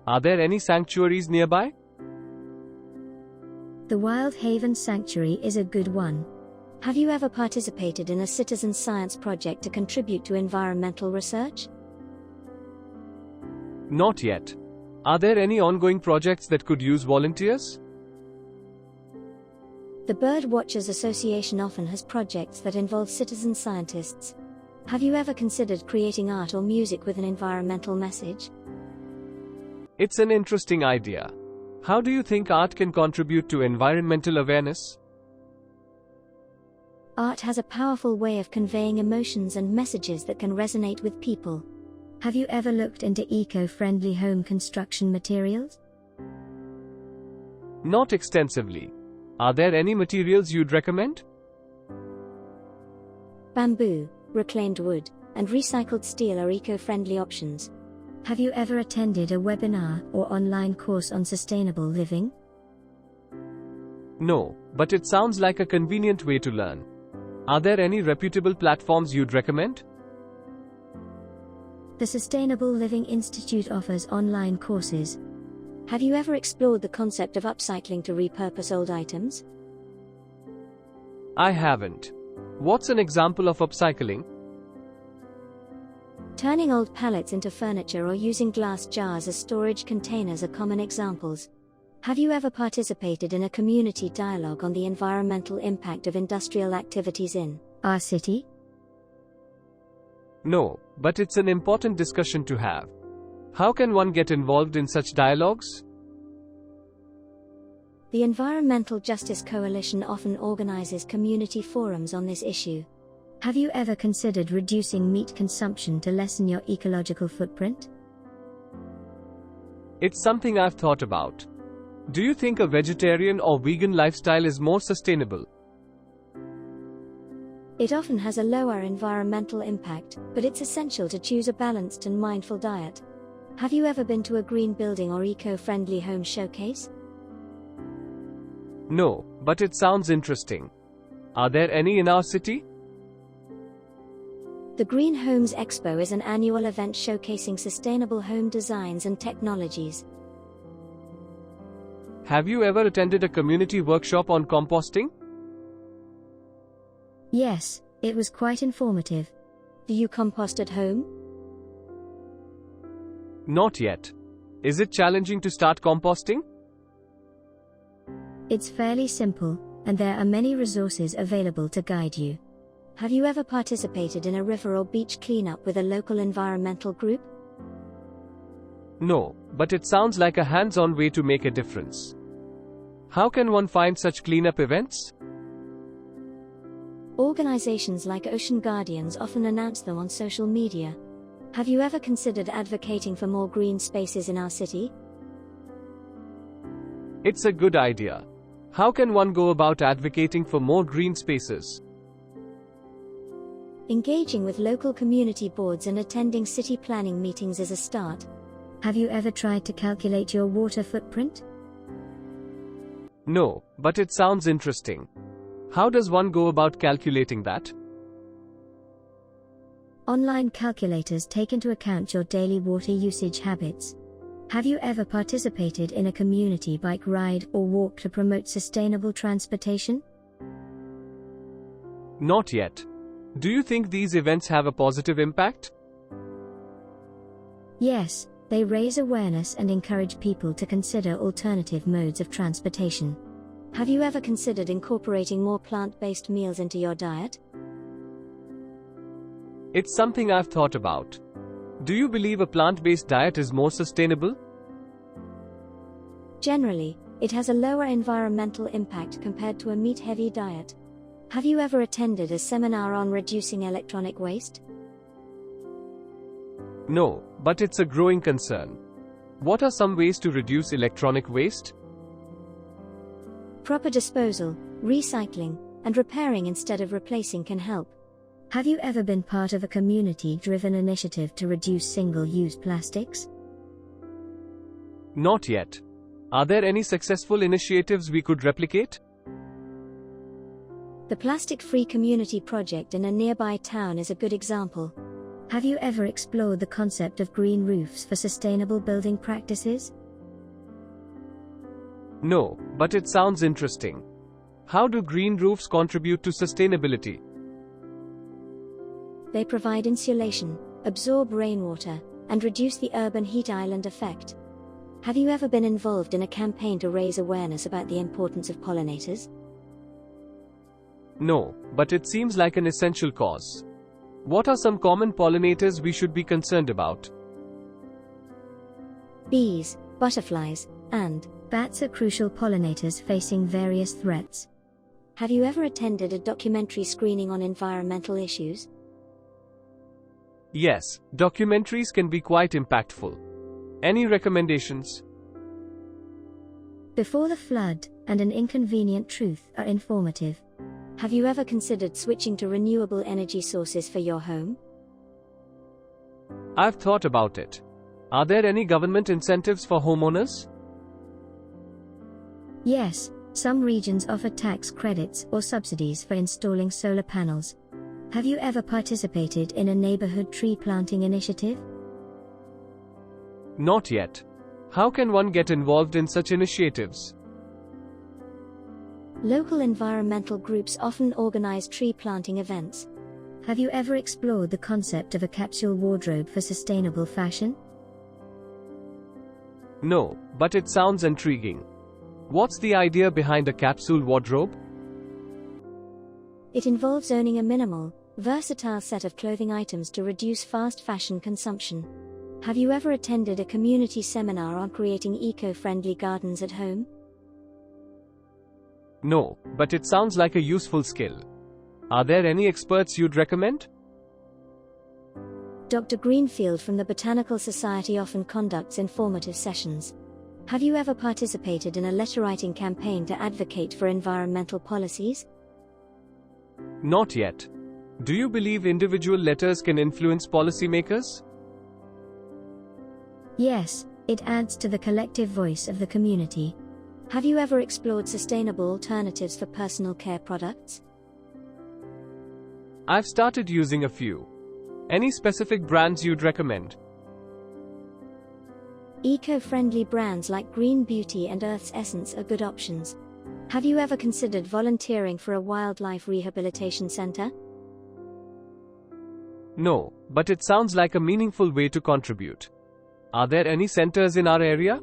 Are there any sanctuaries nearby? The Wild Haven Sanctuary is a good one. Have you ever participated in a citizen science project to contribute to environmental research? Not yet. Are there any ongoing projects that could use volunteers? The Bird Watchers Association often has projects that involve citizen scientists. Have you ever considered creating art or music with an environmental message? It's an interesting idea. How do you think art can contribute to environmental awareness? Art has a powerful way of conveying emotions and messages that can resonate with people. Have you ever looked into eco-friendly home construction materials? Not extensively. Are there any materials you'd recommend? Bamboo, reclaimed wood, and recycled steel are eco-friendly options. Have you ever attended a webinar or online course on sustainable living? No, but it sounds like a convenient way to learn. Are there any reputable platforms you'd recommend? The Sustainable Living Institute offers online courses. Have you ever explored the concept of upcycling to repurpose old items? I haven't. What's an example of upcycling? Turning old pallets into furniture or using glass jars as storage containers are common examples. Have you ever participated in a community dialogue on the environmental impact of industrial activities in our city? No, but it's an important discussion to have. How can one get involved in such dialogues? The Environmental Justice Coalition often organizes community forums on this issue. Have you ever considered reducing meat consumption to lessen your ecological footprint? It's something I've thought about. Do you think a vegetarian or vegan lifestyle is more sustainable? It often has a lower environmental impact, but it's essential to choose a balanced and mindful diet. Have you ever been to a green building or eco-friendly home showcase? No, but it sounds interesting. Are there any in our city? The Green Homes Expo is an annual event showcasing sustainable home designs and technologies. Have you ever attended a community workshop on composting? Yes, it was quite informative. Do you compost at home? Not yet. Is it challenging to start composting? It's fairly simple, and there are many resources available to guide you. Have you ever participated in a river or beach cleanup with a local environmental group? No, but it sounds like a hands-on way to make a difference. How can one find such cleanup events? Organizations like Ocean Guardians often announce them on social media. Have you ever considered advocating for more green spaces in our city? It's a good idea. How can one go about advocating for more green spaces? Engaging with local community boards and attending city planning meetings is a start. Have you ever tried to calculate your water footprint? No, but it sounds interesting. How does one go about calculating that? Online calculators take into account your daily water usage habits. Have you ever participated in a community bike ride or walk to promote sustainable transportation? Not yet. Do you think these events have a positive impact? Yes, they raise awareness and encourage people to consider alternative modes of transportation. Have you ever considered incorporating more plant-based meals into your diet? It's something I've thought about. Do you believe a plant-based diet is more sustainable? Generally, it has a lower environmental impact compared to a meat-heavy diet. Have you ever attended a seminar on reducing electronic waste? No, but it's a growing concern. What are some ways to reduce electronic waste? Proper disposal, recycling, and repairing instead of replacing can help. Have you ever been part of a community-driven initiative to reduce single-use plastics? Not yet. Are there any successful initiatives we could replicate? The Plastic-Free Community Project in a nearby town is a good example. Have you ever explored the concept of green roofs for sustainable building practices? No, but it sounds interesting. How do green roofs contribute to sustainability? They provide insulation, absorb rainwater, and reduce the urban heat island effect. Have you ever been involved in a campaign to raise awareness about the importance of pollinators? No, but it seems like an essential cause. What are some common pollinators we should be concerned about? Bees, butterflies, and bats are crucial pollinators facing various threats. Have you ever attended a documentary screening on environmental issues? Yes, documentaries can be quite impactful. Any recommendations? Before the Flood and An Inconvenient Truth are informative. Have you ever considered switching to renewable energy sources for your home? I've thought about it. Are there any government incentives for homeowners? Yes, some regions offer tax credits or subsidies for installing solar panels. Have you ever participated in a neighborhood tree planting initiative? Not yet. How can one get involved in such initiatives? Local environmental groups often organize tree planting events. Have you ever explored the concept of a capsule wardrobe for sustainable fashion? No, but it sounds intriguing. What's the idea behind a capsule wardrobe? It involves owning a minimal, versatile set of clothing items to reduce fast fashion consumption. Have you ever attended a community seminar on creating eco-friendly gardens at home? No, but it sounds like a useful skill. Are there any experts you'd recommend? Dr. Greenfield from the Botanical Society often conducts informative sessions. Have you ever participated in a letter-writing campaign to advocate for environmental policies? Not yet. Do you believe individual letters can influence policymakers? Yes, it adds to the collective voice of the community. Have you ever explored sustainable alternatives for personal care products? I've started using a few. Any specific brands you'd recommend? Eco-friendly brands like Green Beauty and Earth's Essence are good options. Have you ever considered volunteering for a wildlife rehabilitation center? No, but it sounds like a meaningful way to contribute. Are there any centers in our area?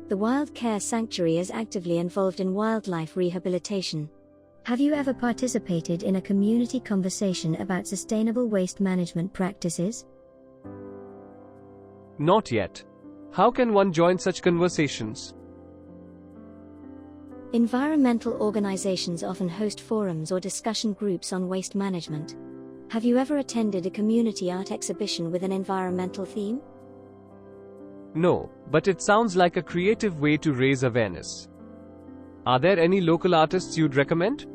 The Wild Care Sanctuary is actively involved in wildlife rehabilitation. Have you ever participated in a community conversation about sustainable waste management practices? Not yet. How can one join such conversations? Environmental organizations often host forums or discussion groups on waste management. Have you ever attended a community art exhibition with an environmental theme? No, but it sounds like a creative way to raise awareness. Are there any local artists you'd recommend?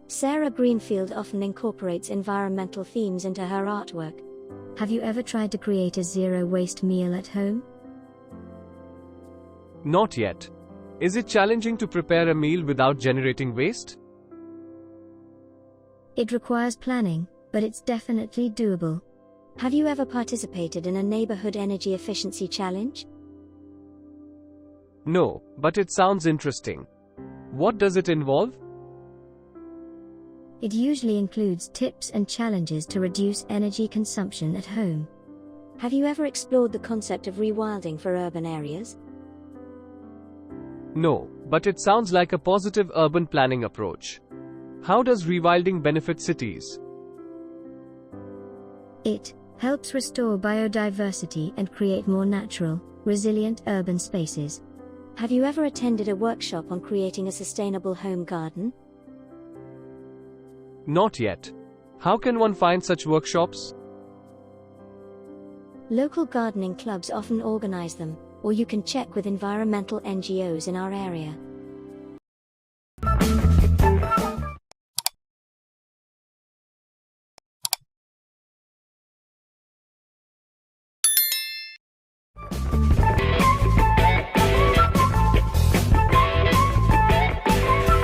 Sarah Greenfield often incorporates environmental themes into her artwork. Have you ever tried to create a zero-waste meal at home? Not yet. Is it challenging to prepare a meal without generating waste? It requires planning, but it's definitely doable. Have you ever participated in a neighborhood energy efficiency challenge? No, but it sounds interesting. What does it involve? It usually includes tips and challenges to reduce energy consumption at home. Have you ever explored the concept of rewilding for urban areas? No, but it sounds like a positive urban planning approach. How does rewilding benefit cities? It helps restore biodiversity and create more natural, resilient urban spaces. Have you ever attended a workshop on creating a sustainable home garden? Not yet. How can one find such workshops? Local gardening clubs often organize them, or you can check with environmental NGOs in our area.